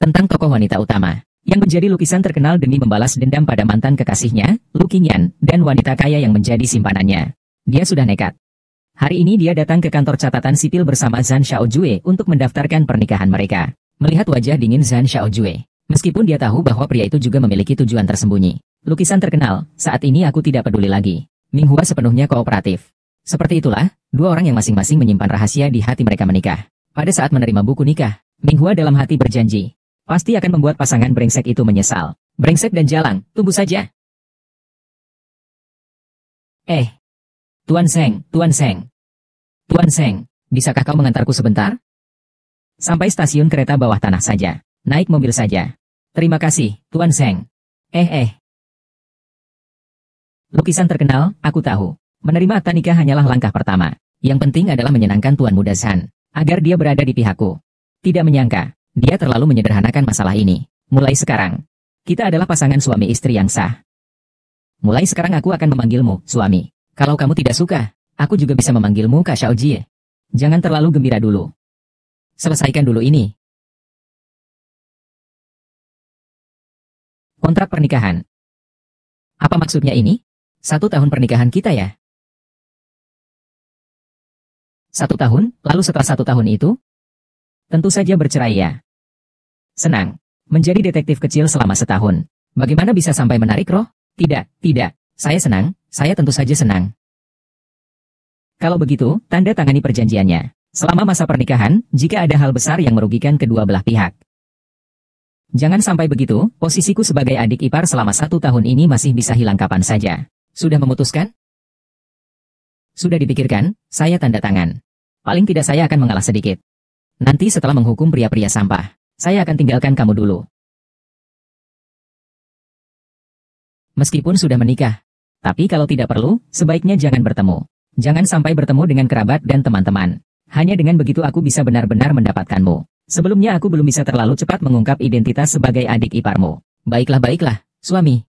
tentang tokoh wanita utama yang menjadi lukisan terkenal demi membalas dendam pada mantan kekasihnya, Lu Qingyan, dan wanita kaya yang menjadi simpanannya. Dia sudah nekat. Hari ini dia datang ke kantor catatan sipil bersama Zhang Xiaojue untuk mendaftarkan pernikahan mereka. Melihat wajah dingin Zhang Xiaojue, meskipun dia tahu bahwa pria itu juga memiliki tujuan tersembunyi. Lukisan terkenal, saat ini aku tidak peduli lagi. Minghua sepenuhnya kooperatif. Seperti itulah, dua orang yang masing-masing menyimpan rahasia di hati mereka menikah. Pada saat menerima buku nikah, Minghua dalam hati berjanji, pasti akan membuat pasangan brengsek itu menyesal. Brengsek dan jalang, tunggu saja. Tuan Seng, Tuan Seng. Tuan Seng, bisakah kau mengantarku sebentar? Sampai stasiun kereta bawah tanah saja. Naik mobil saja. Terima kasih, Tuan Seng. Lukisan terkenal, aku tahu. Menerima akta nikah hanyalah langkah pertama. Yang penting adalah menyenangkan Tuan Muda Zhan, agar dia berada di pihakku. Tidak menyangka, dia terlalu menyederhanakan masalah ini. Mulai sekarang, kita adalah pasangan suami istri yang sah. Mulai sekarang aku akan memanggilmu, suami. Kalau kamu tidak suka, aku juga bisa memanggilmu Kak Xiaojie. Jangan terlalu gembira dulu. Selesaikan dulu ini. Kontrak pernikahan. Apa maksudnya ini? 1 tahun pernikahan kita ya? 1 tahun, lalu setelah 1 tahun itu? Tentu saja bercerai ya. Senang. Menjadi detektif kecil selama setahun. Bagaimana bisa sampai menarik roh? Tidak. Saya senang, saya tentu saja senang. Kalau begitu, tanda tangani perjanjiannya. Selama masa pernikahan, jika ada hal besar yang merugikan kedua belah pihak. Jangan sampai begitu, posisiku sebagai adik ipar selama 1 tahun ini masih bisa hilang kapan saja. Sudah memutuskan? Sudah dipikirkan, saya tanda tangan. Paling tidak saya akan mengalah sedikit. Nanti setelah menghukum pria-pria sampah, saya akan tinggalkan kamu dulu. Meskipun sudah menikah. Tapi kalau tidak perlu, sebaiknya jangan bertemu. Jangan sampai bertemu dengan kerabat dan teman-teman. Hanya dengan begitu aku bisa benar-benar mendapatkanmu. Sebelumnya aku belum bisa terlalu cepat mengungkap identitas sebagai adik iparmu. Baiklah, suami.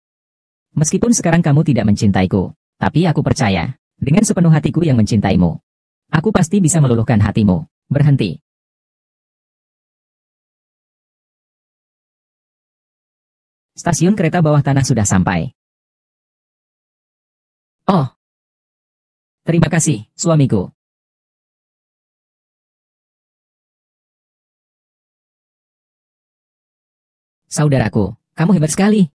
Meskipun sekarang kamu tidak mencintaiku, tapi aku percaya, dengan sepenuh hatiku yang mencintaimu. Aku pasti bisa meluluhkan hatimu. Berhenti. Stasiun kereta bawah tanah sudah sampai. Oh. Terima kasih, suamiku. Saudaraku, kamu hebat sekali.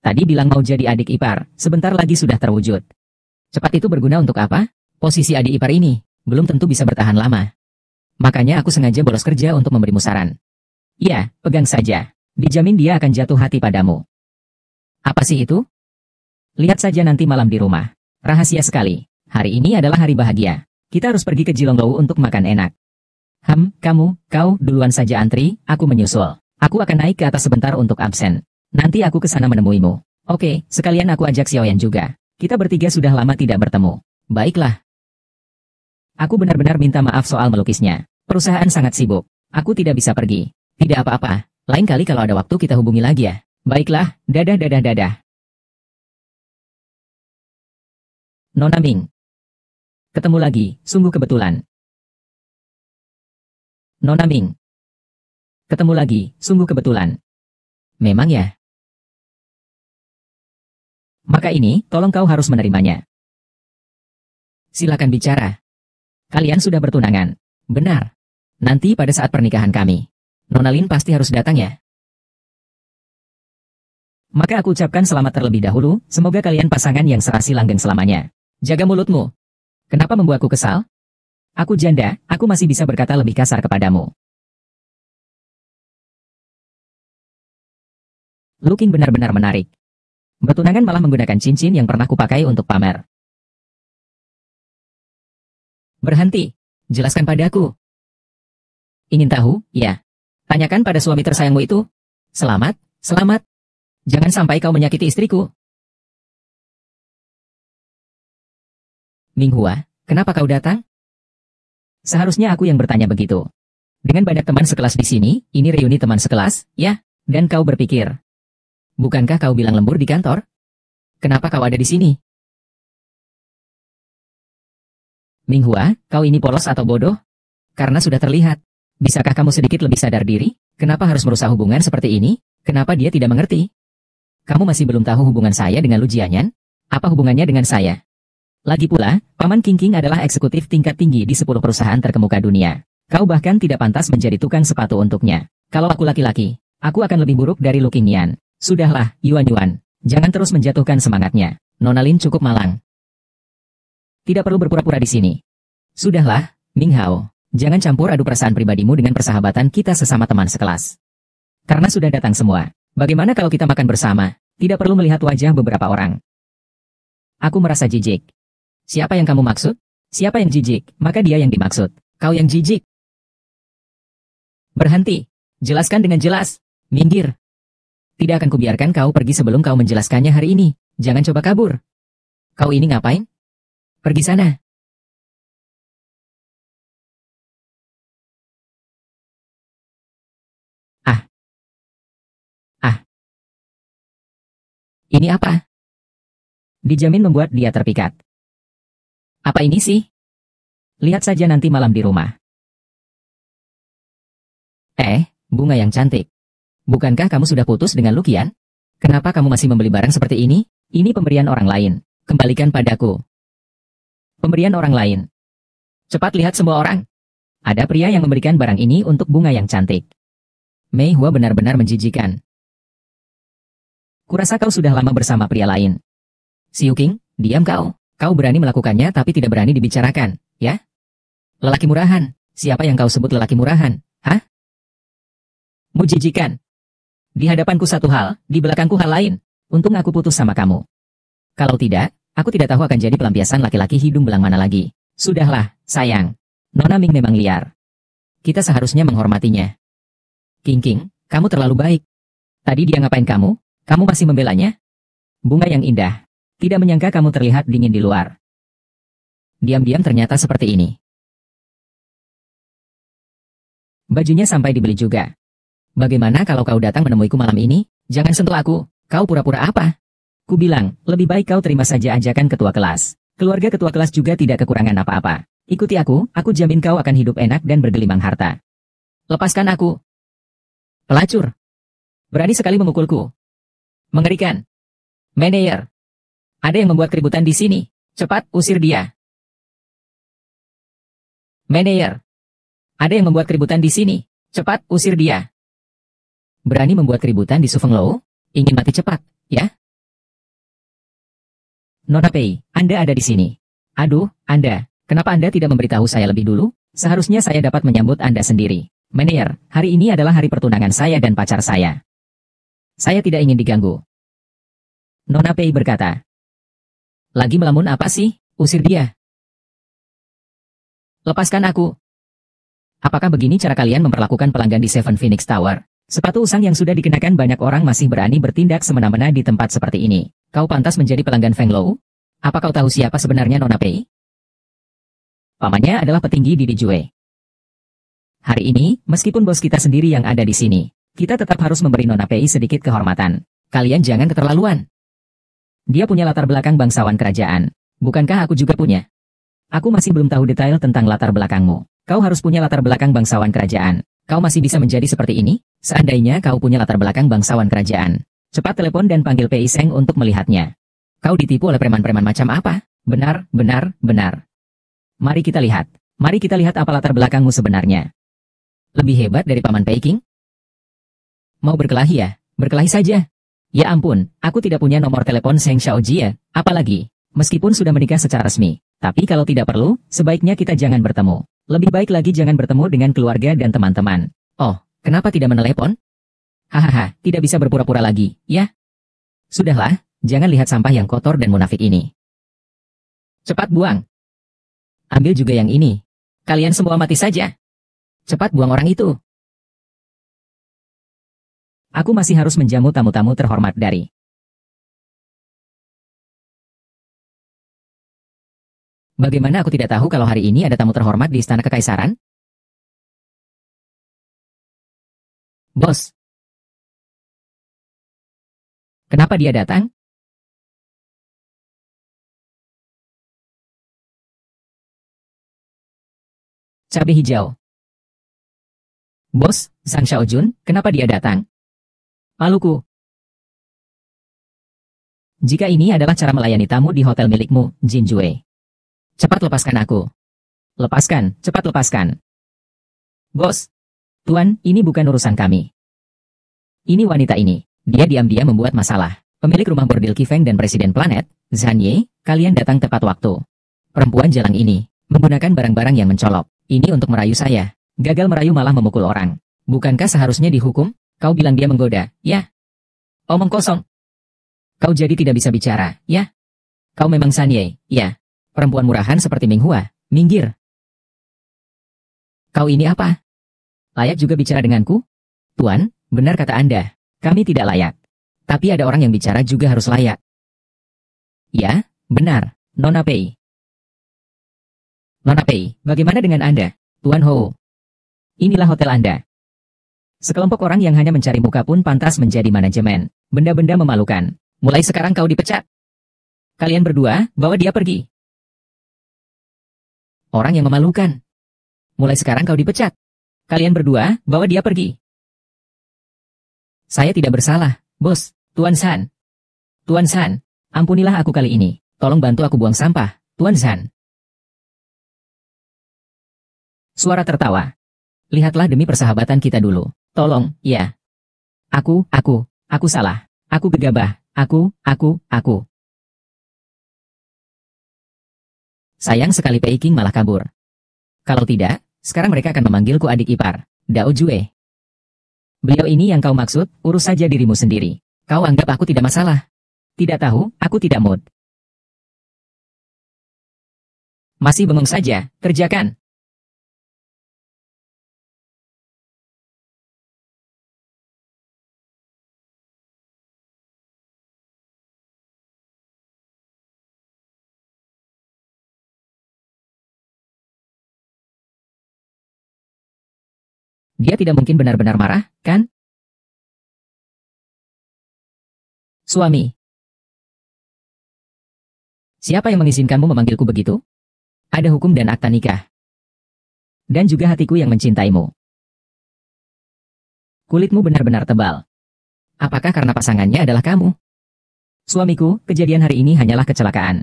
Tadi bilang mau jadi adik ipar, sebentar lagi sudah terwujud. Cepat itu berguna untuk apa? Posisi adik ipar ini belum tentu bisa bertahan lama. Makanya aku sengaja bolos kerja untuk memberimu saran. Ya, pegang saja. Dijamin dia akan jatuh hati padamu. Apa sih itu? Lihat saja nanti malam di rumah. Rahasia sekali. Hari ini adalah hari bahagia. Kita harus pergi ke Jilongkou untuk makan enak. Kau duluan saja antri, aku menyusul. Aku akan naik ke atas sebentar untuk absen. Nanti aku ke sana menemuimu. Oke, sekalian aku ajak Xiaoyan juga. Kita bertiga sudah lama tidak bertemu. Baiklah. Aku benar-benar minta maaf soal melukisnya. Perusahaan sangat sibuk. Aku tidak bisa pergi. Tidak apa-apa. Lain kali kalau ada waktu kita hubungi lagi ya. Baiklah, dadah. Nona Ming. Ketemu lagi, sungguh kebetulan. Nona Ming. Ketemu lagi, sungguh kebetulan. Memang ya. Maka ini, tolong kau harus menerimanya. Silakan bicara. Kalian sudah bertunangan. Benar. Nanti pada saat pernikahan kami, Nona Lin pasti harus datang ya. Maka aku ucapkan selamat terlebih dahulu, semoga kalian pasangan yang serasi langgeng selamanya. Jaga mulutmu. Kenapa membuatku kesal? Aku janda, aku masih bisa berkata lebih kasar kepadamu. Lu Qing benar-benar menarik. Bertunangan malah menggunakan cincin yang pernah kupakai untuk pamer. Berhenti. Jelaskan padaku. Ingin tahu? Ya. Tanyakan pada suami tersayangmu itu. Selamat. Jangan sampai kau menyakiti istriku. Minghua, kenapa kau datang? Seharusnya aku yang bertanya begitu. Dengan banyak teman sekelas di sini, ini reuni teman sekelas, ya? Dan kau berpikir, bukankah kau bilang lembur di kantor? Kenapa kau ada di sini? Minghua, kau ini polos atau bodoh? Karena sudah terlihat. Bisakah kamu sedikit lebih sadar diri? Kenapa harus merusak hubungan seperti ini? Kenapa dia tidak mengerti? Kamu masih belum tahu hubungan saya dengan Lu Jianyan? Apa hubungannya dengan saya? Lagi pula, Paman King adalah eksekutif tingkat tinggi di 10 perusahaan terkemuka dunia. Kau bahkan tidak pantas menjadi tukang sepatu untuknya. Kalau aku laki-laki, aku akan lebih buruk dari Lu Qingyan. Sudahlah, Yuan. Jangan terus menjatuhkan semangatnya. Nona Lin cukup malang. Tidak perlu berpura-pura di sini. Sudahlah, Ming Hao. Jangan campur adu perasaan pribadimu dengan persahabatan kita sesama teman sekelas. Karena sudah datang semua. Bagaimana kalau kita makan bersama? Tidak perlu melihat wajah beberapa orang. Aku merasa jijik. Siapa yang kamu maksud? Siapa yang jijik? Maka dia yang dimaksud. Kau yang jijik. Berhenti. Jelaskan dengan jelas. Minggir. Tidak akan kubiarkan kau pergi sebelum kau menjelaskannya hari ini. Jangan coba kabur. Kau ini ngapain? Pergi sana. Ini apa? Dijamin membuat dia terpikat. Apa ini sih? Lihat saja nanti malam di rumah. Bunga yang cantik. Bukankah kamu sudah putus dengan Lu Qian? Kenapa kamu masih membeli barang seperti ini? Ini pemberian orang lain. Kembalikan padaku. Pemberian orang lain. Cepat lihat semua orang. Ada pria yang memberikan barang ini untuk bunga yang cantik. Mei Hua benar-benar menjijikan. Kurasa kau sudah lama bersama pria lain. Siu King, diam kau. Kau berani melakukannya tapi tidak berani dibicarakan, ya? Lelaki murahan. Siapa yang kau sebut lelaki murahan? Hah? Mujijikan. Di hadapanku satu hal, di belakangku hal lain. Untung aku putus sama kamu. Kalau tidak, aku tidak tahu akan jadi pelampiasan laki-laki hidung belang mana lagi. Sudahlah, sayang. Nona Ming memang liar. Kita seharusnya menghormatinya. King, kamu terlalu baik. Tadi dia ngapain kamu? Kamu masih membelanya? Bunga yang indah. Tidak menyangka kamu terlihat dingin di luar. Diam-diam ternyata seperti ini. Bajunya sampai dibeli juga. Bagaimana kalau kau datang menemuiku malam ini? Jangan sentuh aku. Kau pura-pura apa? Ku bilang, lebih baik kau terima saja ajakan ketua kelas. Keluarga ketua kelas juga tidak kekurangan apa-apa. Ikuti aku jamin kau akan hidup enak dan bergelimang harta. Lepaskan aku. Pelacur. Berani sekali memukulku. Mengerikan. Manajer. Ada yang membuat keributan di sini. Cepat, usir dia. Manajer. Ada yang membuat keributan di sini. Cepat, usir dia. Berani membuat keributan di Sufenglou? Ingin mati cepat, ya? Nona Pei, Anda ada di sini. Aduh, Anda. Kenapa Anda tidak memberitahu saya lebih dulu? Seharusnya saya dapat menyambut Anda sendiri. Manajer, hari ini adalah hari pertunangan saya dan pacar saya. Saya tidak ingin diganggu. Nona Pei berkata. Lagi melamun apa sih? Usir dia. Lepaskan aku. Apakah begini cara kalian memperlakukan pelanggan di Seven Phoenix Tower? Sepatu usang yang sudah dikenakan banyak orang masih berani bertindak semena-mena di tempat seperti ini. Kau pantas menjadi pelanggan Feng Lou? Apa kau tahu siapa sebenarnya Nona Pei? Pamannya adalah petinggi di Dijue. Hari ini, meskipun bos kita sendiri yang ada di sini, kita tetap harus memberi Nona Pei sedikit kehormatan. Kalian jangan keterlaluan. Dia punya latar belakang bangsawan kerajaan. Bukankah aku juga punya? Aku masih belum tahu detail tentang latar belakangmu. Kau harus punya latar belakang bangsawan kerajaan. Kau masih bisa menjadi seperti ini? Seandainya kau punya latar belakang bangsawan kerajaan. Cepat telepon dan panggil Pei Seng untuk melihatnya. Kau ditipu oleh preman-preman macam apa? Benar. Mari kita lihat. Mari kita lihat apa latar belakangmu sebenarnya. Lebih hebat dari Paman Peking? Mau berkelahi ya? Berkelahi saja. Ya ampun, aku tidak punya nomor telepon Seng Xiaojie, apalagi, meskipun sudah menikah secara resmi. Tapi kalau tidak perlu, sebaiknya kita jangan bertemu. Lebih baik lagi jangan bertemu dengan keluarga dan teman-teman. Oh, kenapa tidak menelepon? Hahaha, tidak bisa berpura-pura lagi, ya? Sudahlah, jangan lihat sampah yang kotor dan munafik ini. Cepat buang. Ambil juga yang ini. Kalian semua mati saja. Cepat buang orang itu. Aku masih harus menjamu tamu-tamu terhormat dari. Bagaimana aku tidak tahu kalau hari ini ada tamu terhormat di Istana Kekaisaran? Bos. Kenapa dia datang? Cabai hijau. Bos, Sang Xiaojun, kenapa dia datang? Maluku. Jika ini adalah cara melayani tamu di hotel milikmu, Jin Jue. Cepat lepaskan aku. Lepaskan, cepat lepaskan. Bos. Tuan, ini bukan urusan kami. Ini wanita ini. Dia diam-diam membuat masalah. Pemilik rumah bordil Kifeng dan Presiden Planet, Zhan Ye, kalian datang tepat waktu. Perempuan jalang ini, menggunakan barang-barang yang mencolok. Ini untuk merayu saya. Gagal merayu malah memukul orang. Bukankah seharusnya dihukum? Kau bilang dia menggoda, ya? Omong kosong. Kau jadi tidak bisa bicara, ya? Kau memang Zhan Ye, ya? Perempuan murahan seperti Ming Hua, minggir. Kau ini apa? Layak juga bicara denganku? Tuan, benar kata Anda. Kami tidak layak. Tapi ada orang yang bicara juga harus layak. Ya, benar, Nona Pei. Nona Pei, bagaimana dengan Anda, Tuan Ho? Inilah hotel Anda. Sekelompok orang yang hanya mencari muka pun pantas menjadi manajemen. Benda-benda memalukan. Mulai sekarang kau dipecat. Kalian berdua, bawa dia pergi. Orang yang memalukan. Mulai sekarang kau dipecat. Kalian berdua, bawa dia pergi. Saya tidak bersalah, bos. Tuan Zhan. Tuan Zhan, ampunilah aku kali ini. Tolong bantu aku buang sampah, Tuan Zhan. Suara tertawa. Lihatlah demi persahabatan kita dulu. Tolong, ya. Aku salah. Aku gegabah. Aku. Sayang sekali Pei King malah kabur. Kalau tidak, sekarang mereka akan memanggilku adik ipar, Dao Jue. Beliau ini yang kau maksud, urus saja dirimu sendiri. Kau anggap aku tidak masalah. Tidak tahu, aku tidak mood. Masih bengong saja, kerjakan. Dia tidak mungkin benar-benar marah, kan? Suami. Siapa yang mengizinkanmu memanggilku begitu? Ada hukum dan akta nikah. Dan juga hatiku yang mencintaimu. Kulitmu benar-benar tebal. Apakah karena pasangannya adalah kamu? Suamiku, kejadian hari ini hanyalah kecelakaan.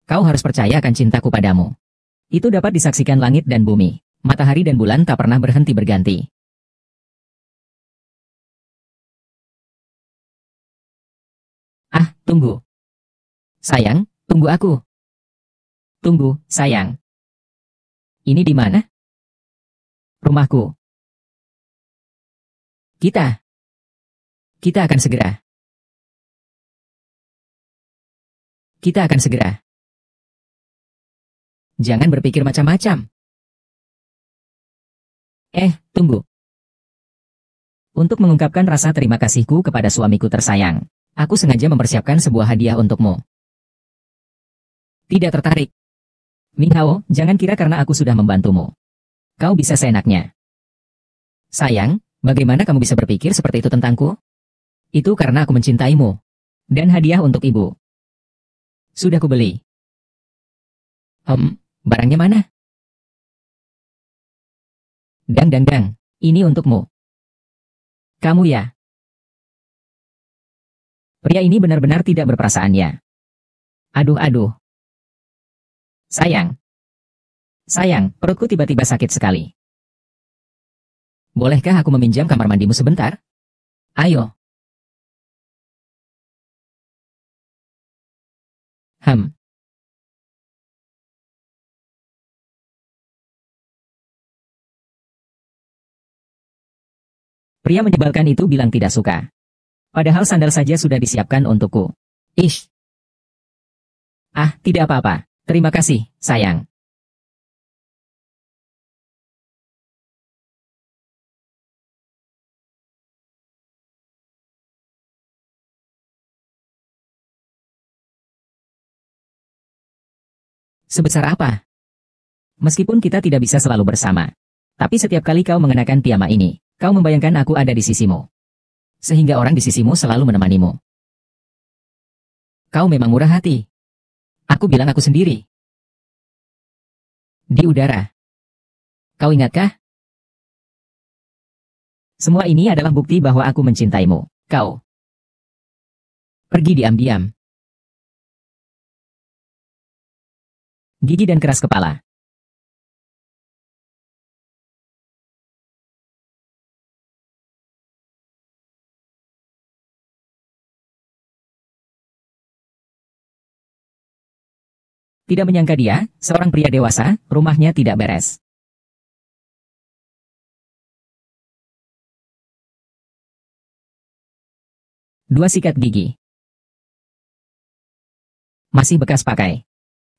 Kau harus percaya akan cintaku padamu. Itu dapat disaksikan langit dan bumi. Matahari dan bulan tak pernah berhenti berganti. Ah, tunggu. Sayang, tunggu aku. Tunggu, sayang. Ini di mana? Rumahku. Kita akan segera. Kita akan segera. Jangan berpikir macam-macam. Tunggu. Untuk mengungkapkan rasa terima kasihku kepada suamiku tersayang, aku sengaja mempersiapkan sebuah hadiah untukmu. Tidak tertarik. Ming Hao, jangan kira karena aku sudah membantumu. Kau bisa seenaknya. Sayang, bagaimana kamu bisa berpikir seperti itu tentangku? Itu karena aku mencintaimu. Dan hadiah untuk ibu. Sudah kubeli. Barangnya mana? Dang, ini untukmu. Kamu ya. Pria ini benar-benar tidak berperasaan ya. Aduh. Sayang, perutku tiba-tiba sakit sekali. Bolehkah aku meminjam kamar mandimu sebentar? Ayo. Pria menyebalkan itu bilang tidak suka. Padahal sandal saja sudah disiapkan untukku. Ish. Ah, tidak apa-apa. Terima kasih, sayang. Sebesar apa? Meskipun kita tidak bisa selalu bersama. Tapi setiap kali kau mengenakan piyama ini, kau membayangkan aku ada di sisimu. Sehingga orang di sisimu selalu menemanimu. Kau memang murah hati. Aku bilang aku sendiri. Di udara. Kau ingatkah? Semua ini adalah bukti bahwa aku mencintaimu. Kau pergi diam-diam. Gigi dan keras kepala. Tidak menyangka dia, seorang pria dewasa, rumahnya tidak beres. Dua sikat gigi. Masih bekas pakai.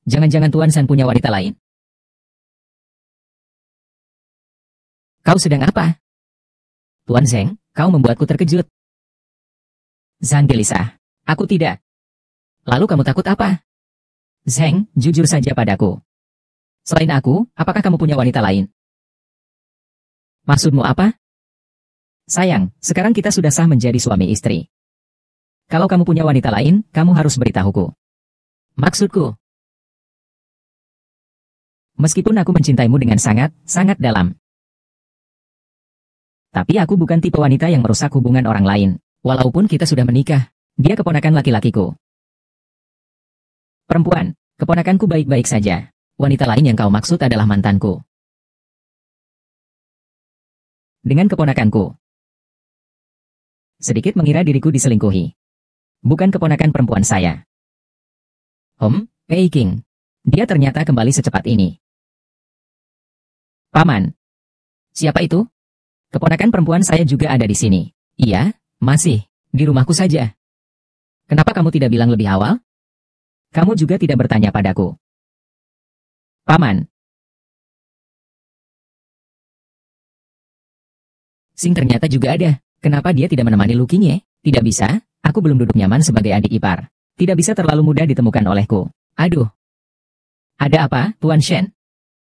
Jangan-jangan Tuan San punya wanita lain. Kau sedang apa? Tuan Zeng, kau membuatku terkejut. Zhang gelisah. Aku tidak. Lalu kamu takut apa? Zheng, jujur saja padaku. Selain aku, apakah kamu punya wanita lain? Maksudmu apa? Sayang, sekarang kita sudah sah menjadi suami istri. Kalau kamu punya wanita lain, kamu harus beritahuku. Maksudku. Meskipun aku mencintaimu dengan sangat, sangat dalam. Tapi aku bukan tipe wanita yang merusak hubungan orang lain. Walaupun kita sudah menikah, dia keponakan laki-lakiku. Perempuan, keponakanku baik-baik saja. Wanita lain yang kau maksud adalah mantanku. Dengan keponakanku. Sedikit mengira diriku diselingkuhi. Bukan keponakan perempuan saya. Pei King. Dia ternyata kembali secepat ini. Paman. Siapa itu? Keponakan perempuan saya juga ada di sini. Iya, masih. Di rumahku saja. Kenapa kamu tidak bilang lebih awal? Kamu juga tidak bertanya padaku. Paman. Sing ternyata juga ada. Kenapa dia tidak menemani Lu Qingye? Tidak bisa, aku belum duduk nyaman sebagai adik ipar. Tidak bisa terlalu mudah ditemukan olehku. Aduh. Ada apa, Tuan Shen?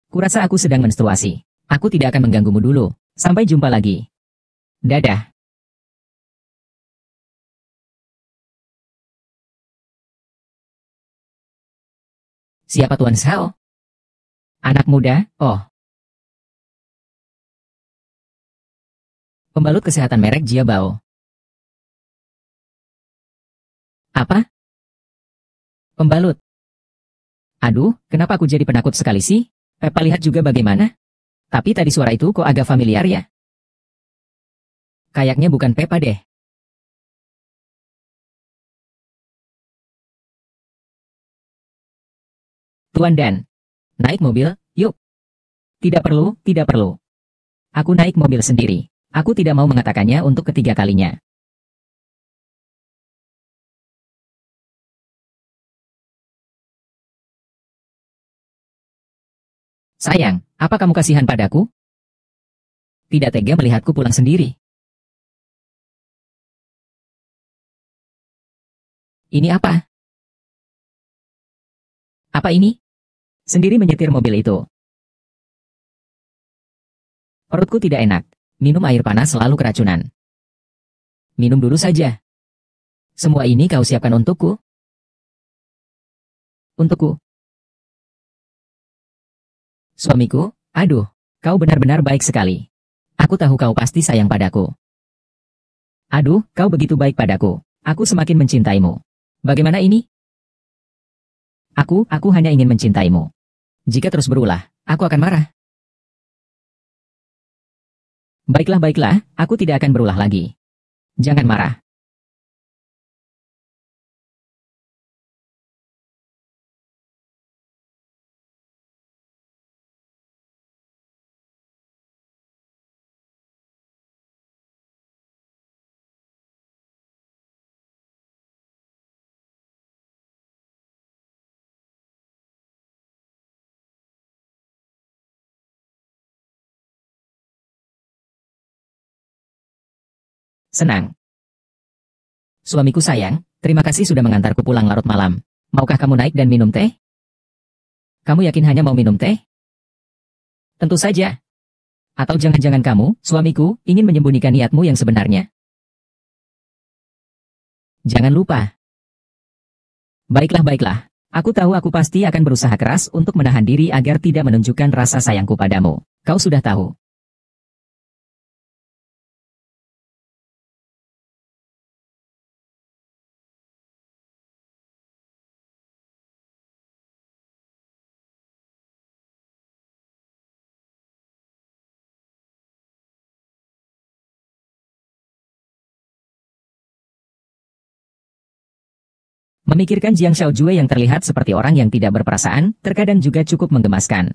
Kurasa aku sedang menstruasi. Aku tidak akan mengganggumu dulu. Sampai jumpa lagi. Dadah. Siapa Tuan Shao? Anak muda, oh. Pembalut kesehatan merek Jiabao. Apa? Pembalut. Aduh, kenapa aku jadi penakut sekali sih? Peppa lihat juga bagaimana? Tapi tadi suara itu kok agak familiar ya? Kayaknya bukan Peppa deh. Tuan Dan. Naik mobil, yuk. Tidak perlu, tidak perlu. Aku naik mobil sendiri. Aku tidak mau mengatakannya untuk ketiga kalinya. Sayang, apa kamu kasihan padaku? Tidak tega melihatku pulang sendiri. Ini apa? Apa ini? Sendiri menyetir mobil itu. Perutku tidak enak. Minum air panas selalu keracunan. Minum dulu saja. Semua ini kau siapkan untukku? Untukku. Suamiku, aduh, kau benar-benar baik sekali. Aku tahu kau pasti sayang padaku. Aduh, kau begitu baik padaku. Aku semakin mencintaimu. Bagaimana ini? Aku hanya ingin mencintaimu. Jika terus berulah, aku akan marah. Baiklah, baiklah, aku tidak akan berulah lagi. Jangan marah. Senang. Suamiku sayang, terima kasih sudah mengantarku pulang larut malam. Maukah kamu naik dan minum teh? Kamu yakin hanya mau minum teh? Tentu saja. Atau jangan-jangan kamu, suamiku, ingin menyembunyikan niatmu yang sebenarnya? Jangan lupa. Baiklah, baiklah. Aku tahu aku pasti akan berusaha keras untuk menahan diri agar tidak menunjukkan rasa sayangku padamu. Kau sudah tahu. Memikirkan Jiang Xiaojue yang terlihat seperti orang yang tidak berperasaan, terkadang juga cukup menggemaskan.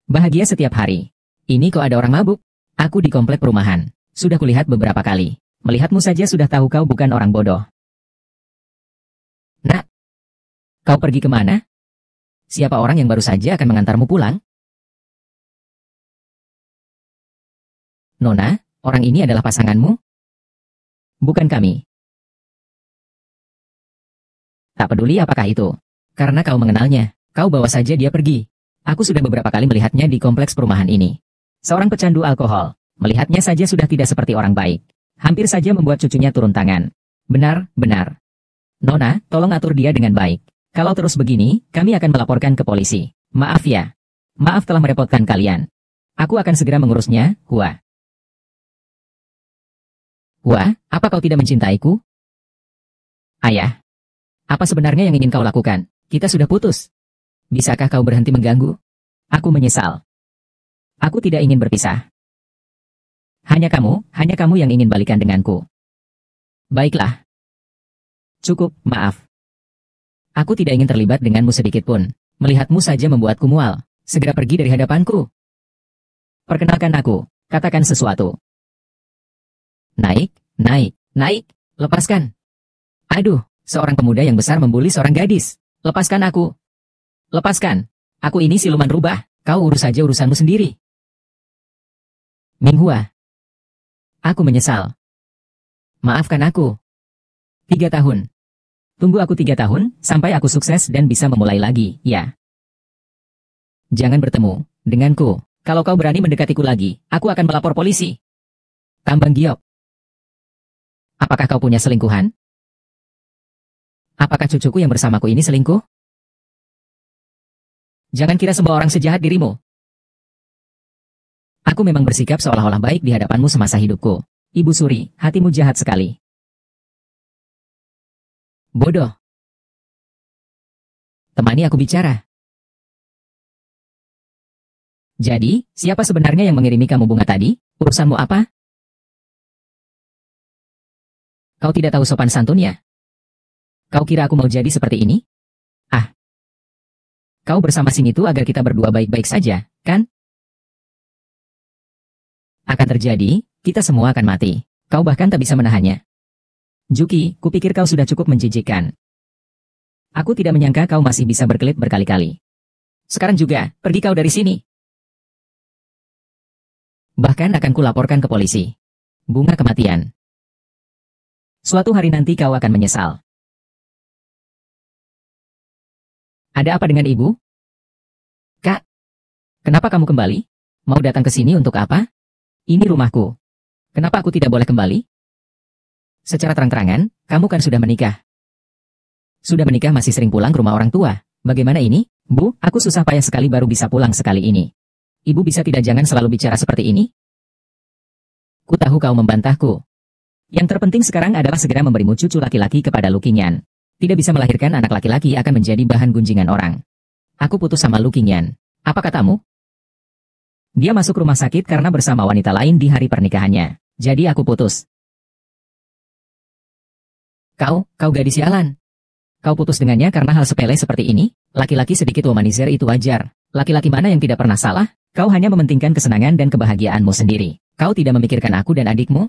Bahagia setiap hari. Ini kok ada orang mabuk? Aku di komplek perumahan. Sudah kulihat beberapa kali. Melihatmu saja sudah tahu kau bukan orang bodoh. Nak, kau pergi kemana? Siapa orang yang baru saja akan mengantarmu pulang? Nona, orang ini adalah pasanganmu? Bukan kami. Tak peduli apakah itu. Karena kau mengenalnya, kau bawa saja dia pergi. Aku sudah beberapa kali melihatnya di kompleks perumahan ini. Seorang pecandu alkohol. Melihatnya saja sudah tidak seperti orang baik. Hampir saja membuat cucunya turun tangan. Benar, benar. Nona, tolong atur dia dengan baik. Kalau terus begini, kami akan melaporkan ke polisi. Maaf ya. Maaf telah merepotkan kalian. Aku akan segera mengurusnya, Hua. Hua, apa kau tidak mencintaiku? Ayah. Apa sebenarnya yang ingin kau lakukan? Kita sudah putus. Bisakah kau berhenti mengganggu? Aku menyesal. Aku tidak ingin berpisah. Hanya kamu yang ingin balikan denganku. Baiklah. Cukup, maaf. Aku tidak ingin terlibat denganmu sedikit pun. Melihatmu saja membuatku mual. Segera pergi dari hadapanku. Perkenalkan aku, katakan sesuatu. Naik, naik, naik, lepaskan. Aduh, seorang pemuda yang besar membuli seorang gadis. Lepaskan aku. Lepaskan. Aku ini siluman rubah, kau urus saja urusanmu sendiri. Minghua. Aku menyesal. Maafkan aku. 3 tahun. Tunggu aku 3 tahun, sampai aku sukses dan bisa memulai lagi, ya. Jangan bertemu denganku. Kalau kau berani mendekatiku lagi, aku akan melapor polisi. Tambang giok. Apakah kau punya selingkuhan? Apakah cucuku yang bersamaku ini selingkuh? Jangan kira semua orang sejahat dirimu. Aku memang bersikap seolah-olah baik di hadapanmu semasa hidupku. Ibu Suri, hatimu jahat sekali. Bodoh. Temani aku bicara. Jadi, siapa sebenarnya yang mengirimi kamu bunga tadi? Urusanmu apa? Kau tidak tahu sopan santun ya? Kau kira aku mau jadi seperti ini? Ah. Kau bersama Sing itu agar kita berdua baik-baik saja, kan? Akan terjadi, kita semua akan mati. Kau bahkan tak bisa menahannya. Juki, kupikir kau sudah cukup menjijikkan. Aku tidak menyangka kau masih bisa berkelit berkali-kali. Sekarang juga, pergi kau dari sini. Bahkan akan kulaporkan ke polisi. Bunga kematian. Suatu hari nanti kau akan menyesal. Ada apa dengan ibu? Kak, kenapa kamu kembali? Mau datang ke sini untuk apa? Ini rumahku. Kenapa aku tidak boleh kembali? Secara terang-terangan, kamu kan sudah menikah. Sudah menikah masih sering pulang ke rumah orang tua. Bagaimana ini? Bu, aku susah payah sekali baru bisa pulang sekali ini. Ibu bisa tidak jangan selalu bicara seperti ini? Ku tahu kau membantahku. Yang terpenting sekarang adalah segera memberimu cucu laki-laki kepada Lu Qingyan. Tidak bisa melahirkan anak laki-laki akan menjadi bahan gunjingan orang. Aku putus sama Lu Qingyan. Apa katamu? Dia masuk rumah sakit karena bersama wanita lain di hari pernikahannya. Jadi aku putus. Kau gadis sialan. Kau putus dengannya karena hal sepele seperti ini? Laki-laki sedikit womanizer itu wajar. Laki-laki mana yang tidak pernah salah? Kau hanya mementingkan kesenangan dan kebahagiaanmu sendiri. Kau tidak memikirkan aku dan adikmu?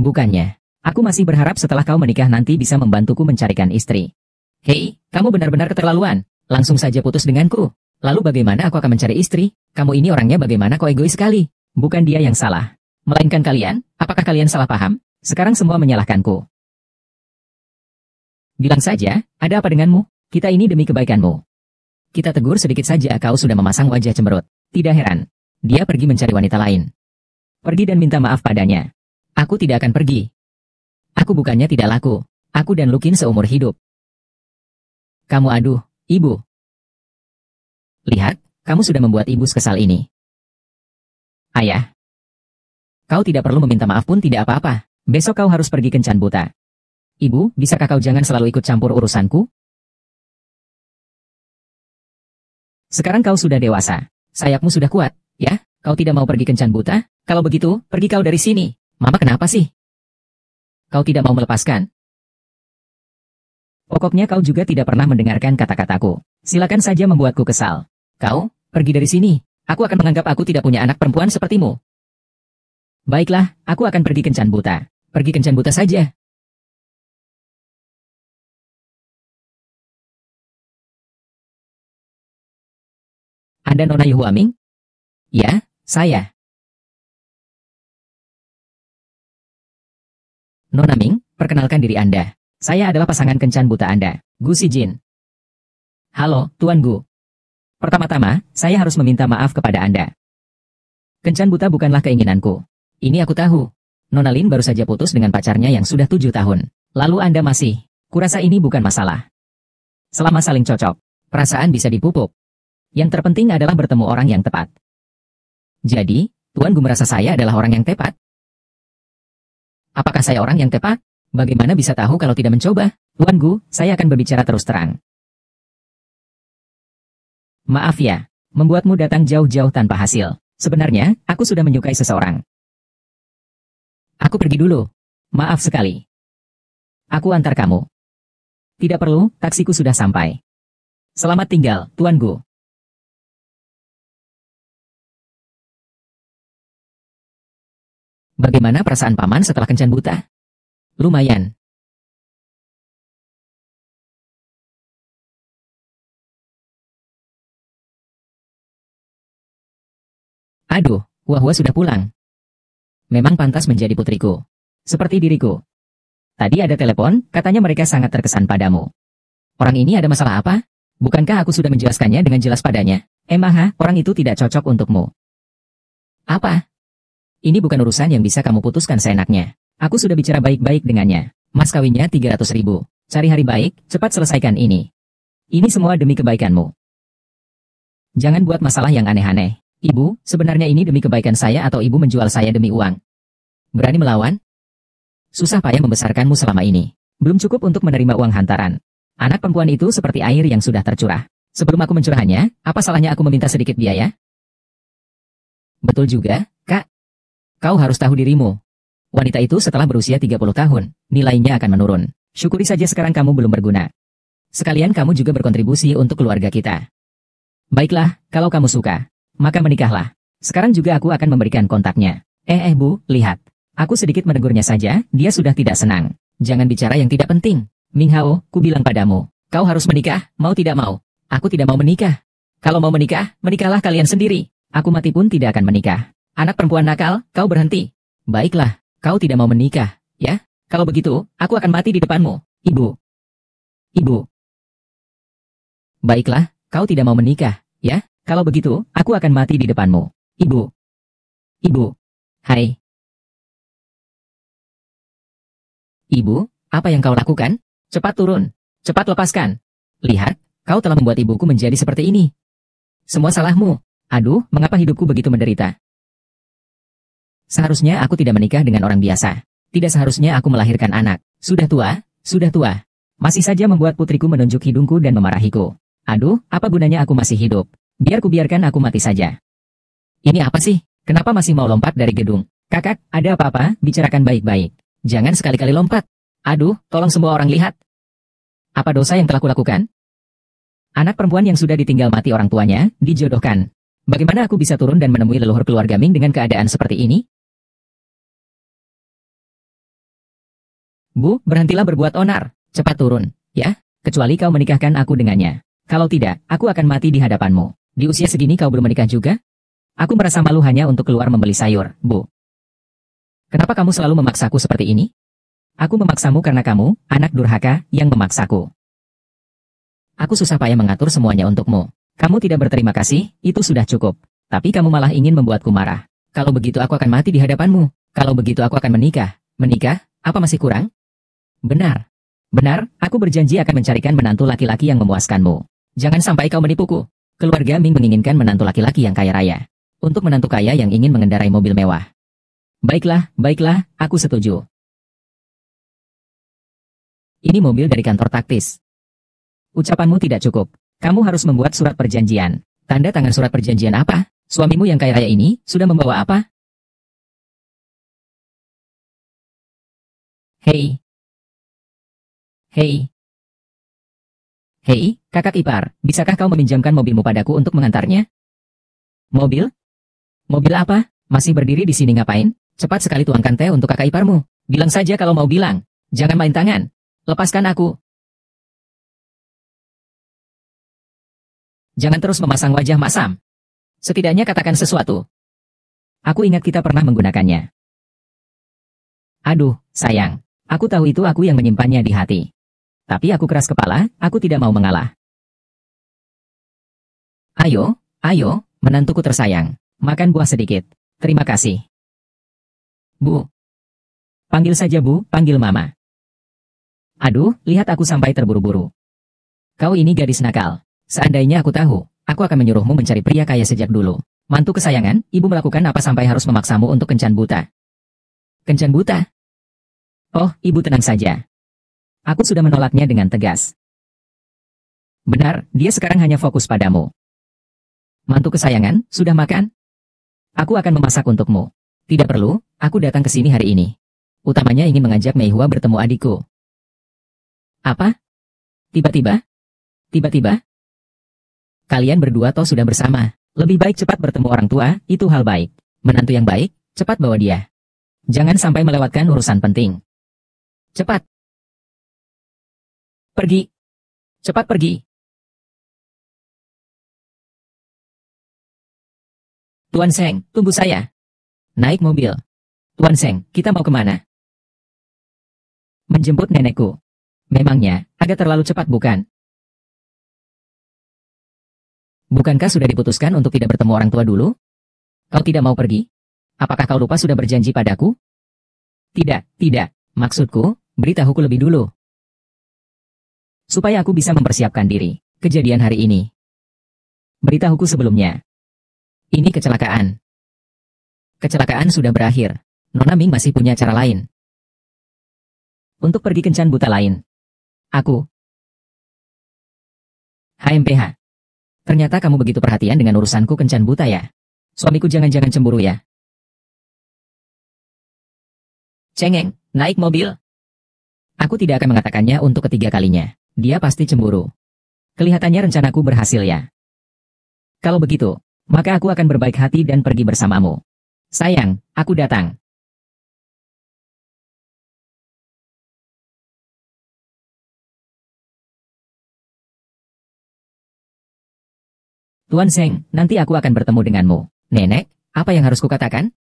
Bukannya. Aku masih berharap setelah kau menikah nanti bisa membantuku mencarikan istri. Hei, kamu benar-benar keterlaluan. Langsung saja putus denganku. Lalu bagaimana aku akan mencari istri? Kamu ini orangnya bagaimana kok egois sekali? Bukan dia yang salah. Melainkan kalian, apakah kalian salah paham? Sekarang semua menyalahkanku. Bilang saja, ada apa denganmu? Kita ini demi kebaikanmu. Kita tegur sedikit saja kau sudah memasang wajah cemberut. Tidak heran. Dia pergi mencari wanita lain. Pergi dan minta maaf padanya. Aku tidak akan pergi. Aku bukannya tidak laku. Aku dan Lukin seumur hidup. Kamu aduh, ibu. Lihat, kamu sudah membuat ibu kesal ini. Ayah. Kau tidak perlu meminta maaf pun tidak apa-apa. Besok kau harus pergi kencan buta. Ibu, bisakah kau jangan selalu ikut campur urusanku? Sekarang kau sudah dewasa. Sayapmu sudah kuat, ya? Kau tidak mau pergi kencan buta? Kalau begitu, pergi kau dari sini. Mama kenapa sih? Kau tidak mau melepaskan? Pokoknya kau juga tidak pernah mendengarkan kata-kataku. Silakan saja membuatku kesal. Kau, pergi dari sini. Aku akan menganggap aku tidak punya anak perempuan sepertimu. Baiklah, aku akan pergi kencan buta. Pergi kencan buta saja. Anda Nona Yuhuaming? Ya, saya. Nona Ming, perkenalkan diri Anda. Saya adalah pasangan kencan buta Anda, Gu Sijin. Halo, Tuan Gu. Pertama-tama, saya harus meminta maaf kepada Anda. Kencan buta bukanlah keinginanku. Ini aku tahu. Nona Lin baru saja putus dengan pacarnya yang sudah 7 tahun. Lalu Anda masih. Kurasa ini bukan masalah. Selama saling cocok, perasaan bisa dipupuk. Yang terpenting adalah bertemu orang yang tepat. Jadi, Tuan Gu merasa saya adalah orang yang tepat? Apakah saya orang yang tepat? Bagaimana bisa tahu kalau tidak mencoba? Tuan Gu, saya akan berbicara terus terang. Maaf ya, membuatmu datang jauh-jauh tanpa hasil. Sebenarnya, aku sudah menyukai seseorang. Aku pergi dulu. Maaf sekali. Aku antar kamu. Tidak perlu, taksiku sudah sampai. Selamat tinggal, Tuan Gu. Bagaimana perasaan paman setelah kencan buta? Lumayan. Aduh, Wahwa sudah pulang. Memang pantas menjadi putriku. Seperti diriku. Tadi ada telepon, katanya mereka sangat terkesan padamu. Orang ini ada masalah apa? Bukankah aku sudah menjelaskannya dengan jelas padanya? Orang itu tidak cocok untukmu. Apa? Ini bukan urusan yang bisa kamu putuskan seenaknya. Aku sudah bicara baik-baik dengannya. Mas kawinnya 300.000. Cari hari baik, cepat selesaikan ini. Ini semua demi kebaikanmu. Jangan buat masalah yang aneh-aneh. Ibu, sebenarnya ini demi kebaikan saya atau ibu menjual saya demi uang? Berani melawan? Susah payah membesarkanmu selama ini. Belum cukup untuk menerima uang hantaran. Anak perempuan itu seperti air yang sudah tercurah. Sebelum aku mencurahnya, apa salahnya aku meminta sedikit biaya? Betul juga, Kak. Kau harus tahu dirimu. Wanita itu setelah berusia 30 tahun, nilainya akan menurun. Syukuri saja sekarang kamu belum berguna. Sekalian kamu juga berkontribusi untuk keluarga kita. Baiklah, kalau kamu suka, maka menikahlah. Sekarang juga aku akan memberikan kontaknya. Bu, lihat. Aku sedikit menegurnya saja, dia sudah tidak senang. Jangan bicara yang tidak penting. Ming Hao, ku bilang padamu, kau harus menikah, mau tidak mau. Aku tidak mau menikah. Kalau mau menikah, menikahlah kalian sendiri. Aku mati pun tidak akan menikah. Anak perempuan nakal, kau berhenti. Baiklah, kau tidak mau menikah, ya? Kalau begitu, aku akan mati di depanmu, Ibu. Ibu. Baiklah, kau tidak mau menikah, ya? Kalau begitu, aku akan mati di depanmu, Ibu. Ibu. Hai. Ibu, apa yang kau lakukan? Cepat turun. Cepat lepaskan. Lihat, kau telah membuat ibuku menjadi seperti ini. Semua salahmu. Aduh, mengapa hidupku begitu menderita? Seharusnya aku tidak menikah dengan orang biasa. Tidak seharusnya aku melahirkan anak. Sudah tua, sudah tua. Masih saja membuat putriku menunjuk hidungku dan memarahiku. Aduh, apa gunanya aku masih hidup? Biarkan aku mati saja. Ini apa sih? Kenapa masih mau lompat dari gedung? Kakak, ada apa-apa? Bicarakan baik-baik. Jangan sekali-kali lompat. Aduh, tolong semua orang lihat. Apa dosa yang telah kulakukan? Anak perempuan yang sudah ditinggal mati orang tuanya, dijodohkan. Bagaimana aku bisa turun dan menemui leluhur keluarga Ming dengan keadaan seperti ini? Bu, berhentilah berbuat onar. Cepat turun, ya? Kecuali kau menikahkan aku dengannya. Kalau tidak, aku akan mati di hadapanmu. Di usia segini kau belum menikah juga? Aku merasa malu hanya untuk keluar membeli sayur, Bu. Kenapa kamu selalu memaksaku seperti ini? Aku memaksamu karena kamu, anak durhaka, yang memaksaku. Aku susah payah mengatur semuanya untukmu. Kamu tidak berterima kasih, itu sudah cukup. Tapi kamu malah ingin membuatku marah. Kalau begitu aku akan mati di hadapanmu. Kalau begitu aku akan menikah. Menikah? Apa masih kurang? Benar. Benar, aku berjanji akan mencarikan menantu laki-laki yang memuaskanmu. Jangan sampai kau menipuku. Keluarga Ming menginginkan menantu laki-laki yang kaya raya. Untuk menantu kaya yang ingin mengendarai mobil mewah. Baiklah, aku setuju. Ini mobil dari kantor taktis. Ucapanmu tidak cukup. Kamu harus membuat surat perjanjian. Tanda tangan surat perjanjian apa? Suamimu yang kaya raya ini sudah membawa apa? Hei, hei, hei, kakak ipar, bisakah kau meminjamkan mobilmu padaku untuk mengantarnya? Mobil? Mobil apa? Masih berdiri di sini ngapain? Cepat sekali tuangkan teh untuk kakak iparmu. Bilang saja kalau mau bilang. Jangan main tangan. Lepaskan aku. Jangan terus memasang wajah masam. Setidaknya katakan sesuatu. Aku ingat kita pernah menggunakannya. Aduh, sayang. Aku tahu itu aku yang menyimpannya di hati. Tapi aku keras kepala, aku tidak mau mengalah. Ayo, ayo, menantuku tersayang. Makan buah sedikit. Terima kasih. Bu. Panggil saja Bu, panggil Mama. Aduh, lihat aku sampai terburu-buru. Kau ini gadis nakal. Seandainya aku tahu, aku akan menyuruhmu mencari pria kaya sejak dulu. Mantu kesayangan, ibu melakukan apa sampai harus memaksamu untuk kencan buta? Kencan buta? Oh, ibu tenang saja. Aku sudah menolaknya dengan tegas. Benar, dia sekarang hanya fokus padamu. Mantu kesayangan, sudah makan? Aku akan memasak untukmu. Tidak perlu, aku datang ke sini hari ini. Utamanya ingin mengajak Meihua bertemu adikku. Apa? Tiba-tiba? Tiba-tiba? Kalian berdua toh sudah bersama. Lebih baik cepat bertemu orang tua, itu hal baik. Menantu yang baik, cepat bawa dia. Jangan sampai melewatkan urusan penting. Cepat. Pergi. Cepat pergi. Tuan Seng, tunggu saya. Naik mobil. Tuan Seng, kita mau kemana? Menjemput nenekku. Memangnya, agak terlalu cepat bukan? Bukankah sudah diputuskan untuk tidak bertemu orang tua dulu? Kau tidak mau pergi? Apakah kau lupa sudah berjanji padaku? Tidak, tidak. Maksudku, beritahuku lebih dulu. Supaya aku bisa mempersiapkan diri. Kejadian hari ini. Beritahuku sebelumnya. Ini kecelakaan. Kecelakaan sudah berakhir. Nona Ming masih punya cara lain. Untuk pergi kencan buta lain. Aku. HMPH. Ternyata kamu begitu perhatian dengan urusanku kencan buta ya. Suamiku jangan-jangan cemburu ya. Cengeng, naik mobil. Aku tidak akan mengatakannya untuk ketiga kalinya. Dia pasti cemburu. Kelihatannya rencanaku berhasil ya. Kalau begitu, maka aku akan berbaik hati dan pergi bersamamu. Sayang, aku datang. Tuan Seng, nanti aku akan bertemu denganmu. Nenek, apa yang harus kukatakan?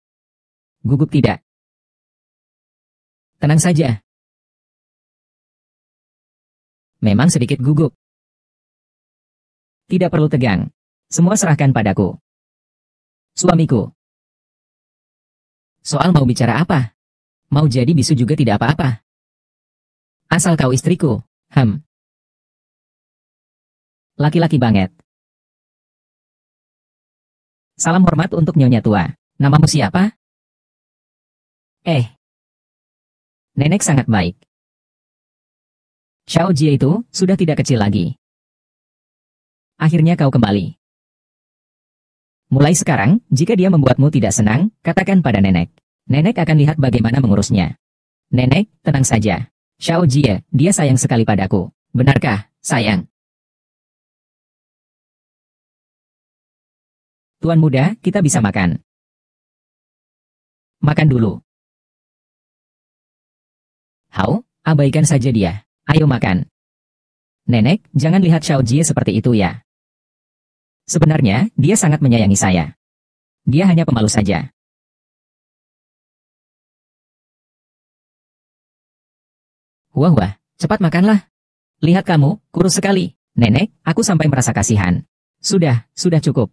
Gugup tidak? Tenang saja. Memang sedikit gugup. Tidak perlu tegang. Semua serahkan padaku. Suamiku. Soal mau bicara apa? Mau jadi bisu juga tidak apa-apa. Asal kau istriku. Laki-laki banget. Salam hormat untuk nyonya tua. Namamu siapa? Nenek sangat baik. Xiao Jie itu sudah tidak kecil lagi. Akhirnya kau kembali. Mulai sekarang, jika dia membuatmu tidak senang, katakan pada nenek. Nenek akan lihat bagaimana mengurusnya. Nenek, tenang saja. Xiao Jie, dia sayang sekali padaku. Benarkah, sayang? Tuan muda, kita bisa makan. Makan dulu. Hao, abaikan saja dia. Ayo makan. Nenek, jangan lihat Xiao Jie seperti itu ya. Sebenarnya, dia sangat menyayangi saya. Dia hanya pemalu saja. Wah, cepat makanlah. Lihat kamu, kurus sekali. Nenek, aku sampai merasa kasihan. Sudah cukup.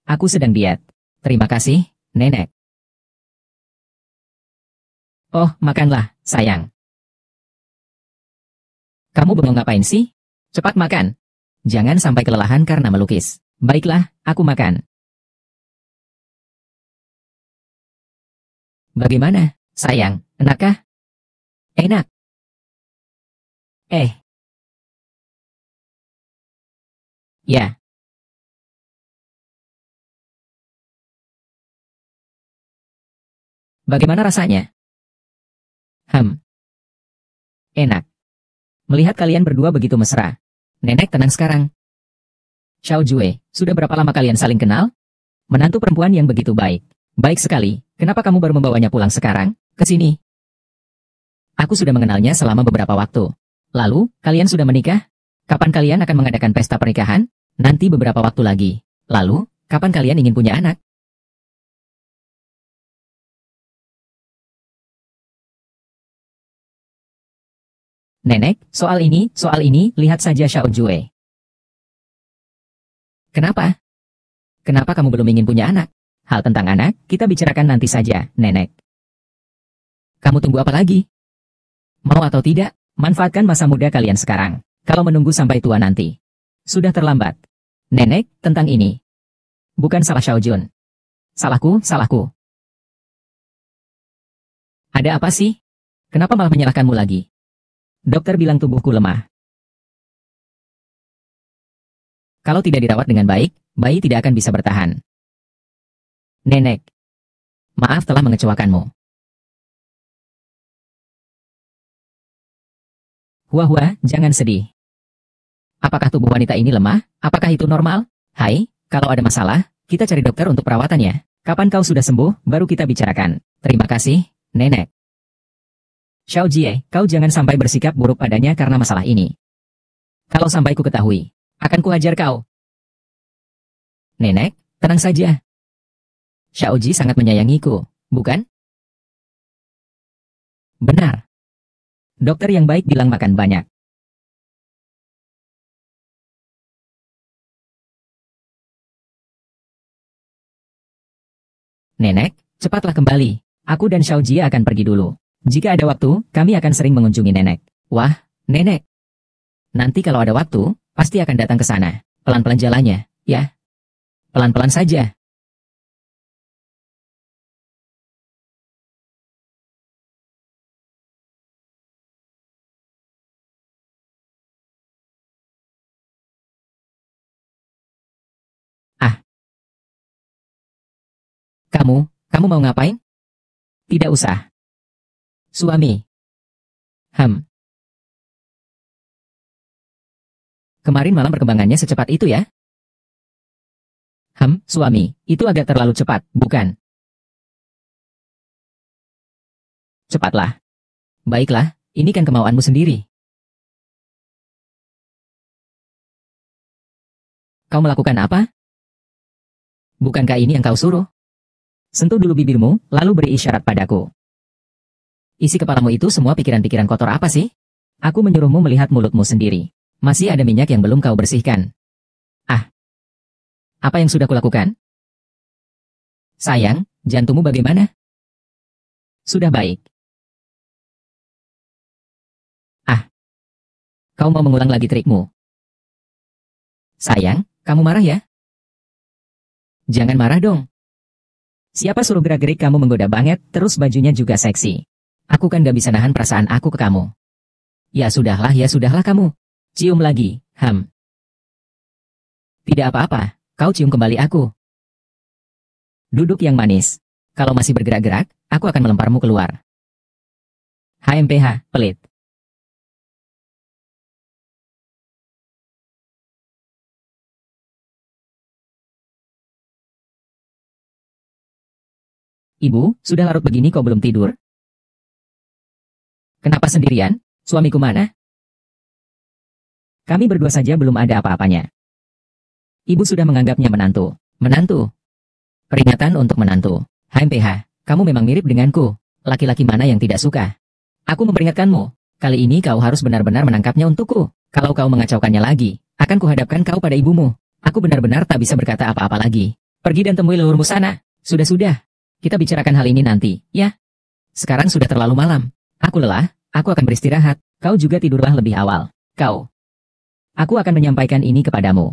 Aku sedang diet. Terima kasih, Nenek. Oh, makanlah, sayang. Kamu bengong ngapain sih? Cepat makan. Jangan sampai kelelahan karena melukis. Baiklah, aku makan. Bagaimana, sayang? Enakkah? Enak. Ya. Bagaimana rasanya? Enak. Melihat kalian berdua begitu mesra. Nenek tenang sekarang. Xiao Jue, sudah berapa lama kalian saling kenal? Menantu perempuan yang begitu baik. Baik sekali, kenapa kamu baru membawanya pulang sekarang? Ke sini. Aku sudah mengenalnya selama beberapa waktu. Lalu, kalian sudah menikah? Kapan kalian akan mengadakan pesta pernikahan? Nanti beberapa waktu lagi. Lalu, kapan kalian ingin punya anak? Nenek, soal ini, lihat saja Xiao Jue. Kenapa? Kenapa kamu belum ingin punya anak? Hal tentang anak, kita bicarakan nanti saja, Nenek. Kamu tunggu apa lagi? Mau atau tidak, manfaatkan masa muda kalian sekarang. Kalau menunggu sampai tua nanti, sudah terlambat. Nenek, tentang ini. Bukan salah Xiao Jun. Salahku. Ada apa sih? Kenapa malah menyalahkanmu lagi? Dokter bilang tubuhku lemah. Kalau tidak dirawat dengan baik, bayi tidak akan bisa bertahan. Nenek, maaf telah mengecewakanmu. Hua, jangan sedih. Apakah tubuh wanita ini lemah? Apakah itu normal? Hai, kalau ada masalah, kita cari dokter untuk perawatannya. Kapan kau sudah sembuh, baru kita bicarakan. Terima kasih, Nenek. Xiao Jie, kau jangan sampai bersikap buruk padanya karena masalah ini. Kalau sampai ku ketahui, akan kuhajar kau. Nenek, tenang saja. Xiao Ji sangat menyayangiku, bukan? Benar. Dokter yang baik bilang makan banyak. Nenek, cepatlah kembali. Aku dan Xiao Ji akan pergi dulu. Jika ada waktu, kami akan sering mengunjungi Nenek. Wah, Nenek. Nanti kalau ada waktu, pasti akan datang ke sana. Pelan-pelan jalannya, ya. Pelan-pelan saja. Ah, kamu mau ngapain? Tidak usah. Suami. Kemarin malam perkembangannya secepat itu ya? Suami, itu agak terlalu cepat, bukan? Cepatlah. Baiklah, ini kan kemauanmu sendiri. Kau melakukan apa? Bukankah ini yang kau suruh? Sentuh dulu bibirmu, lalu beri isyarat padaku. Isi kepalamu itu semua pikiran-pikiran kotor apa sih? Aku menyuruhmu melihat mulutmu sendiri. Masih ada minyak yang belum kau bersihkan. Ah, apa yang sudah kulakukan? Sayang, jantungmu bagaimana? Sudah baik. Ah, kau mau mengulang lagi trikmu? Sayang, kamu marah ya? Jangan marah dong. Siapa suruh gerak-gerik kamu menggoda banget, terus bajunya juga seksi. Aku kan gak bisa nahan perasaan aku ke kamu. Ya sudahlah kamu. Cium lagi, Tidak apa-apa, kau cium kembali aku. Duduk yang manis. Kalau masih bergerak-gerak, aku akan melemparmu keluar. HMPH, pelit. Ibu, sudah larut begini kau belum tidur? Kenapa sendirian? Suamiku mana? Kami berdua saja belum ada apa-apanya. Ibu sudah menganggapnya menantu. Menantu. Peringatan untuk menantu. HMPH, kamu memang mirip denganku. Laki-laki mana yang tidak suka? Aku memperingatkanmu. Kali ini kau harus benar-benar menangkapnya untukku. Kalau kau mengacaukannya lagi, akan kuhadapkan kau pada ibumu. Aku benar-benar tak bisa berkata apa-apa lagi. Pergi dan temui leluhurmu sana. Sudah. Kita bicarakan hal ini nanti, ya? Sekarang sudah terlalu malam. Aku lelah, aku akan beristirahat. Kau juga tidurlah lebih awal. Aku akan menyampaikan ini kepadamu.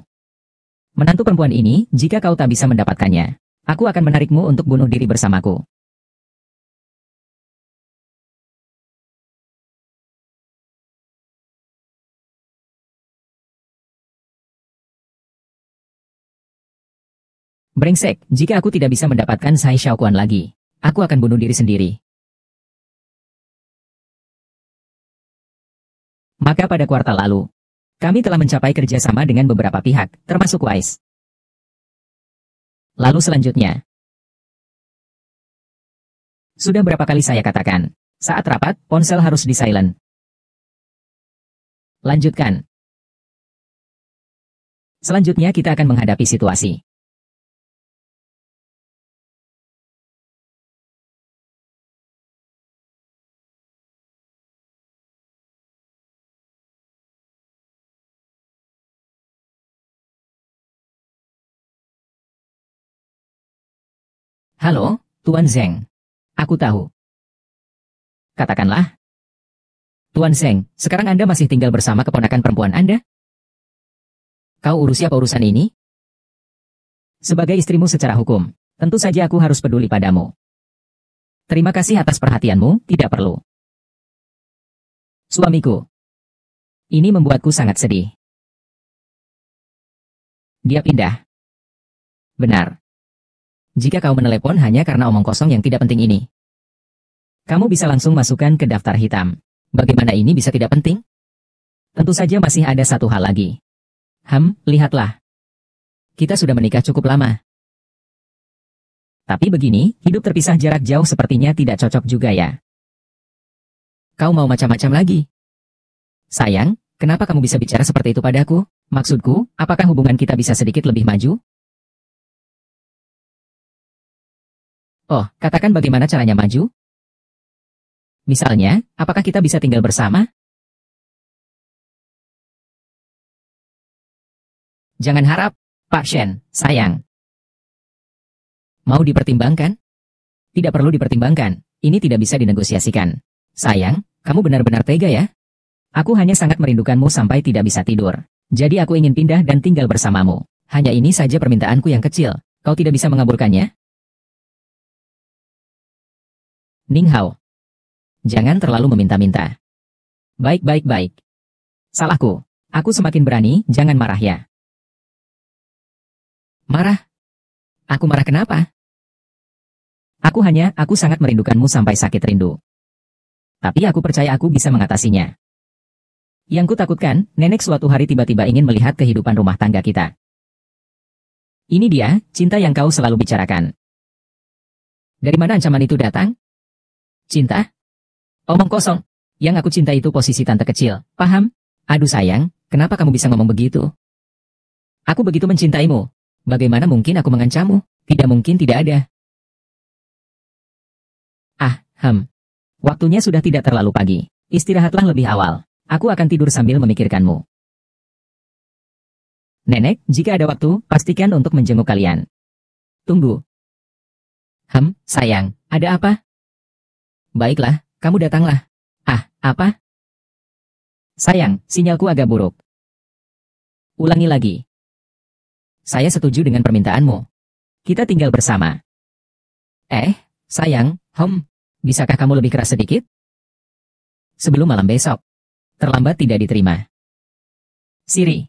Menantu perempuan ini, jika kau tak bisa mendapatkannya, aku akan menarikmu untuk bunuh diri bersamaku. Brengsek, jika aku tidak bisa mendapatkan Sai Xiaoquan lagi, aku akan bunuh diri sendiri. Maka pada kuartal lalu, kami telah mencapai kerjasama dengan beberapa pihak, termasuk Wise. Lalu selanjutnya, sudah berapa kali saya katakan, saat rapat, ponsel harus di silent. Lanjutkan. Selanjutnya kita akan menghadapi situasi. Halo, Tuan Zeng. Aku tahu. Katakanlah. Tuan Zeng, sekarang Anda masih tinggal bersama keponakan perempuan Anda? Kau urusi apa urusan ini? Sebagai istrimu secara hukum, tentu saja aku harus peduli padamu. Terima kasih atas perhatianmu, tidak perlu. Suamiku. Ini membuatku sangat sedih. Dia pindah. Benar. Jika kau menelepon hanya karena omong kosong yang tidak penting ini, kamu bisa langsung masukkan ke daftar hitam. Bagaimana ini bisa tidak penting? Tentu saja masih ada satu hal lagi. Lihatlah. Kita sudah menikah cukup lama. Tapi begini, hidup terpisah jarak jauh sepertinya tidak cocok juga ya. Kau mau macam-macam lagi? Sayang, kenapa kamu bisa bicara seperti itu padaku? Maksudku, apakah hubungan kita bisa sedikit lebih maju? Oh, katakan bagaimana caranya maju? Misalnya, apakah kita bisa tinggal bersama? Jangan harap, Pak Shen, sayang. Mau dipertimbangkan? Tidak perlu dipertimbangkan, ini tidak bisa dinegosiasikan. Sayang, kamu benar-benar tega ya? Aku hanya sangat merindukanmu sampai tidak bisa tidur. Jadi aku ingin pindah dan tinggal bersamamu. Hanya ini saja permintaanku yang kecil, kau tidak bisa mengabulkannya? Ning Hao. Jangan terlalu meminta-minta. Baik. Salahku. Aku semakin berani, jangan marah ya. Marah? Aku marah kenapa? Aku sangat merindukanmu sampai sakit rindu. Tapi aku percaya aku bisa mengatasinya. Yang kutakutkan, nenek suatu hari tiba-tiba ingin melihat kehidupan rumah tangga kita. Ini dia, cinta yang kau selalu bicarakan. Dari mana ancaman itu datang? Cinta? Omong kosong. Yang aku cinta itu posisi tante kecil, paham? Aduh sayang, kenapa kamu bisa ngomong begitu? Aku begitu mencintaimu. Bagaimana mungkin aku mengancammu? Tidak mungkin tidak ada. Waktunya sudah tidak terlalu pagi. Istirahatlah lebih awal. Aku akan tidur sambil memikirkanmu. Nenek, jika ada waktu, pastikan untuk menjenguk kalian. Tunggu. Sayang, ada apa? Baiklah, kamu datanglah. Apa? Sayang, sinyalku agak buruk. Ulangi lagi. Saya setuju dengan permintaanmu. Kita tinggal bersama. Sayang, bisakah kamu lebih keras sedikit? Sebelum malam besok. Terlambat tidak diterima. Siri.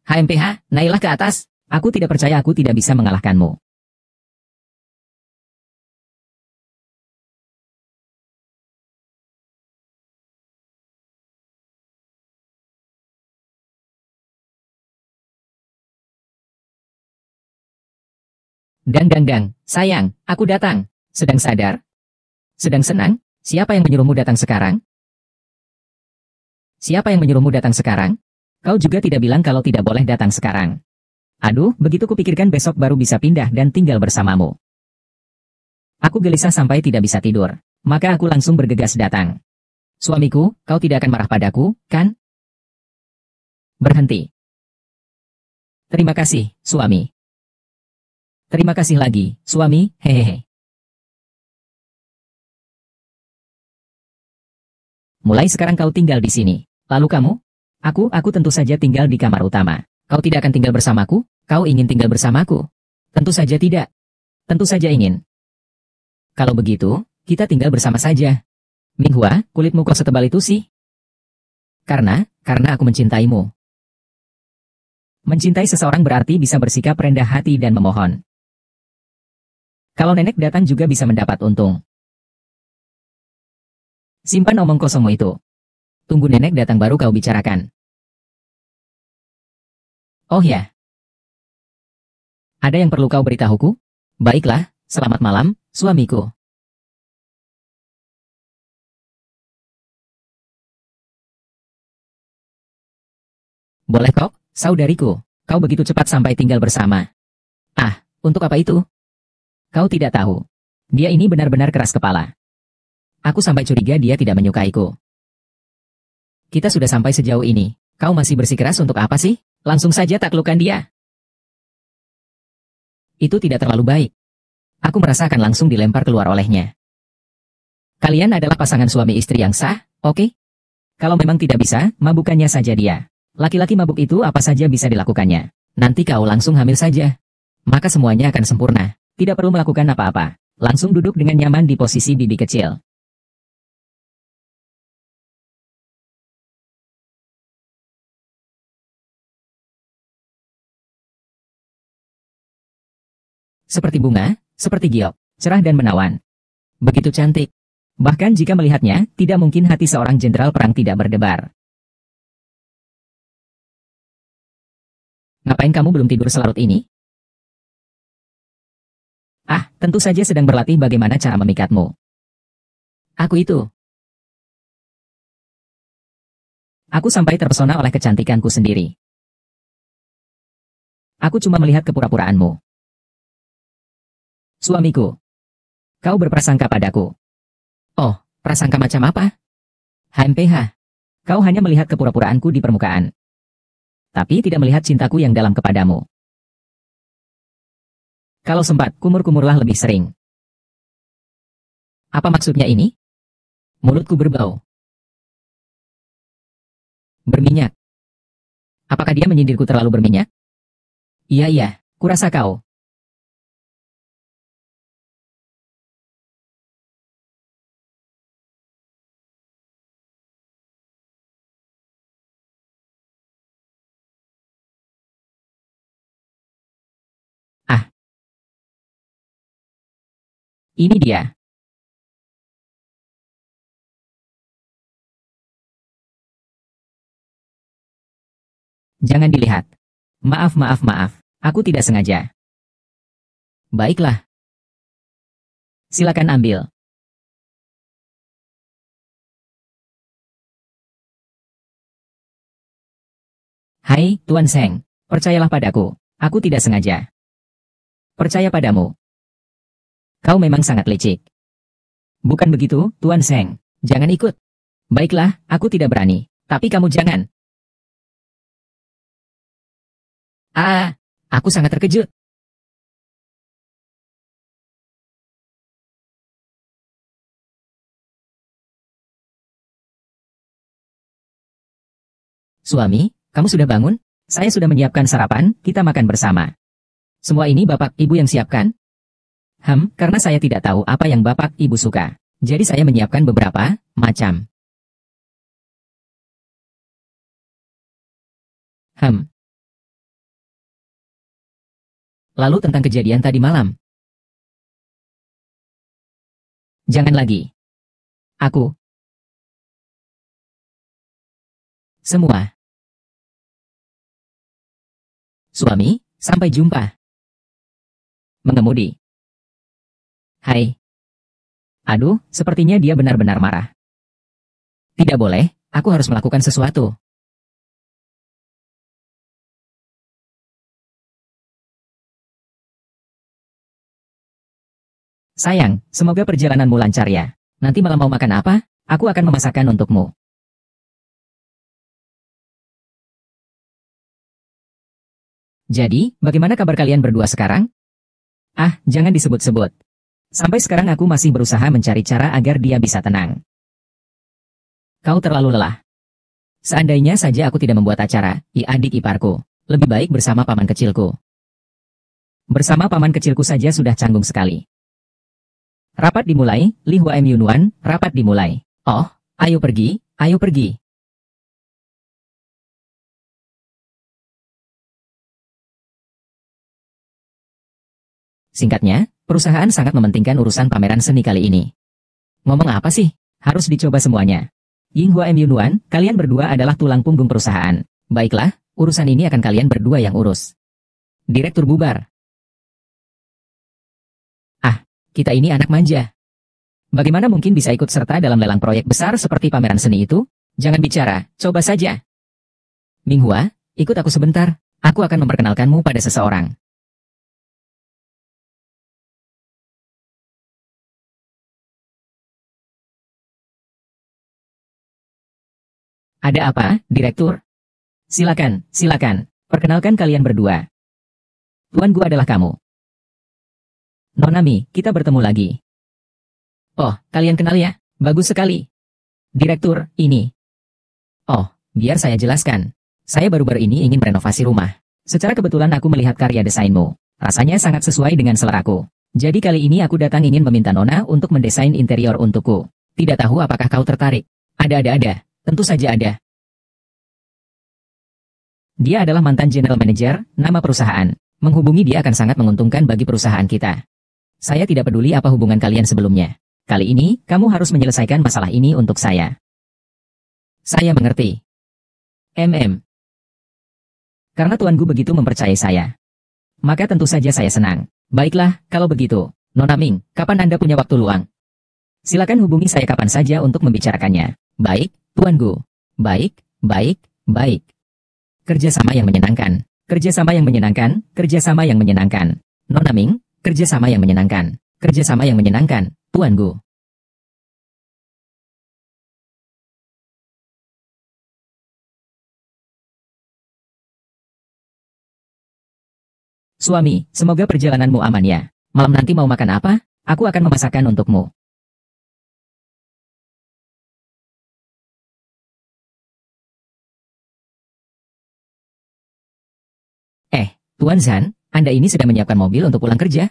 HMPH, naiklah ke atas. Aku tidak percaya aku tidak bisa mengalahkanmu. Dang, sayang, aku datang. Sedang sadar? Sedang senang? Siapa yang menyuruhmu datang sekarang? Siapa yang menyuruhmu datang sekarang? Kau juga tidak bilang kalau tidak boleh datang sekarang. Aduh, begitu kupikirkan besok baru bisa pindah dan tinggal bersamamu. Aku gelisah sampai tidak bisa tidur. Maka aku langsung bergegas datang. Suamiku, kau tidak akan marah padaku, kan? Berhenti. Terima kasih, suami. Terima kasih lagi, suami, hehehe. Mulai sekarang kau tinggal di sini. Lalu kamu? Aku tentu saja tinggal di kamar utama. Kau tidak akan tinggal bersamaku? Kau ingin tinggal bersamaku? Tentu saja tidak. Tentu saja ingin. Kalau begitu, kita tinggal bersama saja. Minghua, kulitmu kok setebal itu sih? Karena aku mencintaimu. Mencintai seseorang berarti bisa bersikap rendah hati dan memohon. Kalau nenek datang juga bisa mendapat untung. Simpan omong kosongmu itu. Tunggu nenek datang baru kau bicarakan. Oh ya, ada yang perlu kau beritahuku? Baiklah, selamat malam, suamiku. Boleh kok, saudariku. Kau begitu cepat sampai tinggal bersama. Ah, untuk apa itu? Kau tidak tahu. Dia ini benar-benar keras kepala. Aku sampai curiga dia tidak menyukaiku. Kita sudah sampai sejauh ini. Kau masih bersikeras untuk apa sih? Langsung saja taklukkan dia. Itu tidak terlalu baik. Aku merasa akan langsung dilempar keluar olehnya. Kalian adalah pasangan suami istri yang sah, oke? Kalau memang tidak bisa, mabukannya saja dia. Laki-laki mabuk itu apa saja bisa dilakukannya. Nanti kau langsung hamil saja. Maka semuanya akan sempurna. Tidak perlu melakukan apa-apa. Langsung duduk dengan nyaman di posisi bibi kecil. Seperti bunga, seperti giok, cerah dan menawan. Begitu cantik. Bahkan jika melihatnya, tidak mungkin hati seorang jenderal perang tidak berdebar. Ngapain kamu belum tidur selarut ini? Ah, tentu saja sedang berlatih bagaimana cara memikatmu. Aku sampai terpesona oleh kecantikanku sendiri. Aku cuma melihat kepura-puraanmu. Suamiku, kau berprasangka padaku. Oh, prasangka macam apa? HMPH, kau hanya melihat kepura-puraanku di permukaan. Tapi tidak melihat cintaku yang dalam kepadamu. Kalau sempat, kumur-kumurlah lebih sering. Apa maksudnya ini? Mulutku berbau. Berminyak. Apakah dia menyindirku terlalu berminyak? Iya, kurasa kau. Ah, ini dia. Jangan dilihat. Maaf. Aku tidak sengaja. Baiklah, silakan ambil. Hai, Tuan Seng. Percayalah padaku. Aku tidak sengaja. Percaya padamu. Kau memang sangat licik. Bukan begitu, Tuan Seng. Jangan ikut. Baiklah, aku tidak berani. Tapi kamu jangan. Ah, aku sangat terkejut. Suami, kamu sudah bangun? Saya sudah menyiapkan sarapan, kita makan bersama. Semua ini Bapak Ibu yang siapkan? Karena saya tidak tahu apa yang Bapak Ibu suka. Jadi saya menyiapkan beberapa macam. Lalu tentang kejadian tadi malam. Jangan lagi. Aku. Semua. Suami, sampai jumpa. Mengemudi. Hai. Aduh, sepertinya dia benar-benar marah. Tidak boleh, aku harus melakukan sesuatu. Sayang, semoga perjalananmu lancar ya. Nanti malam mau makan apa? Aku akan memasakkan untukmu. Jadi, bagaimana kabar kalian berdua sekarang? Ah, jangan disebut-sebut. Sampai sekarang aku masih berusaha mencari cara agar dia bisa tenang. Kau terlalu lelah. Seandainya saja aku tidak membuat acara, adik iparku, lebih baik bersama paman kecilku. Bersama paman kecilku saja sudah canggung sekali. Rapat dimulai, Li Hua M Yunuan, rapat dimulai. Oh, ayo pergi, ayo pergi. Singkatnya, perusahaan sangat mementingkan urusan pameran seni kali ini. Ngomong apa sih? Harus dicoba semuanya. Yinghua M. Yunuan, kalian berdua adalah tulang punggung perusahaan. Baiklah, urusan ini akan kalian berdua yang urus. Direktur bubar. Ah, kita ini anak manja. Bagaimana mungkin bisa ikut serta dalam lelang proyek besar seperti pameran seni itu? Jangan bicara, coba saja. Minghua, ikut aku sebentar. Aku akan memperkenalkanmu pada seseorang. Ada apa, Direktur? Silakan, silakan. Perkenalkan kalian berdua. Tuan Gu adalah kamu. Nonami, kita bertemu lagi. Oh, kalian kenal ya? Bagus sekali. Direktur, ini. Oh, biar saya jelaskan. Saya baru-baru ini ingin merenovasi rumah. Secara kebetulan aku melihat karya desainmu. Rasanya sangat sesuai dengan seleraku. Jadi kali ini aku datang ingin meminta Nona untuk mendesain interior untukku. Tidak tahu apakah kau tertarik? Ada. Tentu saja ada. Dia adalah mantan general manager, nama perusahaan. Menghubungi dia akan sangat menguntungkan bagi perusahaan kita. Saya tidak peduli apa hubungan kalian sebelumnya. Kali ini, kamu harus menyelesaikan masalah ini untuk saya. Saya mengerti. Karena Tuan Gu begitu mempercayai saya. Maka tentu saja saya senang. Baiklah, kalau begitu. Nona Ming, kapan Anda punya waktu luang? Silakan hubungi saya kapan saja untuk membicarakannya. Baik, Tuan Gu. Baik. Kerjasama yang menyenangkan. Nona Ming, kerjasama yang menyenangkan. Tuan Gu. Suami, semoga perjalananmu aman ya. Malam nanti mau makan apa? Aku akan memasakkan untukmu. Tuan Zhan, Anda ini sedang menyiapkan mobil untuk pulang kerja?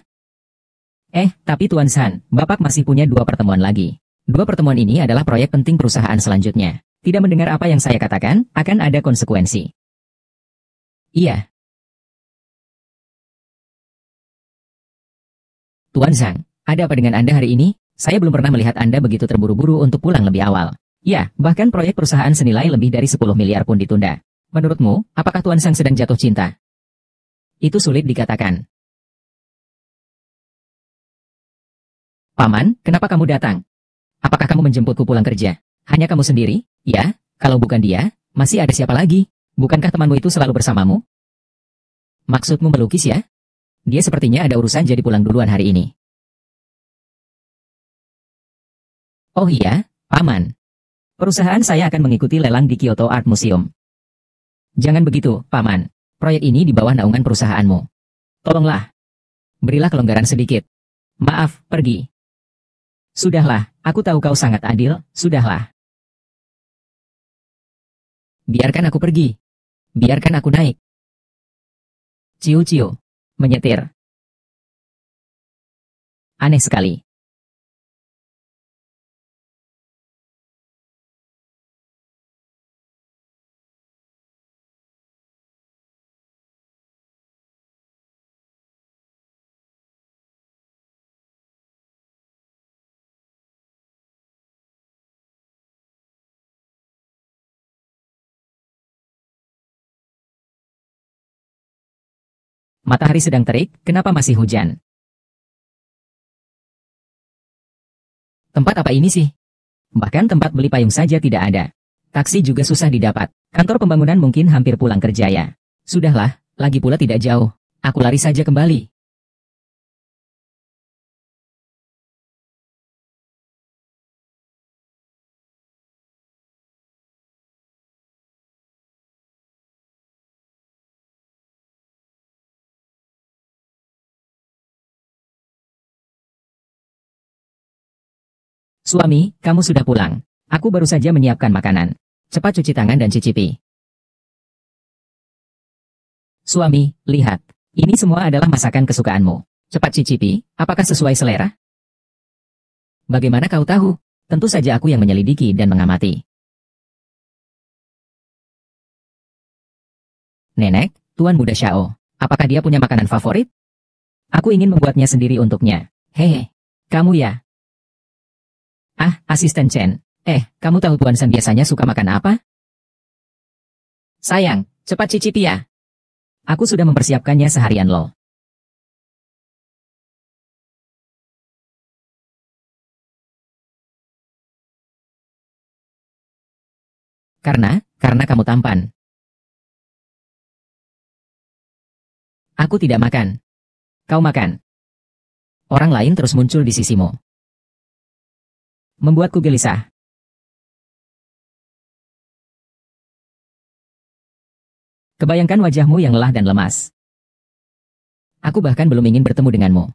Tapi Tuan Zhan, Bapak masih punya 2 pertemuan lagi. 2 pertemuan ini adalah proyek penting perusahaan selanjutnya. Tidak mendengar apa yang saya katakan, akan ada konsekuensi. Iya. Tuan Zhang, ada apa dengan Anda hari ini? Saya belum pernah melihat Anda begitu terburu-buru untuk pulang lebih awal. Ya, bahkan proyek perusahaan senilai lebih dari 10 miliar pun ditunda. Menurutmu, apakah Tuan Zhang sedang jatuh cinta? Itu sulit dikatakan. Paman, kenapa kamu datang? Apakah kamu menjemputku pulang kerja? Hanya kamu sendiri? Ya, kalau bukan dia, masih ada siapa lagi? Bukankah temanmu itu selalu bersamamu? Maksudmu melukis ya? Dia sepertinya ada urusan jadi pulang duluan hari ini. Oh iya, Paman. Perusahaan saya akan mengikuti lelang di Kyoto Art Museum. Jangan begitu, Paman. Proyek ini di bawah naungan perusahaanmu. Tolonglah. Berilah kelonggaran sedikit. Maaf, pergi. Sudahlah, aku tahu kau sangat adil, sudahlah. Biarkan aku pergi. Biarkan aku naik. Ciu-ciu. Menyetir. Aneh sekali. Matahari sedang terik, kenapa masih hujan? Tempat apa ini sih? Bahkan tempat beli payung saja tidak ada. Taksi juga susah didapat. Kantor pembangunan mungkin hampir pulang kerja ya. Sudahlah, lagi pula tidak jauh. Aku lari saja kembali. Suami, kamu sudah pulang. Aku baru saja menyiapkan makanan. Cepat cuci tangan dan cicipi. Suami, lihat. Ini semua adalah masakan kesukaanmu. Cepat cicipi, apakah sesuai selera? Bagaimana kau tahu? Tentu saja aku yang menyelidiki dan mengamati. Nenek, Tuan Muda Xiao, apakah dia punya makanan favorit? Aku ingin membuatnya sendiri untuknya. Hehe, kamu ya? Ah, Asisten Chen. Kamu tahu Tuan San biasanya suka makan apa? Sayang, cepat cicipi ya. Aku sudah mempersiapkannya seharian loh. Karena kamu tampan. Aku tidak makan. Kau makan. Orang lain terus muncul di sisimu. Membuatku gelisah. Kebayangkan wajahmu yang lelah dan lemas. Aku bahkan belum ingin bertemu denganmu.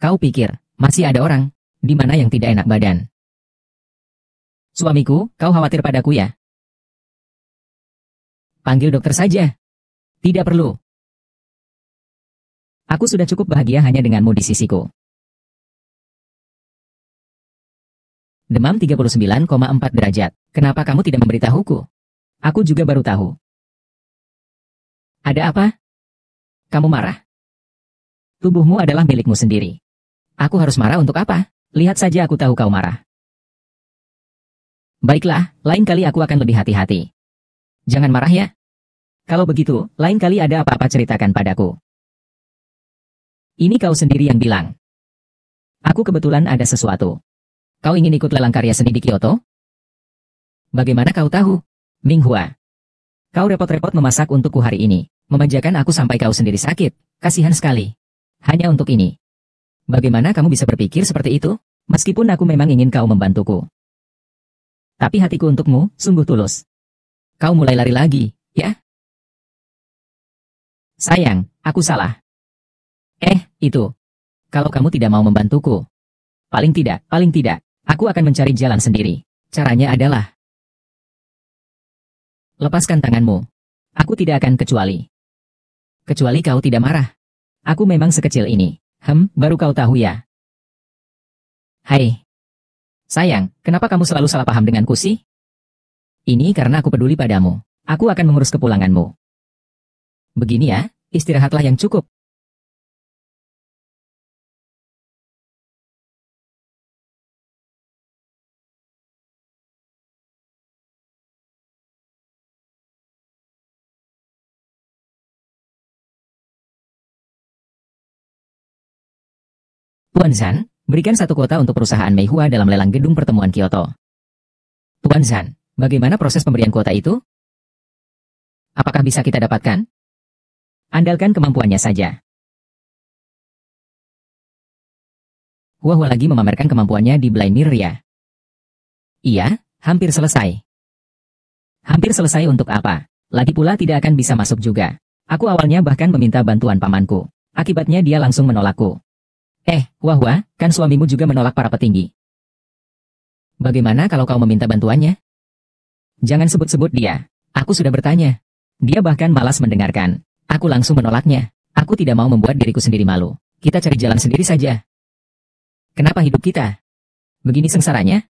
Kau pikir, masih ada orang, di mana yang tidak enak badan? Suamiku, kau khawatir padaku ya? Panggil dokter saja. Tidak perlu. Aku sudah cukup bahagia hanya denganmu di sisiku. Demam 39,4 derajat. Kenapa kamu tidak memberitahuku? Aku juga baru tahu. Ada apa? Kamu marah? Tubuhmu adalah milikmu sendiri. Aku harus marah untuk apa? Lihat saja aku tahu kau marah. Baiklah, lain kali aku akan lebih hati-hati. Jangan marah ya. Kalau begitu, lain kali ada apa-apa ceritakan padaku. Ini kau sendiri yang bilang. Aku kebetulan ada sesuatu. Kau ingin ikut lelang karya seni di Kyoto? Bagaimana kau tahu? Minghua. Kau repot-repot memasak untukku hari ini. Memanjakan aku sampai kau sendiri sakit. Kasihan sekali. Hanya untuk ini. Bagaimana kamu bisa berpikir seperti itu? Meskipun aku memang ingin kau membantuku. Tapi hatiku untukmu sungguh tulus. Kau mulai lari lagi, ya? Sayang, aku salah. Itu. Kalau kamu tidak mau membantuku. Paling tidak, aku akan mencari jalan sendiri. Caranya adalah lepaskan tanganmu. Aku tidak akan kecuali. Kecuali kau tidak marah. Aku memang sekecil ini. Baru kau tahu ya. Hai. Sayang, kenapa kamu selalu salah paham denganku sih? Ini karena aku peduli padamu. Aku akan mengurus kepulanganmu. Begini ya, istirahatlah yang cukup. Tuan Zhan, berikan satu kuota untuk perusahaan Meihua dalam lelang gedung pertemuan Kyoto. Tuan Zhan, bagaimana proses pemberian kuota itu? Apakah bisa kita dapatkan? Andalkan kemampuannya saja. Hua lagi memamerkan kemampuannya di Blind Mirror ya? Iya, hampir selesai. Hampir selesai untuk apa? Lagi pula tidak akan bisa masuk juga. Aku awalnya bahkan meminta bantuan pamanku. Akibatnya dia langsung menolakku. Hua, kan suamimu juga menolak para petinggi. Bagaimana kalau kau meminta bantuannya? Jangan sebut-sebut dia. Aku sudah bertanya. Dia bahkan malas mendengarkan. Aku langsung menolaknya. Aku tidak mau membuat diriku sendiri malu. Kita cari jalan sendiri saja. Kenapa hidup kita begini sengsaranya?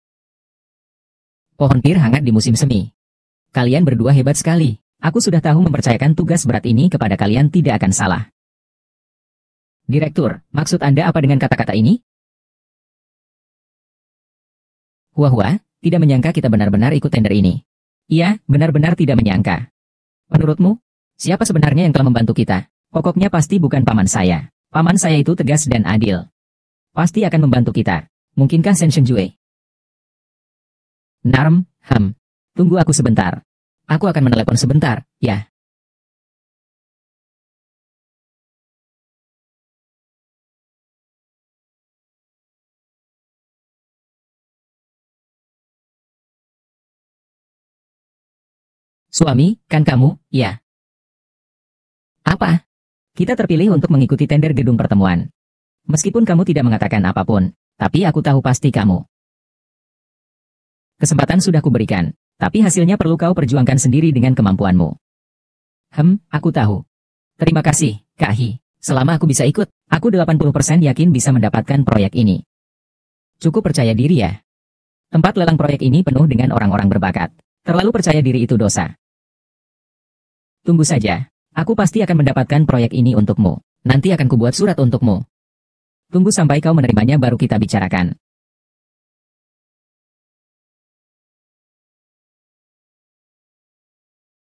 Pohon pir hangat di musim semi. Kalian berdua hebat sekali. Aku sudah tahu mempercayakan tugas berat ini kepada kalian tidak akan salah. Direktur, maksud Anda apa dengan kata-kata ini? Hua, tidak menyangka kita benar-benar ikut tender ini. Iya, benar-benar tidak menyangka. Menurutmu, siapa sebenarnya yang telah membantu kita? Pokoknya pasti bukan paman saya. Paman saya itu tegas dan adil. Pasti akan membantu kita. Mungkinkah Shen Shenjue? Narm, tunggu aku sebentar. Aku akan menelepon sebentar, ya. Suami, kan kamu, ya? Apa? Kita terpilih untuk mengikuti tender gedung pertemuan. Meskipun kamu tidak mengatakan apapun, tapi aku tahu pasti kamu. Kesempatan sudah kuberikan, tapi hasilnya perlu kau perjuangkan sendiri dengan kemampuanmu. Aku tahu. Terima kasih, Kak Hi. Selama aku bisa ikut, aku 80% yakin bisa mendapatkan proyek ini. Cukup percaya diri ya. Tempat lelang proyek ini penuh dengan orang-orang berbakat. Terlalu percaya diri itu dosa. Tunggu saja. Aku pasti akan mendapatkan proyek ini untukmu. Nanti akan kubuat surat untukmu. Tunggu sampai kau menerimanya baru kita bicarakan.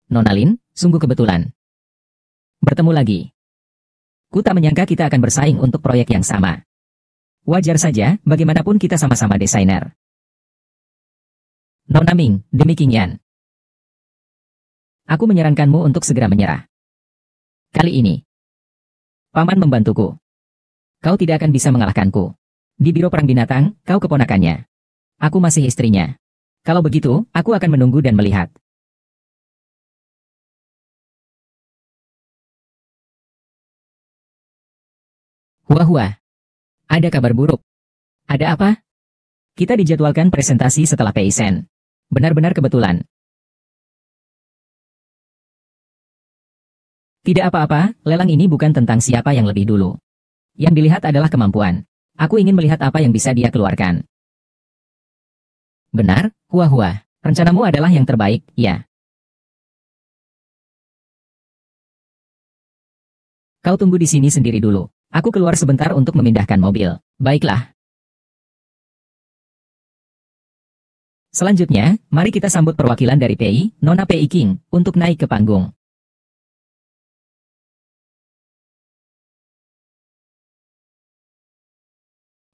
Nona Lin, sungguh kebetulan. Bertemu lagi. Ku tak menyangka kita akan bersaing untuk proyek yang sama. Wajar saja, bagaimanapun kita sama-sama desainer. Nona Ming, demi King Yan. Aku menyarankanmu untuk segera menyerah. Kali ini, Paman membantuku. Kau tidak akan bisa mengalahkanku. Di Biro Perang Binatang, kau keponakannya. Aku masih istrinya. Kalau begitu, aku akan menunggu dan melihat. Hua-hua. Ada kabar buruk. Ada apa? Kita dijadwalkan presentasi setelah Peisen. Benar-benar kebetulan. Tidak apa-apa, lelang ini bukan tentang siapa yang lebih dulu. Yang dilihat adalah kemampuan. Aku ingin melihat apa yang bisa dia keluarkan. Benar, Hua-hua. Rencanamu adalah yang terbaik, ya. Kau tunggu di sini sendiri dulu. Aku keluar sebentar untuk memindahkan mobil. Baiklah. Selanjutnya, mari kita sambut perwakilan dari PI, Nona PI King, untuk naik ke panggung.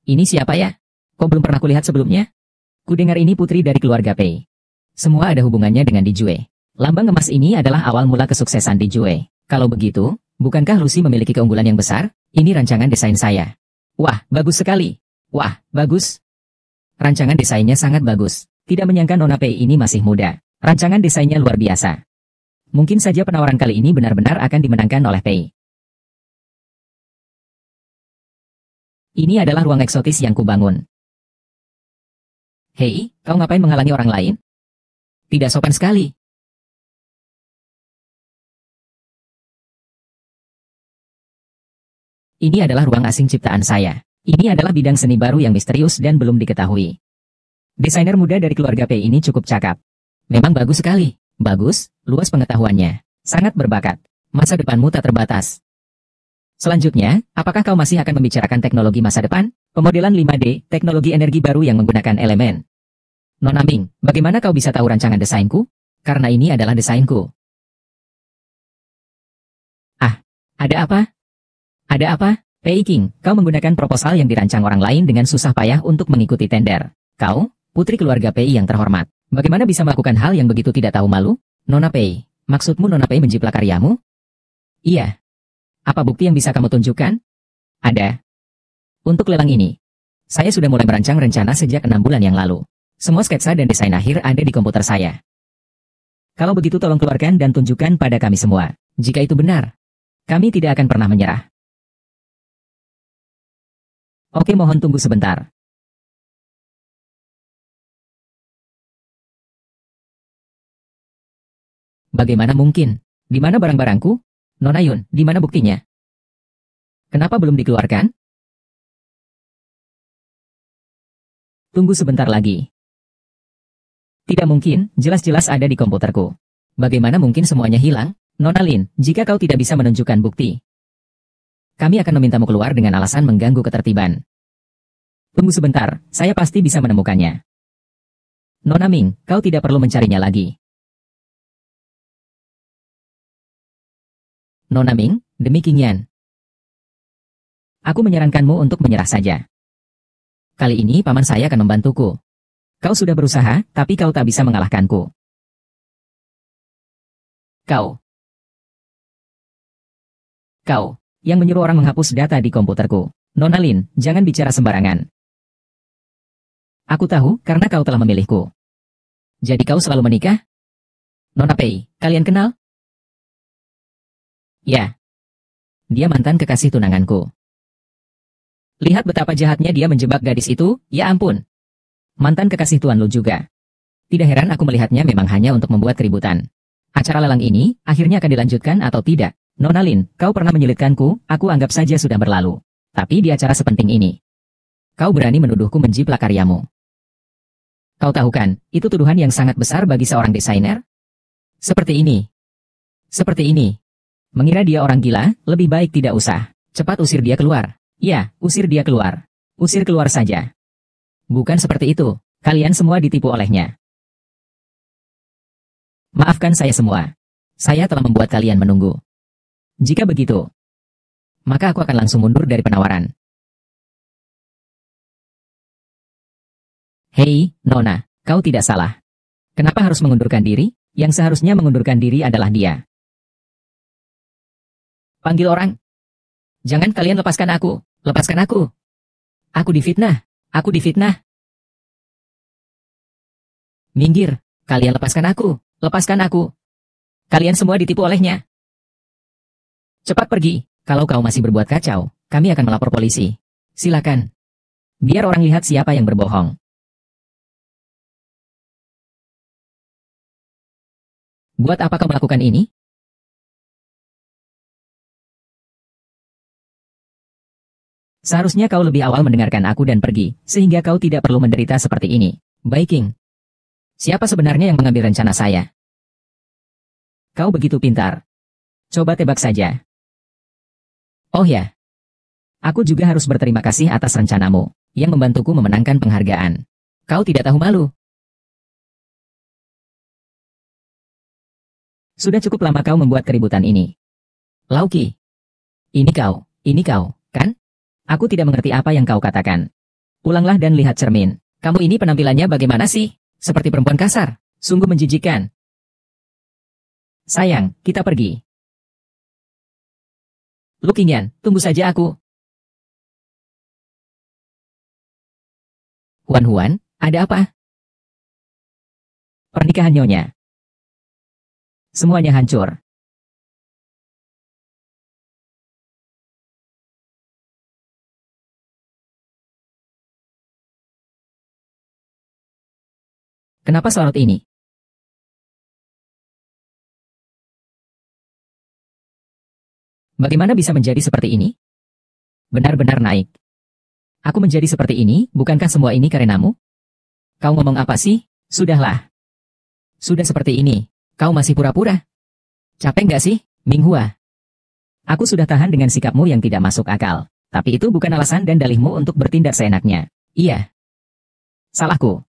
Ini siapa ya? Kok belum pernah kulihat sebelumnya? Kudengar ini putri dari keluarga PI. Semua ada hubungannya dengan Dijue. Lambang emas ini adalah awal mula kesuksesan Dijue. Kalau begitu, bukankah Lucy memiliki keunggulan yang besar? Ini rancangan desain saya. Wah, bagus sekali. Wah, bagus. Rancangan desainnya sangat bagus. Tidak menyangka Nona Pei ini masih muda. Rancangan desainnya luar biasa. Mungkin saja penawaran kali ini benar-benar akan dimenangkan oleh Pei. Ini adalah ruang eksotis yang kubangun. Hei, kau ngapain menghalangi orang lain? Tidak sopan sekali. Ini adalah ruang asing ciptaan saya. Ini adalah bidang seni baru yang misterius dan belum diketahui. Desainer muda dari keluarga P ini cukup cakap. Memang bagus sekali. Bagus, luas pengetahuannya. Sangat berbakat. Masa depanmu tak terbatas. Selanjutnya, apakah kau masih akan membicarakan teknologi masa depan? Pemodelan 5D, teknologi energi baru yang menggunakan elemen. Nona Ming, bagaimana kau bisa tahu rancangan desainku? Karena ini adalah desainku. Ah, ada apa? Ada apa? Pei King, kau menggunakan proposal yang dirancang orang lain dengan susah payah untuk mengikuti tender. Kau, putri keluarga Pei yang terhormat. Bagaimana bisa melakukan hal yang begitu tidak tahu malu? Nona Pei, maksudmu Nona Pei menjiplak karyamu? Iya. Apa bukti yang bisa kamu tunjukkan? Ada. Untuk lelang ini, saya sudah mulai merancang rencana sejak 6 bulan yang lalu. Semua sketsa dan desain akhir ada di komputer saya. Kalau begitu tolong keluarkan dan tunjukkan pada kami semua. Jika itu benar, kami tidak akan pernah menyerah. Oke, mohon tunggu sebentar. Bagaimana mungkin? Di mana barang-barangku? Nona Yun, di mana buktinya? Kenapa belum dikeluarkan? Tunggu sebentar lagi. Tidak mungkin, jelas-jelas ada di komputerku. Bagaimana mungkin semuanya hilang? Nona Lin, jika kau tidak bisa menunjukkan bukti, kami akan memintamu keluar dengan alasan mengganggu ketertiban. Tunggu sebentar, saya pasti bisa menemukannya. Nona Ming, kau tidak perlu mencarinya lagi. Nona Ming, demi King Yan. Aku menyarankanmu untuk menyerah saja. Kali ini paman saya akan membantuku. Kau sudah berusaha, tapi kau tak bisa mengalahkanku. Kau, yang menyuruh orang menghapus data di komputerku. Nona Lin, jangan bicara sembarangan. Aku tahu, karena kau telah memilihku. Jadi kau selalu menikah? Nona Pei, kalian kenal? Ya. Dia mantan kekasih tunanganku. Lihat betapa jahatnya dia menjebak gadis itu, ya ampun. Mantan kekasih Tuan Lu juga. Tidak heran aku melihatnya memang hanya untuk membuat keributan. Acara lelang ini, akhirnya akan dilanjutkan atau tidak? Nona Lin, kau pernah menyulitkanku, aku anggap saja sudah berlalu. Tapi di acara sepenting ini, kau berani menuduhku menjiplak karyamu. Kau tahu kan, itu tuduhan yang sangat besar bagi seorang desainer. Seperti ini. Seperti ini. Mengira dia orang gila, lebih baik tidak usah. Cepat usir dia keluar. Ya, usir dia keluar. Usir keluar saja. Bukan seperti itu. Kalian semua ditipu olehnya. Maafkan saya semua. Saya telah membuat kalian menunggu. Jika begitu, maka aku akan langsung mundur dari penawaran. Hei, Nona, kau tidak salah. Kenapa harus mengundurkan diri? Yang seharusnya mengundurkan diri adalah dia. Panggil orang. Jangan kalian lepaskan aku. Lepaskan aku. Aku difitnah. Aku difitnah. Minggir. Kalian lepaskan aku. Lepaskan aku. Kalian semua ditipu olehnya. Cepat pergi. Kalau kau masih berbuat kacau, kami akan melapor polisi. Silakan. Biar orang lihat siapa yang berbohong. Buat apa kau melakukan ini? Seharusnya kau lebih awal mendengarkan aku dan pergi, sehingga kau tidak perlu menderita seperti ini. King. Siapa sebenarnya yang mengambil rencana saya? Kau begitu pintar. Coba tebak saja. Oh ya. Aku juga harus berterima kasih atas rencanamu, yang membantuku memenangkan penghargaan. Kau tidak tahu malu. Sudah cukup lama kau membuat keributan ini. Lauki. Ini kau, kan? Aku tidak mengerti apa yang kau katakan. Pulanglah dan lihat cermin. Kamu ini penampilannya bagaimana sih? Seperti perempuan kasar. Sungguh menjijikkan. Sayang, kita pergi. Lukinyan, tunggu saja aku. Huan, ada apa? Pernikahan Nyonya. Semuanya hancur. Kenapa sorot ini? Bagaimana bisa menjadi seperti ini? Benar-benar naik. Aku menjadi seperti ini, bukankah semua ini karenamu? Kau ngomong apa sih? Sudahlah. Sudah seperti ini, kau masih pura-pura? Capek nggak sih, Minghua? Aku sudah tahan dengan sikapmu yang tidak masuk akal. Tapi itu bukan alasan dan dalihmu untuk bertindak seenaknya. Iya. Salahku.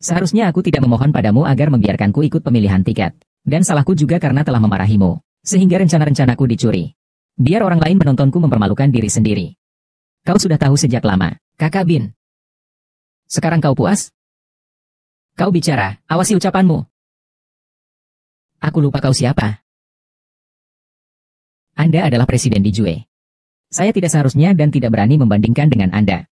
Seharusnya aku tidak memohon padamu agar membiarkanku ikut pemilihan tiket. Dan salahku juga karena telah memarahimu. Sehingga rencana-rencanaku dicuri. Biar orang lain menontonku mempermalukan diri sendiri. Kau sudah tahu sejak lama, Kakak Bin. Sekarang kau puas? Kau bicara, awasi ucapanmu. Aku lupa kau siapa. Anda adalah presiden di Jue. Saya tidak seharusnya dan tidak berani membandingkan dengan Anda.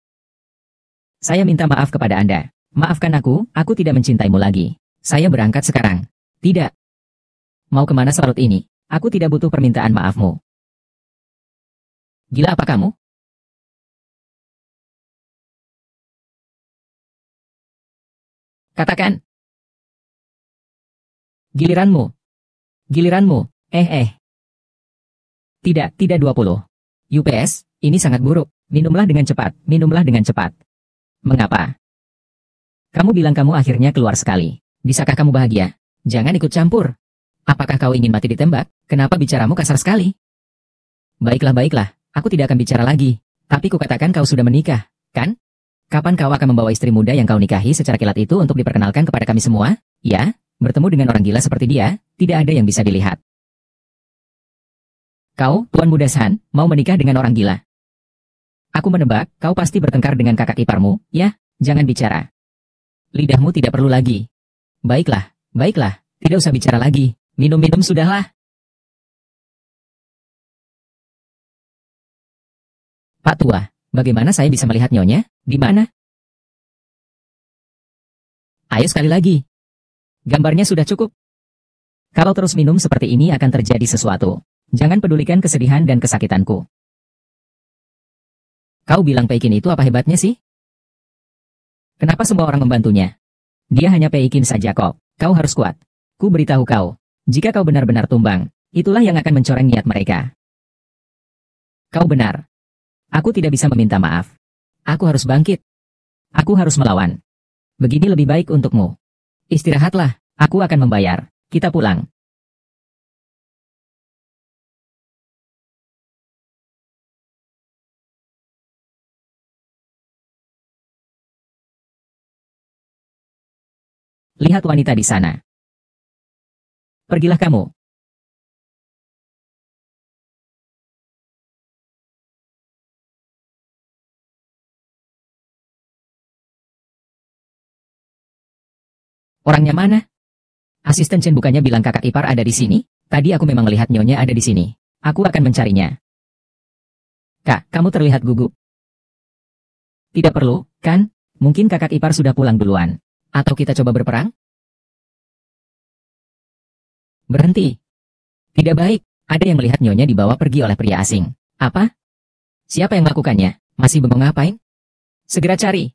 Saya minta maaf kepada Anda. Maafkan aku tidak mencintaimu lagi. Saya berangkat sekarang. Tidak. Mau kemana selarut ini? Aku tidak butuh permintaan maafmu. Gila apa kamu? Katakan. Giliranmu. Giliranmu. Tidak 20. UPS, ini sangat buruk. Minumlah dengan cepat, minumlah dengan cepat. Mengapa? Kamu bilang kamu akhirnya keluar sekali. Bisakah kamu bahagia? Jangan ikut campur. Apakah kau ingin mati ditembak? Kenapa bicaramu kasar sekali? Baiklah, aku tidak akan bicara lagi. Tapi kukatakan kau sudah menikah, kan? Kapan kau akan membawa istri muda yang kau nikahi secara kilat itu untuk diperkenalkan kepada kami semua? Ya, bertemu dengan orang gila seperti dia, tidak ada yang bisa dilihat. Kau, Tuan Muda San, mau menikah dengan orang gila? Aku menebak, kau pasti bertengkar dengan kakak iparmu, ya? Jangan bicara. Lidahmu tidak perlu lagi. Baiklah, tidak usah bicara lagi. Minum-minum sudahlah. Pak Tua, bagaimana saya bisa melihat Nyonya? Di mana? Ayo sekali lagi. Gambarnya sudah cukup. Kalau terus minum seperti ini akan terjadi sesuatu. Jangan pedulikan kesedihan dan kesakitanku. Kau bilang Peikin itu apa hebatnya sih? Kenapa semua orang membantunya? Dia hanya Peikin saja kok. Kau harus kuat. Ku beritahu kau. Jika kau benar-benar tumbang, itulah yang akan mencoreng niat mereka. Kau benar. Aku tidak bisa meminta maaf. Aku harus bangkit. Aku harus melawan. Begini lebih baik untukmu. Istirahatlah, aku akan membayar. Kita pulang. Lihat wanita di sana. Pergilah kamu. Orangnya mana? Asisten Chen bukannya bilang kakak ipar ada di sini? Tadi aku memang melihat nyonya ada di sini. Aku akan mencarinya. Kak, kamu terlihat gugup. Tidak perlu, kan? Mungkin kakak ipar sudah pulang duluan. Atau kita coba berperang? Berhenti. Tidak baik. Ada yang melihat nyonya dibawa pergi oleh pria asing. Apa? Siapa yang melakukannya? Masih bengong ngapain? Segera cari.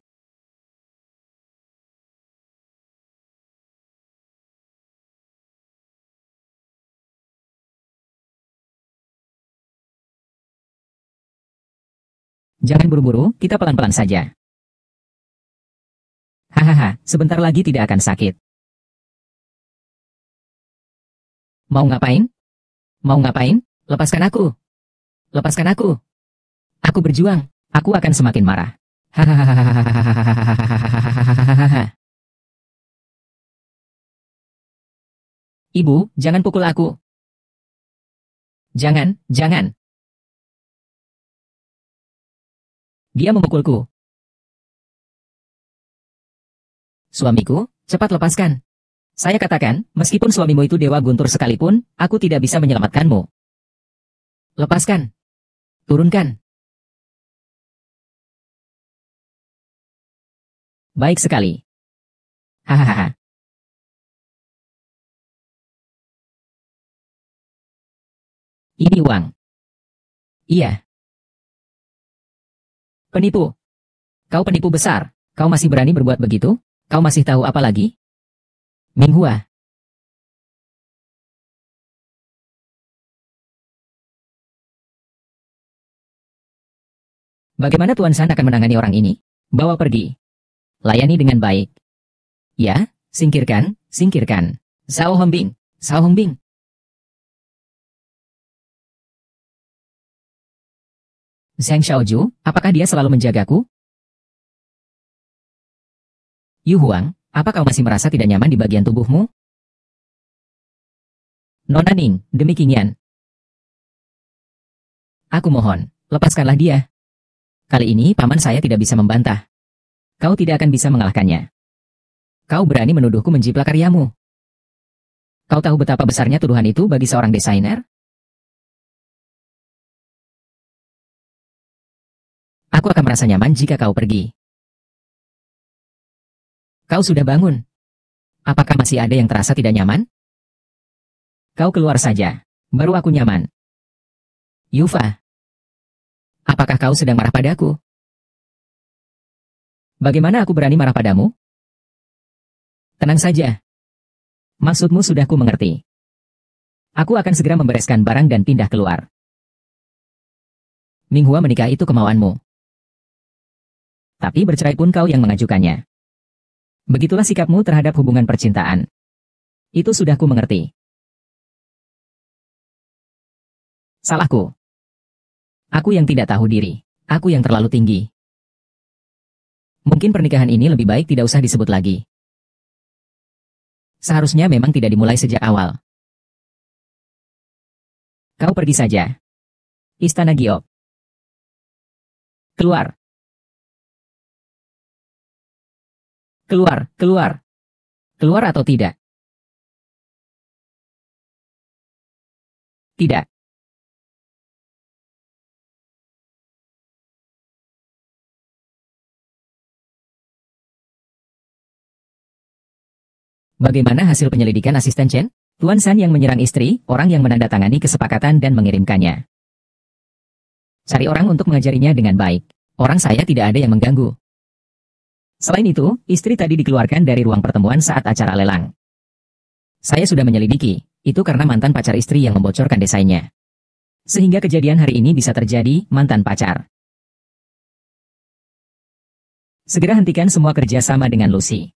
Jangan buru-buru, kita pelan-pelan saja. Hahaha, sebentar lagi tidak akan sakit. Mau ngapain? Mau ngapain? Lepaskan aku. Lepaskan aku. Aku berjuang. Aku akan semakin marah. Hahaha. Ibu, jangan pukul aku. Jangan, jangan. Dia memukulku. Suamiku, cepat lepaskan. Saya katakan, meskipun suamimu itu dewa guntur sekalipun, aku tidak bisa menyelamatkanmu. Lepaskan. Turunkan. Baik sekali. Hahaha. Ini uang. Iya. Penipu. Kau penipu besar. Kau masih berani berbuat begitu? Kau masih tahu apa lagi? Minghua. Bagaimana Tuan San akan menangani orang ini? Bawa pergi. Layani dengan baik. Ya, singkirkan, singkirkan. Zhao Hongbing, Zhao Hongbing. Zhang Xiaoju, apakah dia selalu menjagaku? Yu Huang, apa kau masih merasa tidak nyaman di bagian tubuhmu? Nona Ning, demi Qingyan. Aku mohon, lepaskanlah dia. Kali ini paman saya tidak bisa membantah. Kau tidak akan bisa mengalahkannya. Kau berani menuduhku menjiplak karyamu. Kau tahu betapa besarnya tuduhan itu bagi seorang desainer? Aku akan merasa nyaman jika kau pergi. Kau sudah bangun. Apakah masih ada yang terasa tidak nyaman? Kau keluar saja. Baru aku nyaman. Yufa. Apakah kau sedang marah padaku? Bagaimana aku berani marah padamu? Tenang saja. Maksudmu sudah ku mengerti. Aku akan segera membereskan barang dan pindah keluar. Minghua menikah itu kemauanmu. Tapi bercerai pun kau yang mengajukannya. Begitulah sikapmu terhadap hubungan percintaan. Itu sudah ku mengerti. Salahku. Aku yang tidak tahu diri. Aku yang terlalu tinggi. Mungkin pernikahan ini lebih baik tidak usah disebut lagi. Seharusnya memang tidak dimulai sejak awal. Kau pergi saja. Istana Giok. Keluar. Keluar, keluar. Keluar atau tidak? Tidak. Bagaimana hasil penyelidikan asisten Chen? Tuan San yang menyerang istri, orang yang menandatangani kesepakatan dan mengirimkannya. Cari orang untuk mengajarinya dengan baik. Orang saya tidak ada yang mengganggu. Selain itu, istri tadi dikeluarkan dari ruang pertemuan saat acara lelang. Saya sudah menyelidiki, itu karena mantan pacar istri yang membocorkan desainnya. Sehingga kejadian hari ini bisa terjadi, mantan pacar. Segera hentikan semua kerja sama dengan Lucy.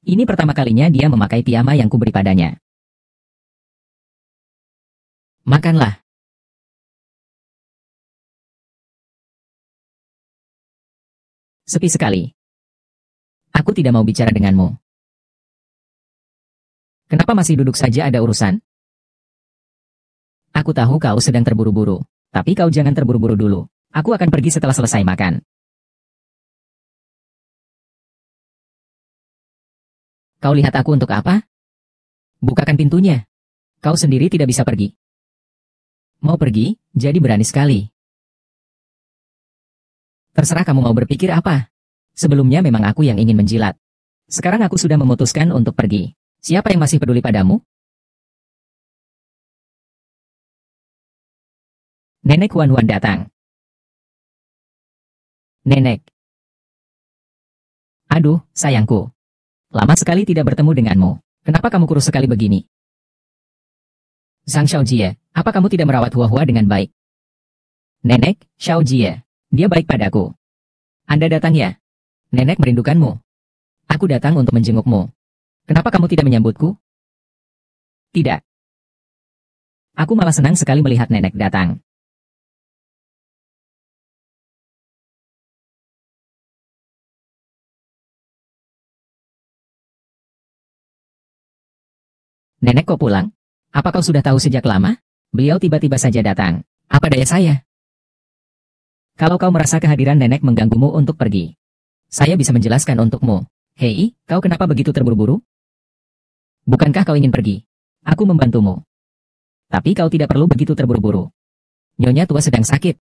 Ini pertama kalinya dia memakai piyama yang kuberi padanya. Makanlah. Sepi sekali. Aku tidak mau bicara denganmu. Kenapa masih duduk saja, ada urusan? Aku tahu kau sedang terburu-buru, tapi kau jangan terburu-buru dulu. Aku akan pergi setelah selesai makan. Kau lihat aku untuk apa? Bukakan pintunya. Kau sendiri tidak bisa pergi. Mau pergi, jadi berani sekali. Terserah kamu mau berpikir apa. Sebelumnya memang aku yang ingin menjilat. Sekarang aku sudah memutuskan untuk pergi. Siapa yang masih peduli padamu? Nenek Wan datang. Nenek. Aduh, sayangku. Lama sekali tidak bertemu denganmu. Kenapa kamu kurus sekali begini? Sang Xiaojie, apa kamu tidak merawat Hua-Hua dengan baik? Nenek, Xiaojie. Dia baik padaku. Anda datang ya? Nenek merindukanmu. Aku datang untuk menjengukmu. Kenapa kamu tidak menyambutku? Tidak. Aku malah senang sekali melihat nenek datang. Nenek kok pulang? Apa kau sudah tahu sejak lama? Beliau tiba-tiba saja datang. Apa daya saya? Kalau kau merasa kehadiran nenek mengganggumu untuk pergi, saya bisa menjelaskan untukmu. Hei, kau kenapa begitu terburu-buru? Bukankah kau ingin pergi? Aku membantumu. Tapi kau tidak perlu begitu terburu-buru. Nyonya tua sedang sakit.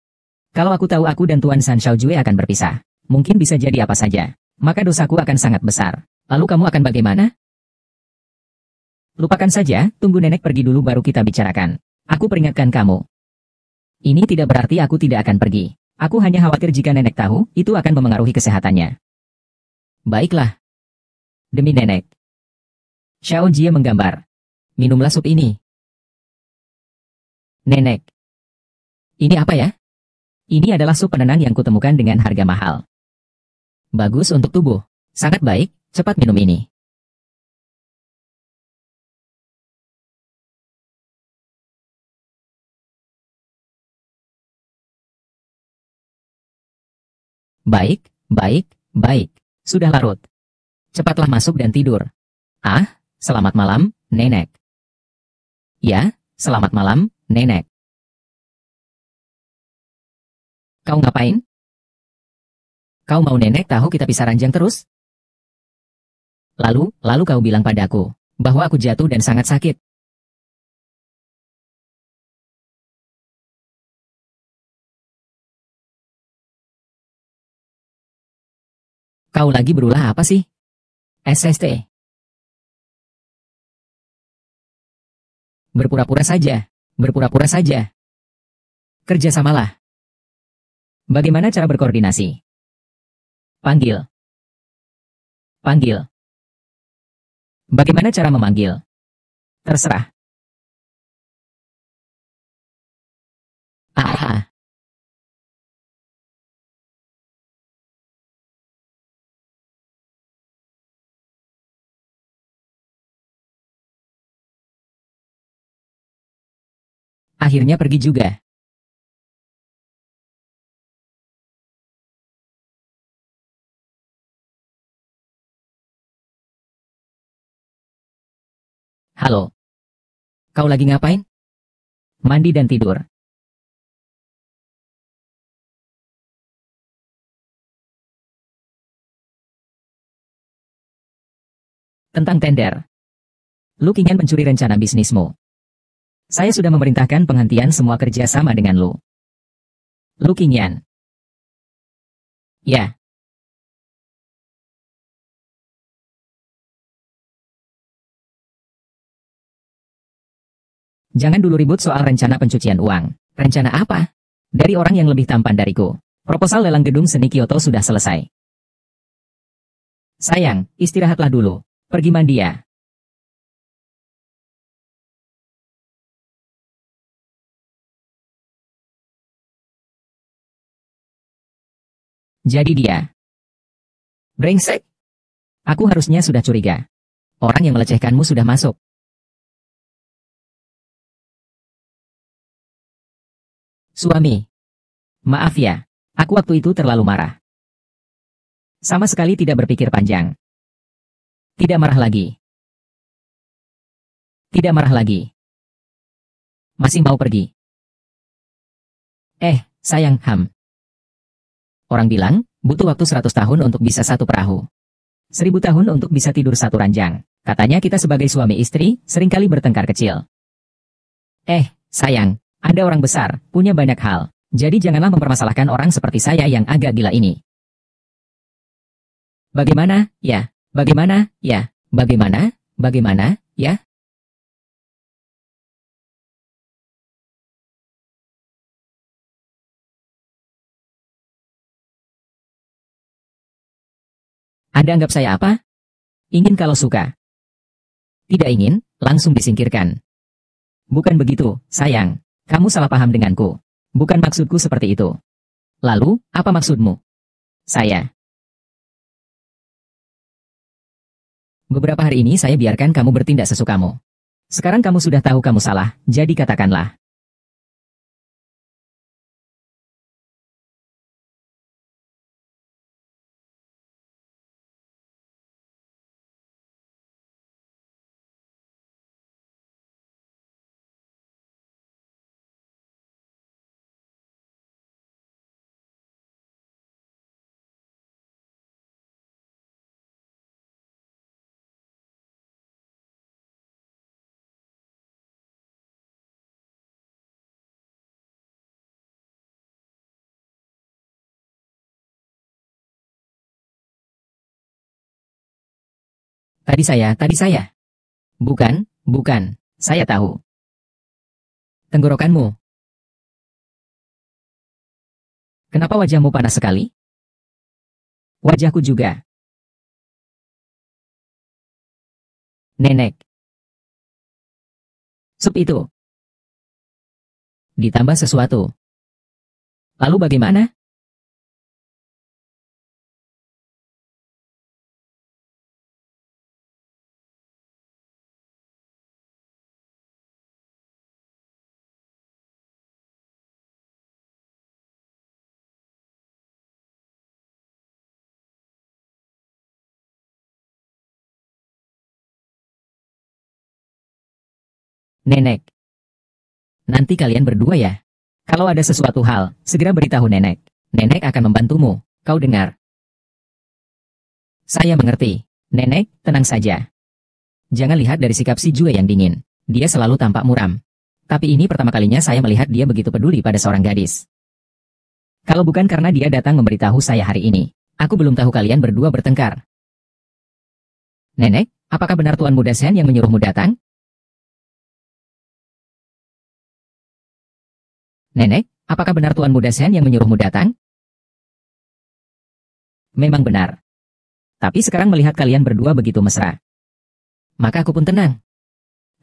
Kalau aku tahu aku dan Tuan San Xiaojue akan berpisah, mungkin bisa jadi apa saja. Maka dosaku akan sangat besar. Lalu kamu akan bagaimana? Lupakan saja, tunggu nenek pergi dulu baru kita bicarakan. Aku peringatkan kamu. Ini tidak berarti aku tidak akan pergi. Aku hanya khawatir jika nenek tahu, itu akan memengaruhi kesehatannya. Baiklah. Demi nenek. Xiao Jie menggambar. Minumlah sup ini. Nenek. Ini apa ya? Ini adalah sup penenang yang kutemukan dengan harga mahal. Bagus untuk tubuh. Sangat baik, cepat minum ini. Baik, baik, baik. Sudah larut. Cepatlah masuk dan tidur. Ah, selamat malam, nenek. Ya, selamat malam, nenek. Kau ngapain? Kau mau nenek tahu kita pisah ranjang terus? Lalu kau bilang padaku, bahwa aku jatuh dan sangat sakit. Kau lagi berulah apa sih? SST. Berpura-pura saja. Berpura-pura saja. Kerjasamalah. Bagaimana cara berkoordinasi? Panggil. Panggil. Bagaimana cara memanggil? Terserah. Ah. Akhirnya pergi juga. Halo. Kau lagi ngapain? Mandi dan tidur. Tentang tender. Lu ingin mencuri rencana bisnismu. Saya sudah memerintahkan penghentian semua kerja sama dengan lu. Lu Qingyan. Ya. Jangan dulu ribut soal rencana pencucian uang. Rencana apa? Dari orang yang lebih tampan dariku. Proposal lelang gedung seni Kyoto sudah selesai. Sayang, istirahatlah dulu. Pergi mandi ya. Jadi dia. Brengsek. Aku harusnya sudah curiga. Orang yang melecehkanmu sudah masuk. Suami. Maaf ya, aku waktu itu terlalu marah. Sama sekali tidak berpikir panjang. Tidak marah lagi. Tidak marah lagi. Masih mau pergi? Sayang, Orang bilang, butuh waktu 100 tahun untuk bisa satu perahu. 1000 tahun untuk bisa tidur satu ranjang. Katanya kita sebagai suami istri, seringkali bertengkar kecil. Sayang, Anda orang besar, punya banyak hal. Jadi janganlah mempermasalahkan orang seperti saya yang agak gila ini. Bagaimana, ya? Bagaimana, ya? Bagaimana, ya? Anda anggap saya apa? Ingin kalau suka. Tidak ingin, langsung disingkirkan. Bukan begitu, sayang. Kamu salah paham denganku. Bukan maksudku seperti itu. Lalu, apa maksudmu? Saya. Beberapa hari ini saya biarkan kamu bertindak sesukamu. Sekarang kamu sudah tahu kamu salah, jadi katakanlah. Tadi saya. Bukan. Saya tahu. Tenggorokanmu. Kenapa wajahmu panas sekali? Wajahku juga. Nenek. Sup itu. Ditambah sesuatu. Lalu bagaimana? Nenek. Nanti kalian berdua ya. Kalau ada sesuatu hal, segera beritahu nenek. Nenek akan membantumu. Kau dengar? Saya mengerti. Nenek, tenang saja. Jangan lihat dari sikap si Jue yang dingin. Dia selalu tampak muram. Tapi ini pertama kalinya saya melihat dia begitu peduli pada seorang gadis. Kalau bukan karena dia datang memberitahu saya hari ini, aku belum tahu kalian berdua bertengkar. Nenek, apakah benar Tuan Muda Sen yang menyuruhmu datang? Nenek, apakah benar Tuan Muda Sen yang menyuruhmu datang? Memang benar. Tapi sekarang melihat kalian berdua begitu mesra, maka aku pun tenang.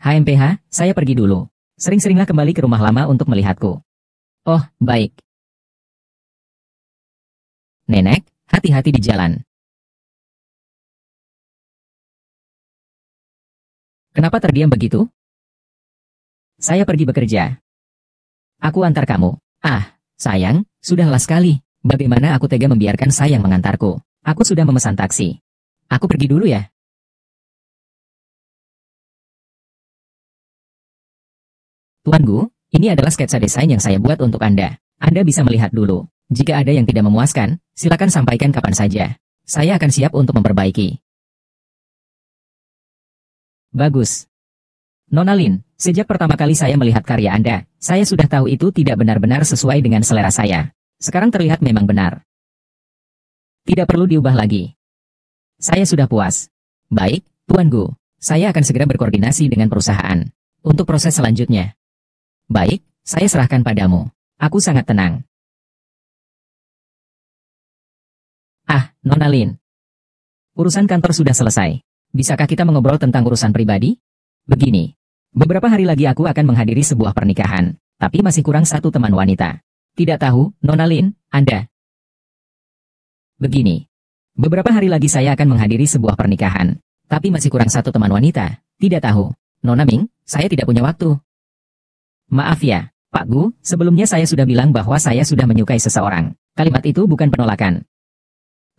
HMPH, saya pergi dulu. Sering-seringlah kembali ke rumah lama untuk melihatku. Oh, baik. Nenek, hati-hati di jalan. Kenapa terdiam begitu? Saya pergi bekerja. Aku antar kamu. Sayang, sudahlah sekali. Bagaimana aku tega membiarkan sayang mengantarku? Aku sudah memesan taksi. Aku pergi dulu ya. Tuan Gu, ini adalah sketsa desain yang saya buat untuk Anda. Anda bisa melihat dulu. Jika ada yang tidak memuaskan, silakan sampaikan kapan saja. Saya akan siap untuk memperbaiki. Bagus. Nona Lin, sejak pertama kali saya melihat karya Anda, saya sudah tahu itu tidak benar-benar sesuai dengan selera saya. Sekarang terlihat memang benar. Tidak perlu diubah lagi. Saya sudah puas. Baik, Tuan Gu, saya akan segera berkoordinasi dengan perusahaan untuk proses selanjutnya. Baik, saya serahkan padamu. Aku sangat tenang. Nona Lin. Urusan kantor sudah selesai. Bisakah kita mengobrol tentang urusan pribadi? Begini. Beberapa hari lagi aku akan menghadiri sebuah pernikahan, tapi masih kurang satu teman wanita. Tidak tahu, Nona Lin, Anda. Begini. Beberapa hari lagi saya akan menghadiri sebuah pernikahan. Tapi masih kurang satu teman wanita. Tidak tahu. Nona Ming, saya tidak punya waktu. Maaf ya, Pak Gu, sebelumnya saya sudah bilang bahwa saya sudah menyukai seseorang. Kalimat itu bukan penolakan.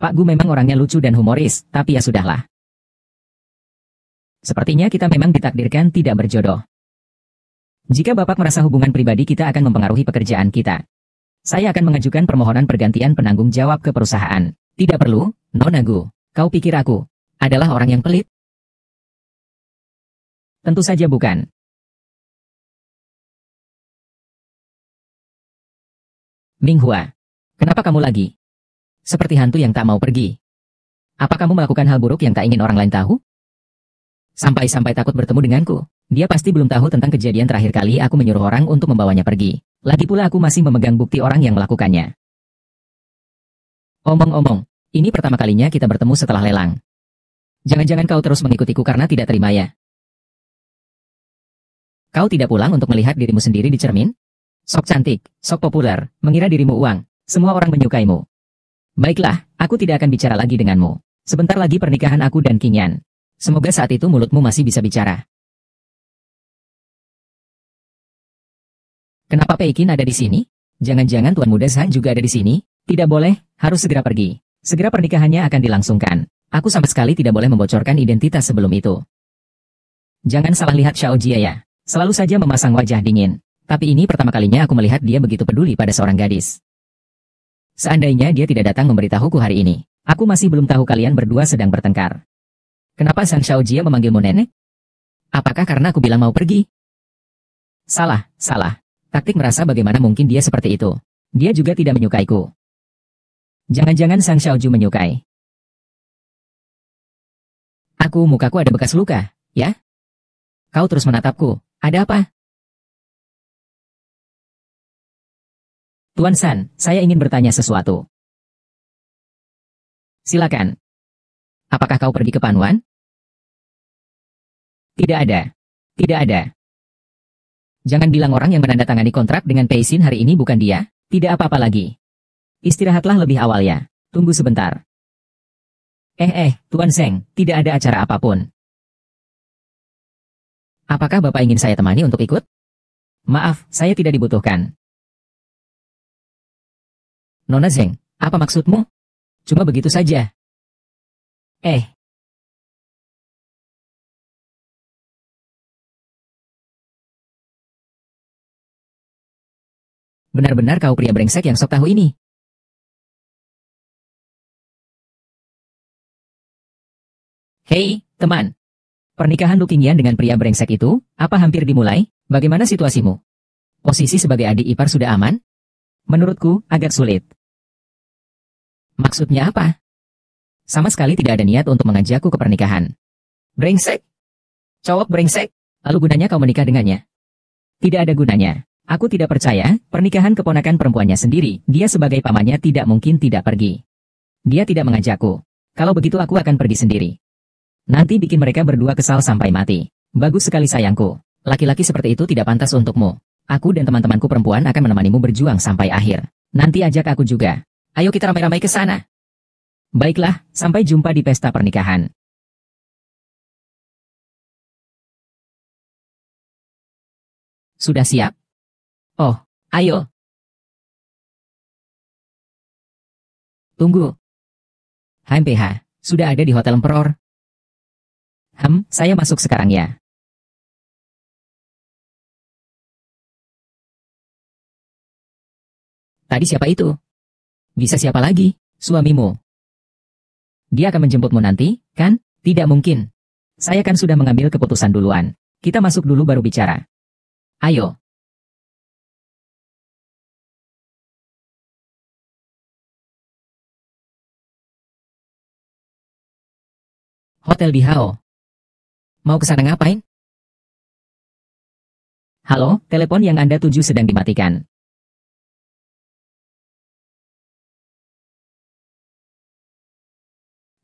Pak Gu memang orangnya lucu dan humoris, tapi ya sudahlah. Sepertinya kita memang ditakdirkan tidak berjodoh. Jika Bapak merasa hubungan pribadi kita akan mempengaruhi pekerjaan kita, saya akan mengajukan permohonan pergantian penanggung jawab ke perusahaan. Tidak perlu, Nona Gu. Kau pikir aku adalah orang yang pelit? Tentu saja bukan. Minghua, kenapa kamu lagi? Seperti hantu yang tak mau pergi. Apa kamu melakukan hal buruk yang tak ingin orang lain tahu? Sampai-sampai takut bertemu denganku. Dia pasti belum tahu tentang kejadian terakhir kali aku menyuruh orang untuk membawanya pergi. Lagi pula aku masih memegang bukti orang yang melakukannya. Omong-omong, ini pertama kalinya kita bertemu setelah lelang. Jangan-jangan kau terus mengikutiku karena tidak terima ya? Kau tidak pulang untuk melihat dirimu sendiri di cermin? Sok cantik, sok populer, mengira dirimu uang. Semua orang menyukaimu. Baiklah, aku tidak akan bicara lagi denganmu. Sebentar lagi pernikahan aku dan Qingyan. Semoga saat itu mulutmu masih bisa bicara. Kenapa Peikin ada di sini? Jangan-jangan Tuan Muda Zhan juga ada di sini? Tidak boleh, harus segera pergi. Segera pernikahannya akan dilangsungkan. Aku sama sekali tidak boleh membocorkan identitas sebelum itu. Jangan salah lihat Xiao Jia ya. Selalu saja memasang wajah dingin. Tapi ini pertama kalinya aku melihat dia begitu peduli pada seorang gadis. Seandainya dia tidak datang memberitahuku hari ini, aku masih belum tahu kalian berdua sedang bertengkar. Kenapa Sang Xiao Jia memanggilmu nenek? Apakah karena aku bilang mau pergi? Salah, salah. Taktik merasa bagaimana mungkin dia seperti itu. Dia juga tidak menyukaiku. Jangan-jangan Sang Xiaoju menyukai. Mukaku ada bekas luka, ya? Kau terus menatapku. Ada apa? Tuan San, saya ingin bertanya sesuatu. Silakan. Apakah kau pergi ke Panuan? Tidak ada. Tidak ada. Jangan bilang orang yang menandatangani kontrak dengan Peisin hari ini bukan dia. Tidak apa-apa lagi. Istirahatlah lebih awal ya. Tunggu sebentar. Tuan Zeng, tidak ada acara apapun. Apakah Bapak ingin saya temani untuk ikut? Maaf, saya tidak dibutuhkan. Nona Zeng, apa maksudmu? Cuma begitu saja. Benar-benar kau pria brengsek yang sok tahu ini. Hei, teman. Pernikahan Lu Qingyan dengan pria brengsek itu, apa hampir dimulai? Bagaimana situasimu? Posisi sebagai adik ipar sudah aman? Menurutku, agak sulit. Maksudnya apa? Sama sekali tidak ada niat untuk mengajakku ke pernikahan. Brengsek? Cowok brengsek? Lalu gunanya kau menikah dengannya? Tidak ada gunanya. Aku tidak percaya, pernikahan keponakan perempuannya sendiri, dia sebagai pamannya tidak mungkin tidak pergi. Dia tidak mengajakku. Kalau begitu aku akan pergi sendiri. Nanti bikin mereka berdua kesal sampai mati. Bagus sekali sayangku. Laki-laki seperti itu tidak pantas untukmu. Aku dan teman-temanku perempuan akan menemanimu berjuang sampai akhir. Nanti ajak aku juga. Ayo kita ramai-ramai ke sana. Baiklah, sampai jumpa di pesta pernikahan. Sudah siap? Oh, ayo. Tunggu. HMPH, sudah ada di Hotel Emperor? Saya masuk sekarang ya. Tadi siapa itu? Bisa siapa lagi? Suamimu. Dia akan menjemputmu nanti, kan? Tidak mungkin. Saya kan sudah mengambil keputusan duluan. Kita masuk dulu baru bicara. Ayo. Hotel di Hao. Mau ke sana ngapain? Halo, telepon yang Anda tuju sedang dimatikan.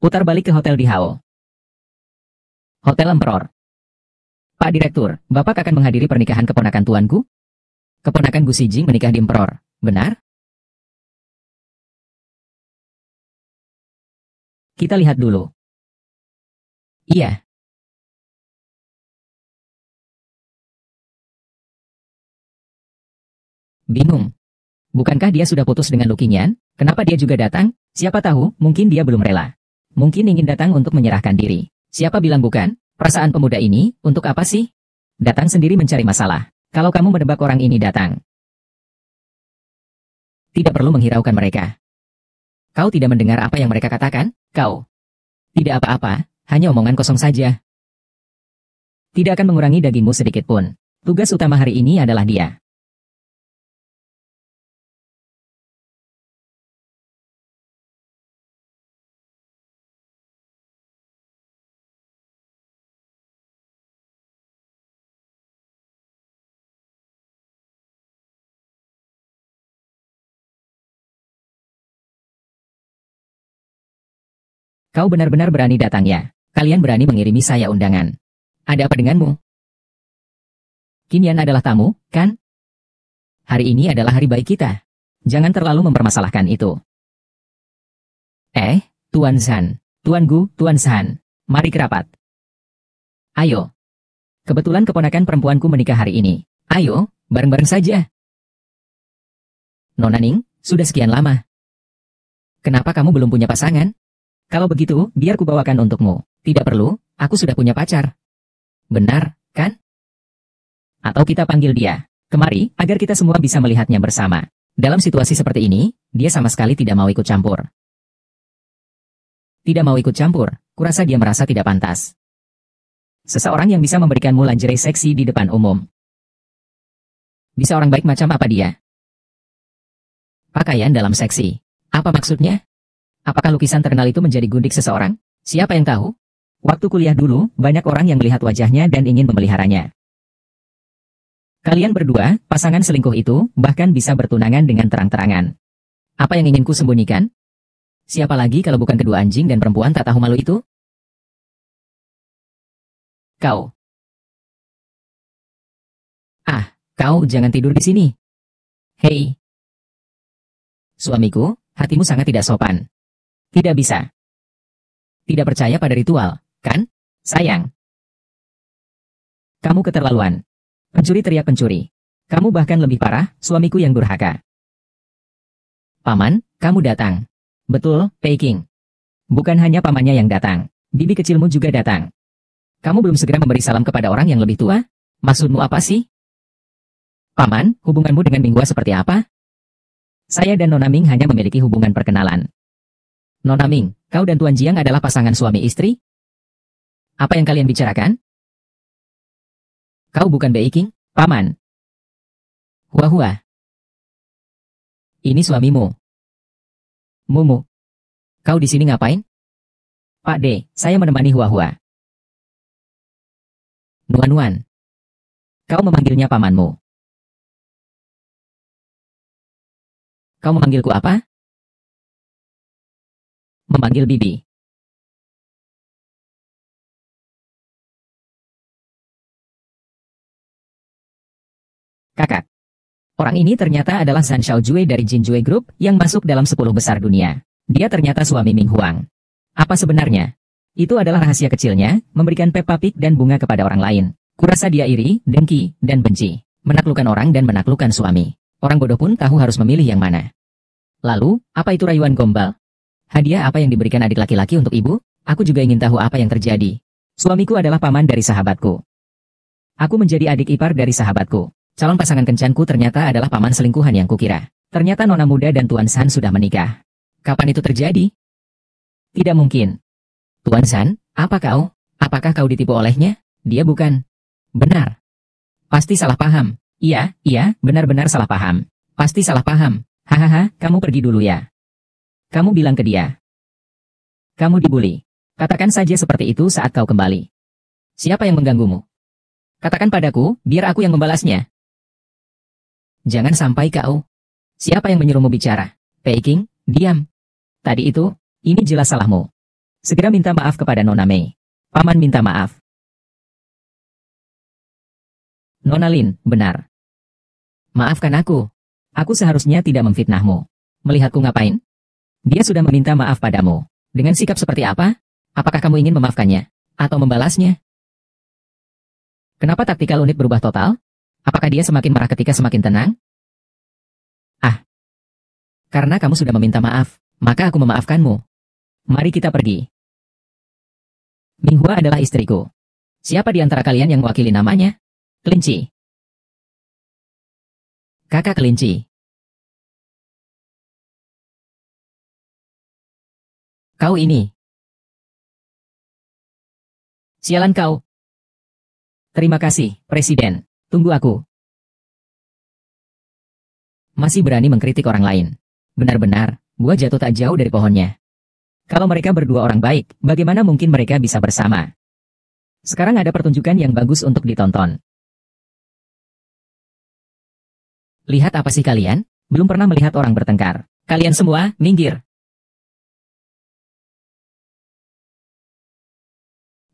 Putar balik ke hotel di Hao. Hotel Emperor. Pak Direktur, Bapak akan menghadiri pernikahan keponakan tuanku? Keponakan Gu Xijing menikah di Emperor, benar? Kita lihat dulu. Iya. Bingung. Bukankah dia sudah putus dengan Lukinyan? Kenapa dia juga datang? Siapa tahu, mungkin dia belum rela. Mungkin ingin datang untuk menyerahkan diri. Siapa bilang bukan? Perasaan pemuda ini, untuk apa sih? Datang sendiri mencari masalah. Kalau kamu menebak orang ini datang, tidak perlu menghiraukan mereka. Kau tidak mendengar apa yang mereka katakan? Kau tidak apa-apa, hanya omongan kosong saja. Tidak akan mengurangi dagingmu sedikit pun. Tugas utama hari ini adalah dia. Kau benar-benar berani datang ya. Kalian berani mengirimi saya undangan. Ada apa denganmu? Kinyan adalah tamu, kan? Hari ini adalah hari baik kita. Jangan terlalu mempermasalahkan itu. Tuan San. Tuan Gu, Tuan San. Mari kerapat. Ayo. Kebetulan keponakan perempuanku menikah hari ini. Ayo, bareng-bareng saja. Nona Ning, sudah sekian lama. Kenapa kamu belum punya pasangan? Kalau begitu, biar kubawakan untukmu. Tidak perlu, aku sudah punya pacar. Benar, kan? Atau kita panggil dia kemari, agar kita semua bisa melihatnya bersama. Dalam situasi seperti ini, dia sama sekali tidak mau ikut campur. Tidak mau ikut campur, kurasa dia merasa tidak pantas. Seseorang yang bisa memberikanmu lingerie seksi di depan umum. Bisa orang baik macam apa dia? Pakaian dalam seksi. Apa maksudnya? Apakah lukisan terkenal itu menjadi gundik seseorang? Siapa yang tahu? Waktu kuliah dulu, banyak orang yang melihat wajahnya dan ingin memeliharanya. Kalian berdua, pasangan selingkuh itu, bahkan bisa bertunangan dengan terang-terangan. Apa yang ingin ku sembunyikan? Siapa lagi kalau bukan kedua anjing dan perempuan tak tahu malu itu? Kau. Kau jangan tidur di sini. Hei. Suamiku, hatimu sangat tidak sopan. Tidak bisa. Tidak percaya pada ritual, kan? Sayang. Kamu keterlaluan. Pencuri teriak pencuri. Kamu bahkan lebih parah, suamiku yang durhaka. Paman, kamu datang. Betul, Peking. Bukan hanya pamannya yang datang. Bibi kecilmu juga datang. Kamu belum segera memberi salam kepada orang yang lebih tua? Maksudmu apa sih? Paman, hubunganmu dengan Minghua seperti apa? Saya dan Nona Ming hanya memiliki hubungan perkenalan. Nona Ming, kau dan Tuan Jiang adalah pasangan suami istri? Apa yang kalian bicarakan? Kau bukan Beiking, Paman. Hua-hua. Ini suamimu. Mumu. Kau di sini ngapain? Pak D, saya menemani Hua-hua. Nuan-nuan. Kau memanggilnya pamanmu. Kau memanggilku apa? Memanggil Bibi. Kakak. Orang ini ternyata adalah Zhan Xiaojue dari Jinjue Group yang masuk dalam 10 besar dunia. Dia ternyata suami Ming Huang. Apa sebenarnya? Itu adalah rahasia kecilnya, memberikan Peppa Pig dan bunga kepada orang lain. Kurasa dia iri, dengki, dan benci. Menaklukkan orang dan menaklukkan suami. Orang bodoh pun tahu harus memilih yang mana. Lalu, apa itu rayuan gombal? Hadiah apa yang diberikan adik laki-laki untuk ibu? Aku juga ingin tahu apa yang terjadi. Suamiku adalah paman dari sahabatku. Aku menjadi adik ipar dari sahabatku. Calon pasangan kencanku ternyata adalah paman selingkuhan yang kukira. Ternyata Nona Muda dan Tuan San sudah menikah. Kapan itu terjadi? Tidak mungkin. Tuan San, apa kau? Apakah kau ditipu olehnya? Dia bukan. Benar. Pasti salah paham. Iya, benar-benar salah paham. Pasti salah paham. Hahaha, kamu pergi dulu ya. Kamu bilang ke dia. Kamu dibully. Katakan saja seperti itu saat kau kembali. Siapa yang mengganggumu? Katakan padaku, biar aku yang membalasnya. Jangan sampai kau. Siapa yang menyuruhmu bicara? Peking, diam. Tadi itu, ini jelas salahmu. Segera minta maaf kepada Nona Mei. Paman minta maaf. Nona Lin, benar. Maafkan aku. Aku seharusnya tidak memfitnahmu. Melihatku ngapain? Dia sudah meminta maaf padamu. Dengan sikap seperti apa? Apakah kamu ingin memaafkannya? Atau membalasnya? Kenapa taktikal unit berubah total? Apakah dia semakin marah ketika semakin tenang? Ah, karena kamu sudah meminta maaf, maka aku memaafkanmu. Mari kita pergi. Minghua adalah istriku. Siapa di antara kalian yang mewakili namanya? Kelinci. Kakak kelinci. Kau ini. Sialan kau. Terima kasih, Presiden. Tunggu aku. Masih berani mengkritik orang lain. Benar-benar, buah jatuh tak jauh dari pohonnya. Kalau mereka berdua orang baik, bagaimana mungkin mereka bisa bersama? Sekarang ada pertunjukan yang bagus untuk ditonton. Lihat apa sih kalian? Belum pernah melihat orang bertengkar. Kalian semua, minggir.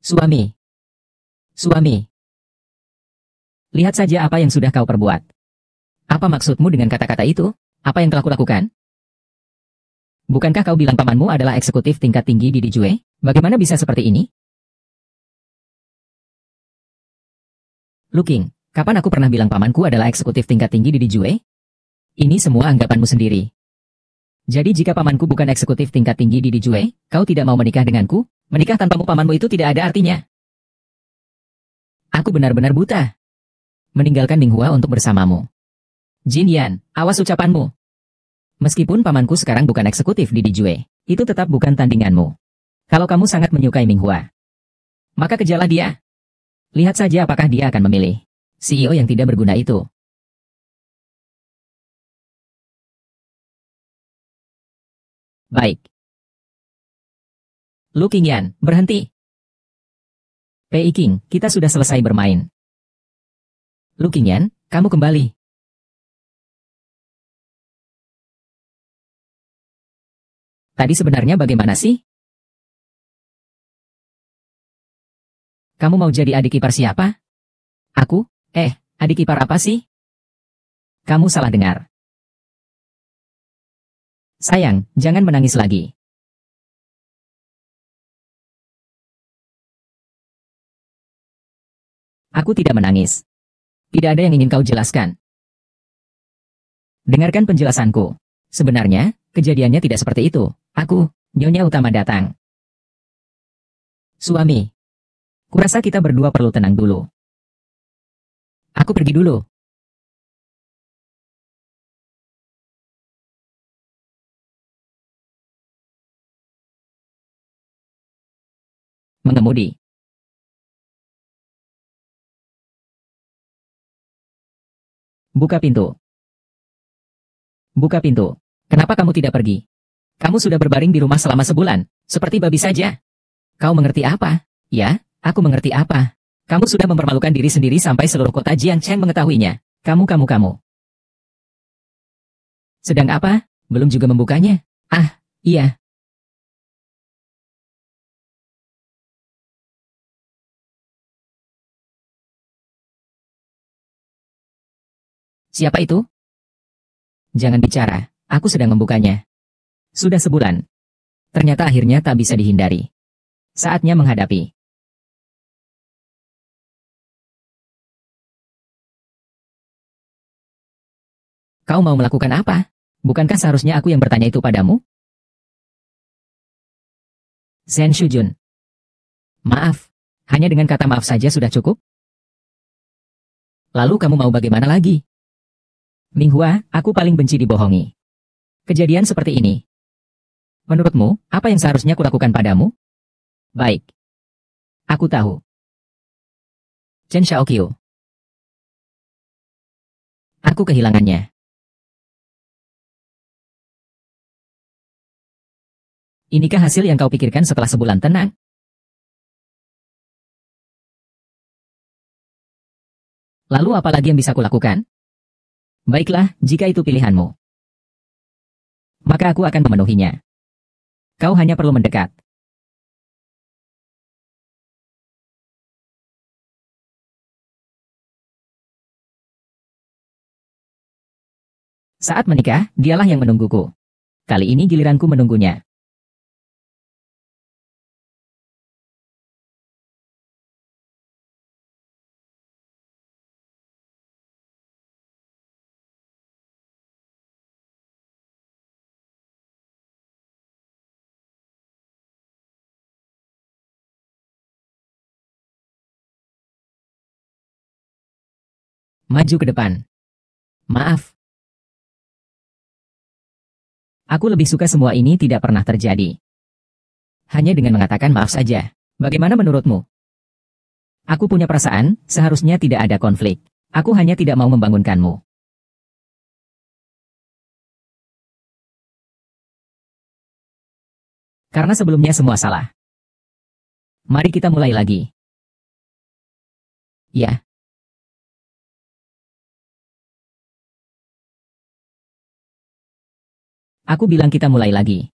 Suami. Suami. Lihat saja apa yang sudah kau perbuat. Apa maksudmu dengan kata-kata itu? Apa yang telah kulakukan? Bukankah kau bilang pamanmu adalah eksekutif tingkat tinggi di Dijue? Bagaimana bisa seperti ini? Luking, kapan aku pernah bilang pamanku adalah eksekutif tingkat tinggi di Dijue? Ini semua anggapanmu sendiri. Jadi jika pamanku bukan eksekutif tingkat tinggi di Dijue, kau tidak mau menikah denganku? Menikah tanpamu pamanmu itu tidak ada artinya. Aku benar-benar buta. Meninggalkan Minghua untuk bersamamu. Jin Yan, awas ucapanmu. Meskipun pamanku sekarang bukan eksekutif di Dijue, itu tetap bukan tandinganmu. Kalau kamu sangat menyukai Minghua, maka kejarlah dia. Lihat saja apakah dia akan memilih CEO yang tidak berguna itu. Baik. Lu Qingyan, berhenti. Pei King, kita sudah selesai bermain. Lu Qingyan, kamu kembali. Tadi sebenarnya bagaimana sih? Kamu mau jadi adik ipar siapa? Aku? Adik ipar apa sih? Kamu salah dengar. Sayang, jangan menangis lagi. Aku tidak menangis. Tidak ada yang ingin kau jelaskan. Dengarkan penjelasanku. Sebenarnya, kejadiannya tidak seperti itu. Aku, Nyonya Utama datang. Suami. Kurasa kita berdua perlu tenang dulu. Aku pergi dulu. Mengemudi. Buka pintu. Buka pintu. Kenapa kamu tidak pergi? Kamu sudah berbaring di rumah selama sebulan, seperti babi saja. Kau mengerti apa? Ya, aku mengerti apa. Kamu sudah mempermalukan diri sendiri sampai seluruh kota Jiangcheng mengetahuinya. Kamu. Sedang apa? Belum juga membukanya? Ah, iya. Siapa itu? Jangan bicara, aku sedang membukanya. Sudah sebulan. Ternyata akhirnya tak bisa dihindari. Saatnya menghadapi. Kau mau melakukan apa? Bukankah seharusnya aku yang bertanya itu padamu? Zhen Shujun. Maaf. Hanya dengan kata maaf saja sudah cukup? Lalu kamu mau bagaimana lagi? Minghua, aku paling benci dibohongi. Kejadian seperti ini. Menurutmu, apa yang seharusnya kulakukan padamu? Baik. Aku tahu. Chen Xiaoqiu. Aku kehilangannya. Inikah hasil yang kau pikirkan setelah sebulan tenang? Lalu apa lagi yang bisa kulakukan? Baiklah, jika itu pilihanmu. Maka aku akan memenuhinya. Kau hanya perlu mendekat. Saat menikah, dialah yang menungguku. Kali ini giliranku menunggunya. Maju ke depan. Maaf. Aku lebih suka semua ini tidak pernah terjadi. Hanya dengan mengatakan maaf saja. Bagaimana menurutmu? Aku punya perasaan, seharusnya tidak ada konflik. Aku hanya tidak mau membangunkanmu. Karena sebelumnya semua salah. Mari kita mulai lagi. Ya. Aku bilang kita mulai lagi.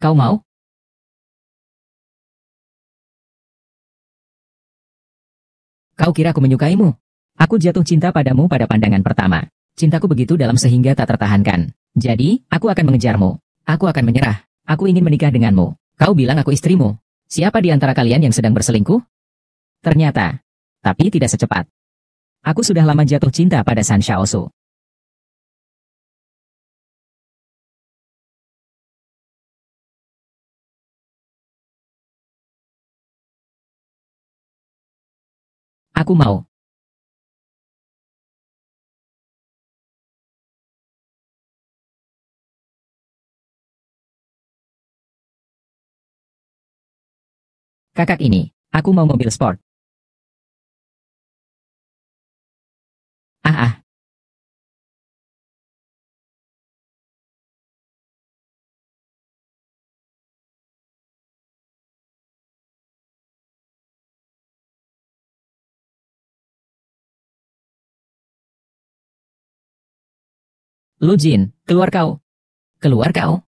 Kau mau? Kau kira aku menyukaimu? Aku jatuh cinta padamu pada pandangan pertama. Cintaku begitu dalam sehingga tak tertahankan. Jadi, aku akan mengejarmu. Aku akan menyerah. Aku ingin menikah denganmu. Kau bilang aku istrimu. Siapa di antara kalian yang sedang berselingkuh? Ternyata. Tapi tidak secepat. Aku sudah lama jatuh cinta pada San Xiaosu. Aku mau. Kakak ini, aku mau mobil sport. Ah ah, Lu Jin, keluar kau. Keluar kau.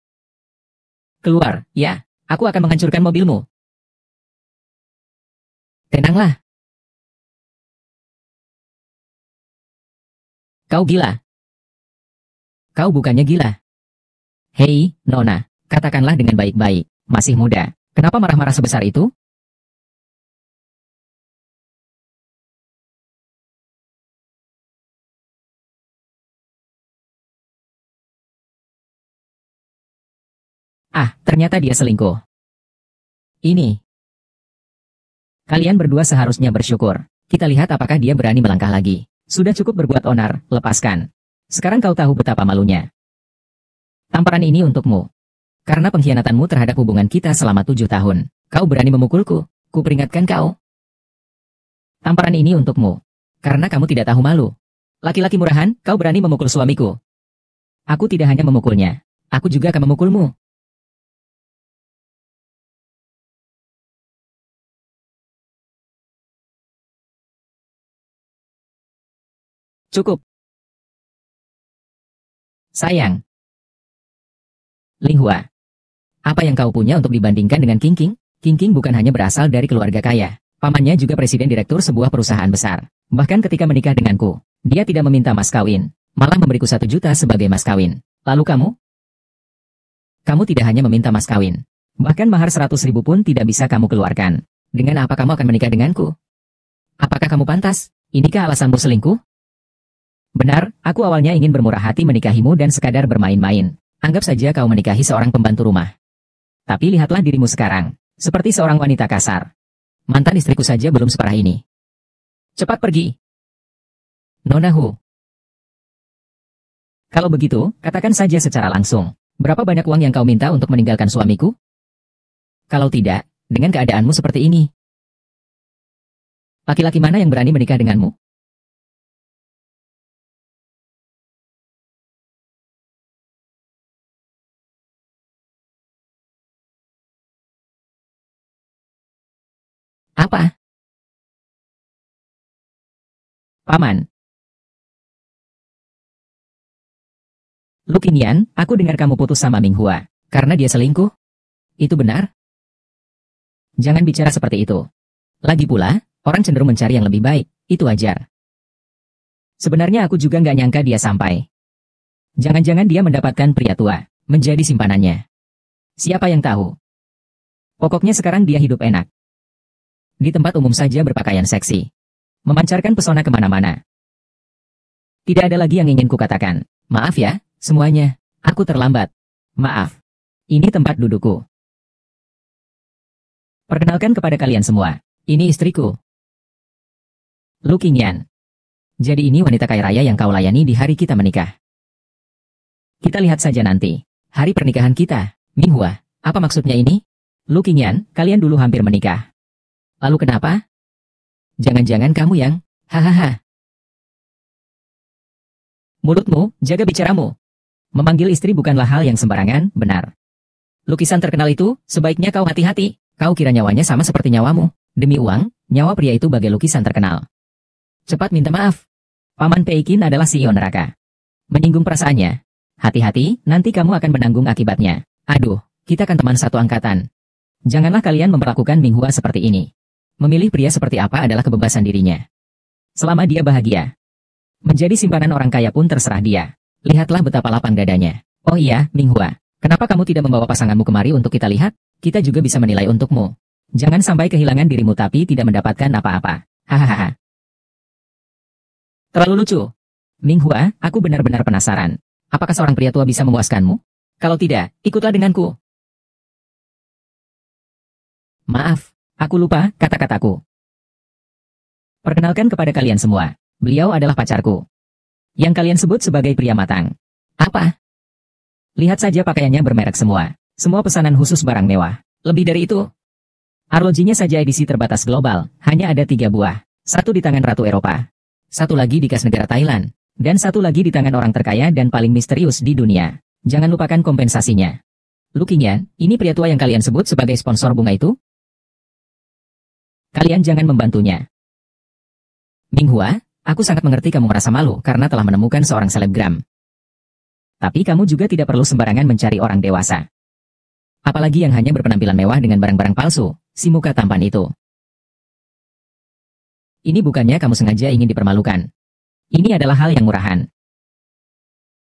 Keluar, ya. Aku akan menghancurkan mobilmu. Tenanglah. Kau gila. Kau bukannya gila. Hei, Nona, katakanlah dengan baik-baik. Masih muda. Kenapa marah-marah sebesar itu? Ah, ternyata dia selingkuh. Ini. Kalian berdua seharusnya bersyukur. Kita lihat apakah dia berani melangkah lagi. Sudah cukup berbuat onar, lepaskan. Sekarang kau tahu betapa malunya. Tamparan ini untukmu. Karena pengkhianatanmu terhadap hubungan kita selama 7 tahun. Kau berani memukulku. Ku peringatkan kau. Tamparan ini untukmu. Karena kamu tidak tahu malu. Laki-laki murahan, kau berani memukul suamiku. Aku tidak hanya memukulnya. Aku juga akan memukulmu. Cukup. Sayang. Linghua. Apa yang kau punya untuk dibandingkan dengan King King? King King bukan hanya berasal dari keluarga kaya. Pamannya juga presiden direktur sebuah perusahaan besar. Bahkan ketika menikah denganku, dia tidak meminta mas kawin. Malah memberiku 1 juta sebagai mas kawin. Lalu kamu? Kamu tidak hanya meminta mas kawin. Bahkan mahar 100.000 pun tidak bisa kamu keluarkan. Dengan apa kamu akan menikah denganku? Apakah kamu pantas? Inikah alasanmu selingkuh? Benar, aku awalnya ingin bermurah hati menikahimu dan sekadar bermain-main. Anggap saja kau menikahi seorang pembantu rumah. Tapi lihatlah dirimu sekarang. Seperti seorang wanita kasar. Mantan istriku saja belum separah ini. Cepat pergi. Nona Hu. Kalau begitu, katakan saja secara langsung. Berapa banyak uang yang kau minta untuk meninggalkan suamiku? Kalau tidak, dengan keadaanmu seperti ini. Laki-laki mana yang berani menikah denganmu? Apa? Paman. Lu Qingyan, aku dengar kamu putus sama Minghua. Karena dia selingkuh? Itu benar? Jangan bicara seperti itu. Lagi pula, orang cenderung mencari yang lebih baik. Itu wajar. Sebenarnya aku juga nggak nyangka dia sampai. Jangan-jangan dia mendapatkan pria tua. Menjadi simpanannya. Siapa yang tahu? Pokoknya sekarang dia hidup enak. Di tempat umum saja berpakaian seksi. Memancarkan pesona kemana-mana. Tidak ada lagi yang ingin kukatakan. Maaf ya, semuanya. Aku terlambat. Maaf. Ini tempat dudukku. Perkenalkan kepada kalian semua. Ini istriku. Lu Qingyan. Jadi ini wanita kaya raya yang kau layani di hari kita menikah. Kita lihat saja nanti. Hari pernikahan kita. Minghua, apa maksudnya ini? Lu Qingyan, kalian dulu hampir menikah. Lalu kenapa? Jangan-jangan kamu yang... Hahaha. Mulutmu, jaga bicaramu. Memanggil istri bukanlah hal yang sembarangan, benar. Lukisan terkenal itu, sebaiknya kau hati-hati. Kau kira nyawanya sama seperti nyawamu. Demi uang, nyawa pria itu bagai lukisan terkenal. Cepat minta maaf. Paman Peikin adalah CEO neraka. Menyinggung perasaannya. Hati-hati, nanti kamu akan menanggung akibatnya. Aduh, kita kan teman satu angkatan. Janganlah kalian memperlakukan Minghua seperti ini. Memilih pria seperti apa adalah kebebasan dirinya. Selama dia bahagia. Menjadi simpanan orang kaya pun terserah dia. Lihatlah betapa lapang dadanya. Oh iya, Minghua. Kenapa kamu tidak membawa pasanganmu kemari untuk kita lihat? Kita juga bisa menilai untukmu. Jangan sampai kehilangan dirimu tapi tidak mendapatkan apa-apa. Hahaha. Terlalu lucu. Minghua, aku benar-benar penasaran. Apakah seorang pria tua bisa memuaskanmu? Kalau tidak, ikutlah denganku. Maaf, aku lupa kata-kataku. Perkenalkan kepada kalian semua. Beliau adalah pacarku. Yang kalian sebut sebagai pria matang. Apa? Lihat saja pakaiannya bermerek semua. Semua pesanan khusus barang mewah. Lebih dari itu. Arlojinya saja edisi terbatas global. Hanya ada 3 buah. 1 di tangan Ratu Eropa. 1 lagi di kas negara Thailand. Dan 1 lagi di tangan orang terkaya dan paling misterius di dunia. Jangan lupakan kompensasinya. Lu Qingyan, ini pria tua yang kalian sebut sebagai sponsor bunga itu? Kalian jangan membantunya. Minghua, aku sangat mengerti kamu merasa malu karena telah menemukan seorang selebgram. Tapi kamu juga tidak perlu sembarangan mencari orang dewasa. Apalagi yang hanya berpenampilan mewah dengan barang-barang palsu, si muka tampan itu. Ini bukannya kamu sengaja ingin dipermalukan. Ini adalah hal yang murahan.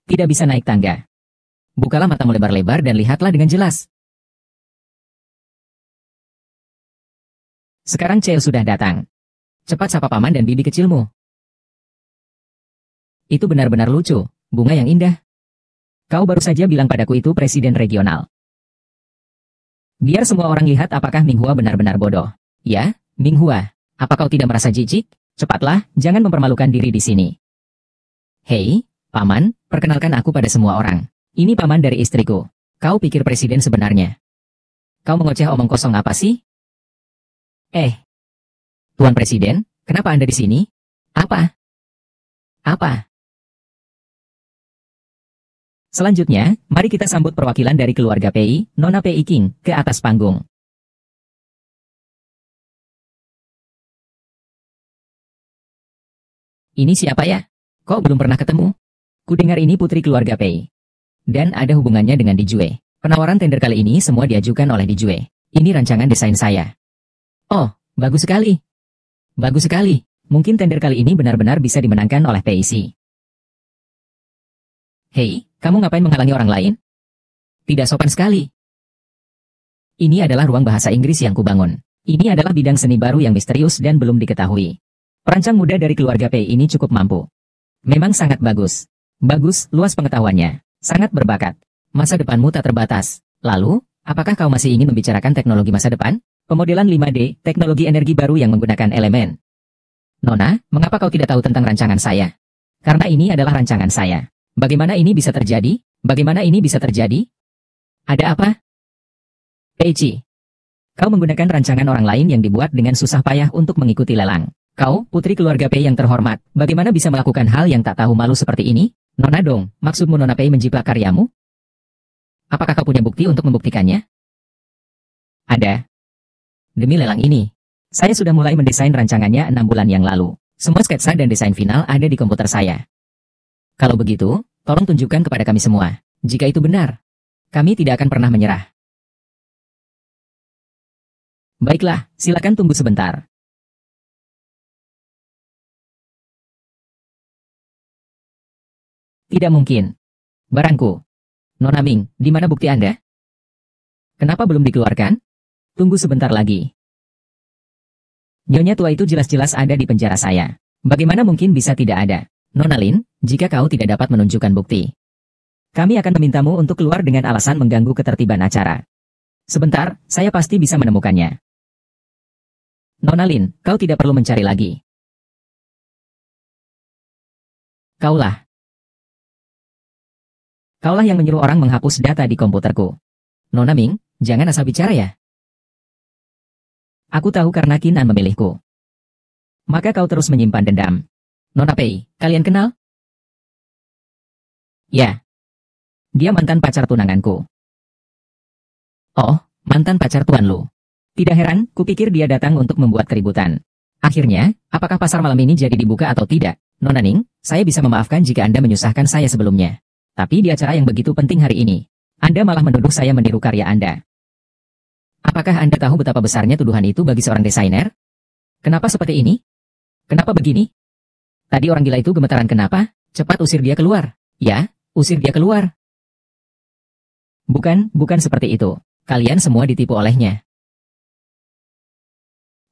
Tidak bisa naik tangga. Bukalah matamu lebar-lebar dan lihatlah dengan jelas. Sekarang Ceo sudah datang. Cepat sapa paman dan bibi kecilmu. Itu benar-benar lucu, bunga yang indah. Kau baru saja bilang padaku itu presiden regional. Biar semua orang lihat apakah Minghua benar-benar bodoh. Ya, Minghua, apa kau tidak merasa jijik? Cepatlah, jangan mempermalukan diri di sini. Hei, paman, perkenalkan aku pada semua orang. Ini paman dari istriku. Kau pikir presiden sebenarnya? Kau mengoceh omong kosong apa sih? Tuan Presiden, kenapa Anda di sini? Apa? Selanjutnya, mari kita sambut perwakilan dari keluarga Pei, Nona Pei King, ke atas panggung. Ini siapa ya? Kok belum pernah ketemu? Kudengar ini putri keluarga Pei. Dan ada hubungannya dengan Dijue. Penawaran tender kali ini semua diajukan oleh Dijue. Ini rancangan desain saya. Oh, bagus sekali. Bagus sekali. Mungkin tender kali ini benar-benar bisa dimenangkan oleh PIC. Hei, kamu ngapain menghalangi orang lain? Tidak sopan sekali. Ini adalah ruang bahasa Inggris yang kubangun. Ini adalah bidang seni baru yang misterius dan belum diketahui. Perancang muda dari keluarga Pei ini cukup mampu. Memang sangat bagus. Bagus, luas pengetahuannya. Sangat berbakat. Masa depanmu tak terbatas. Lalu, apakah kau masih ingin membicarakan teknologi masa depan? Pemodelan 5D, teknologi energi baru yang menggunakan elemen. Nona, mengapa kau tidak tahu tentang rancangan saya? Karena ini adalah rancangan saya. Bagaimana ini bisa terjadi? Bagaimana ini bisa terjadi? Ada apa? Peici. Kau menggunakan rancangan orang lain yang dibuat dengan susah payah untuk mengikuti lelang. Kau, putri keluarga Pei yang terhormat, bagaimana bisa melakukan hal yang tak tahu malu seperti ini? Nona dong, maksudmu Nona Pei menjiplak karyamu? Apakah kau punya bukti untuk membuktikannya? Ada. Demi lelang ini, saya sudah mulai mendesain rancangannya 6 bulan yang lalu. Semua sketsa dan desain final ada di komputer saya. Kalau begitu, tolong tunjukkan kepada kami semua. Jika itu benar, kami tidak akan pernah menyerah. Baiklah, silakan tunggu sebentar. Tidak mungkin. Barangku. Nona Ming, di mana bukti Anda? Kenapa belum dikeluarkan? Tunggu sebentar lagi. Nyonya tua itu jelas-jelas ada di penjara saya. Bagaimana mungkin bisa tidak ada? Nona Lin, jika kau tidak dapat menunjukkan bukti, kami akan memintamu untuk keluar dengan alasan mengganggu ketertiban acara. Sebentar, saya pasti bisa menemukannya. Nona Lin, kau tidak perlu mencari lagi. Kaulah. Kaulah yang menyuruh orang menghapus data di komputerku. Nona Ming, jangan asal bicara ya. Aku tahu karena Kinan memilihku. Maka kau terus menyimpan dendam. Nona Pei, kalian kenal? Ya. Dia mantan pacar tunanganku. Oh, mantan pacar tuan lu. Tidak heran, kupikir dia datang untuk membuat keributan. Akhirnya, apakah pasar malam ini jadi dibuka atau tidak? Nona Ning, saya bisa memaafkan jika Anda menyusahkan saya sebelumnya. Tapi di acara yang begitu penting hari ini, Anda malah menuduh saya meniru karya Anda. Apakah Anda tahu betapa besarnya tuduhan itu bagi seorang desainer? Kenapa seperti ini? Kenapa begini? Tadi orang gila itu gemetaran kenapa? Cepat usir dia keluar. Ya, usir dia keluar. Bukan seperti itu. Kalian semua ditipu olehnya.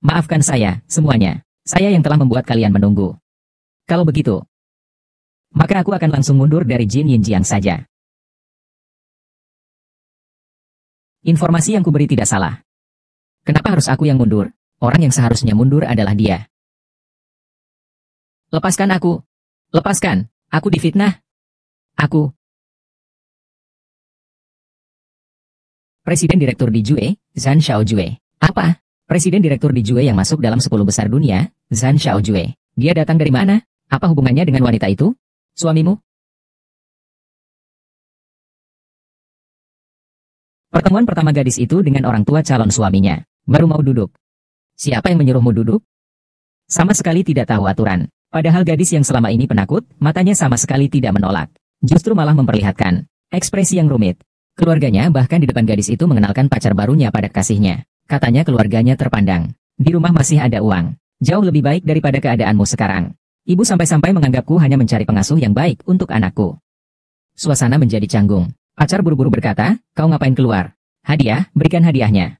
Maafkan saya, semuanya. Saya yang telah membuat kalian menunggu. Kalau begitu, maka aku akan langsung mundur dari Jin Yinjiang saja. Informasi yang kuberi tidak salah. Kenapa harus aku yang mundur? Orang yang seharusnya mundur adalah dia. Lepaskan aku. Lepaskan. Aku difitnah. Aku. Presiden Direktur di Jue, Zhan Xiaojue. Apa? Presiden Direktur di Jue yang masuk dalam 10 besar dunia, Zhan Xiaojue. Dia datang dari mana? Apa hubungannya dengan wanita itu? Suamimu? Pertemuan pertama gadis itu dengan orang tua calon suaminya. Baru mau duduk. Siapa yang menyuruhmu duduk? Sama sekali tidak tahu aturan. Padahal gadis yang selama ini penakut, matanya sama sekali tidak menolak. Justru malah memperlihatkan ekspresi yang rumit. Keluarganya bahkan di depan gadis itu mengenalkan pacar barunya pada kasihnya. Katanya keluarganya terpandang. Di rumah masih ada uang. Jauh lebih baik daripada keadaanmu sekarang. Ibu sampai-sampai menganggapku hanya mencari pengasuh yang baik untuk anakku. Suasana menjadi canggung. Pacar buru-buru berkata, kau ngapain keluar? Hadiah, berikan hadiahnya.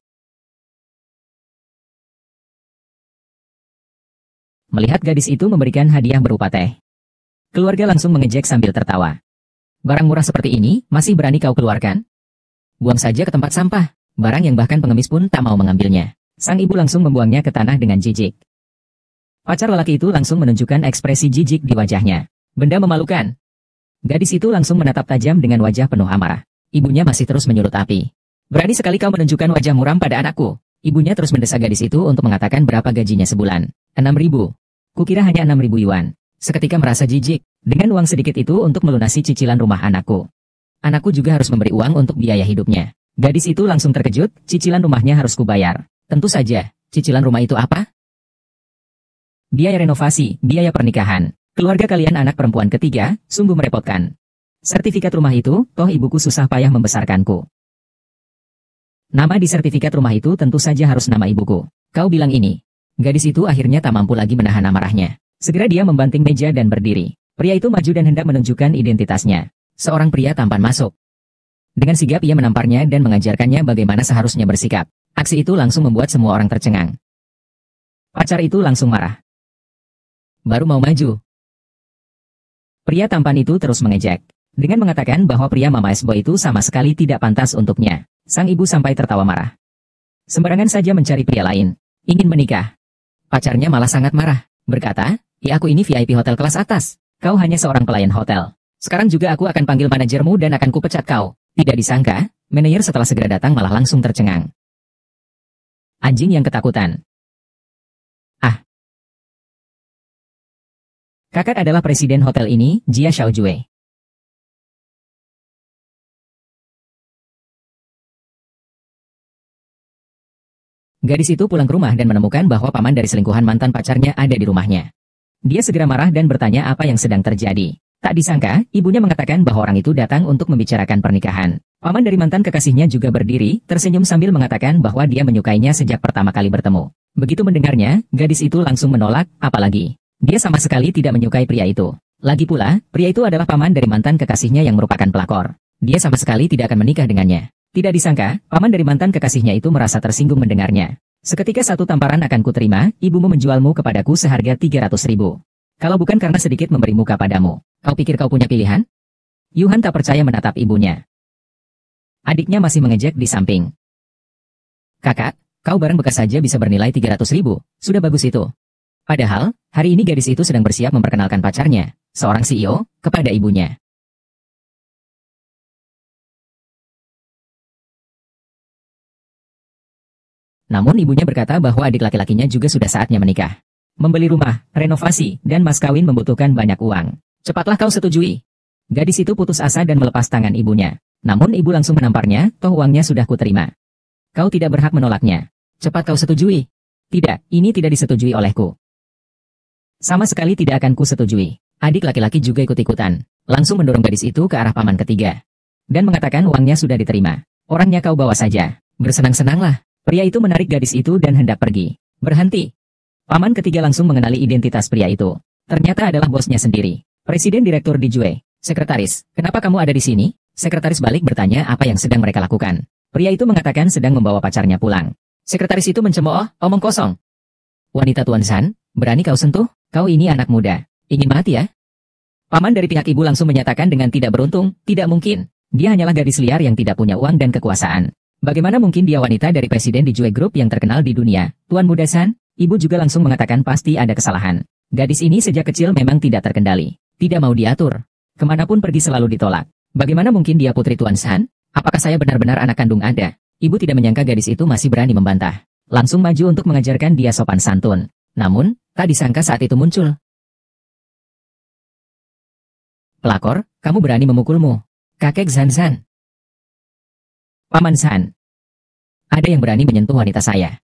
Melihat gadis itu memberikan hadiah berupa teh. Keluarga langsung mengejek sambil tertawa. Barang murah seperti ini, masih berani kau keluarkan? Buang saja ke tempat sampah. Barang yang bahkan pengemis pun tak mau mengambilnya. Sang ibu langsung membuangnya ke tanah dengan jijik. Pacar lelaki itu langsung menunjukkan ekspresi jijik di wajahnya. Benda memalukan. Gadis itu langsung menatap tajam dengan wajah penuh amarah. Ibunya masih terus menyulut api. Berani sekali kau menunjukkan wajah muram pada anakku. Ibunya terus mendesak gadis itu untuk mengatakan berapa gajinya sebulan. 6.000. Kukira hanya 6.000 yuan. Seketika merasa jijik. Dengan uang sedikit itu untuk melunasi cicilan rumah anakku. Anakku juga harus memberi uang untuk biaya hidupnya. Gadis itu langsung terkejut, cicilan rumahnya harus kubayar. Tentu saja, cicilan rumah itu apa? Biaya renovasi, biaya pernikahan. Keluarga kalian anak perempuan ketiga, sungguh merepotkan. Sertifikat rumah itu, toh ibuku susah payah membesarkanku. Nama di sertifikat rumah itu tentu saja harus nama ibuku. Kau bilang ini. Gadis itu akhirnya tak mampu lagi menahan amarahnya. Segera dia membanting meja dan berdiri. Pria itu maju dan hendak menunjukkan identitasnya. Seorang pria tampan masuk. Dengan sigap ia menamparnya dan mengajarkannya bagaimana seharusnya bersikap. Aksi itu langsung membuat semua orang tercengang. Pacar itu langsung marah. Baru mau maju. Pria tampan itu terus mengejek. Dengan mengatakan bahwa pria Mama Esbo itu sama sekali tidak pantas untuknya. Sang ibu sampai tertawa marah. Sembarangan saja mencari pria lain. Ingin menikah. Pacarnya malah sangat marah. Berkata, ya aku ini VIP hotel kelas atas. Kau hanya seorang pelayan hotel. Sekarang juga aku akan panggil manajermu dan akan kupecat kau. Tidak disangka, manajer setelah segera datang malah langsung tercengang. Anjing yang ketakutan. Ah. Kakak adalah presiden hotel ini, Jia Xiaojue. Gadis itu pulang ke rumah dan menemukan bahwa paman dari selingkuhan mantan pacarnya ada di rumahnya. Dia segera marah dan bertanya apa yang sedang terjadi. Tak disangka, ibunya mengatakan bahwa orang itu datang untuk membicarakan pernikahan. Paman dari mantan kekasihnya juga berdiri, tersenyum sambil mengatakan bahwa dia menyukainya sejak pertama kali bertemu. Begitu mendengarnya, gadis itu langsung menolak, apalagi. Dia sama sekali tidak menyukai pria itu. Lagi pula, pria itu adalah paman dari mantan kekasihnya yang merupakan pelakor. Dia sama sekali tidak akan menikah dengannya. Tidak disangka, paman dari mantan kekasihnya itu merasa tersinggung mendengarnya. Seketika satu tamparan akan kuterima, ibumu menjualmu kepadaku seharga 300.000. Kalau bukan karena sedikit memberi muka padamu, kau pikir kau punya pilihan? Yuhan tak percaya menatap ibunya. Adiknya masih mengejek di samping. Kakak, kau barang bekas saja bisa bernilai 300.000, sudah bagus itu. Padahal, hari ini gadis itu sedang bersiap memperkenalkan pacarnya. seorang CEO, kepada ibunya. Namun ibunya berkata bahwa adik laki-lakinya juga sudah saatnya menikah. Membeli rumah, renovasi, dan mas kawin membutuhkan banyak uang. Cepatlah kau setujui. Gadis itu putus asa dan melepas tangan ibunya. Namun ibu langsung menamparnya, toh uangnya sudah kuterima. Kau tidak berhak menolaknya. Cepat kau setujui. Tidak, ini tidak disetujui olehku. Sama sekali tidak akan kusetujui. Adik laki-laki juga ikut-ikutan. Langsung mendorong gadis itu ke arah paman ketiga. Dan mengatakan uangnya sudah diterima. Orangnya kau bawa saja. Bersenang-senanglah. Pria itu menarik gadis itu dan hendak pergi. Berhenti. Paman ketiga langsung mengenali identitas pria itu. Ternyata adalah bosnya sendiri. Presiden Direktur Dijue. Sekretaris, kenapa kamu ada di sini? Sekretaris balik bertanya apa yang sedang mereka lakukan. Pria itu mengatakan sedang membawa pacarnya pulang. Sekretaris itu mencemooh, omong kosong. Wanita Tuan San, berani kau sentuh? Kau ini anak muda. Ingin mati ya? Paman dari pihak ibu langsung menyatakan dengan tidak beruntung, tidak mungkin. Dia hanyalah gadis liar yang tidak punya uang dan kekuasaan. Bagaimana mungkin dia wanita dari presiden Dijue Group yang terkenal di dunia? Tuan Muda San, ibu juga langsung mengatakan pasti ada kesalahan. Gadis ini sejak kecil memang tidak terkendali. Tidak mau diatur. Kemanapun pergi selalu ditolak. Bagaimana mungkin dia putri Tuan San? Apakah saya benar-benar anak kandung Anda? Ibu tidak menyangka gadis itu masih berani membantah. Langsung maju untuk mengajarkan dia sopan santun. Namun, tak disangka saat itu muncul. Pelakor, kamu berani memukulmu. Kakek Zan. Paman San. Ada yang berani menyentuh wanita saya.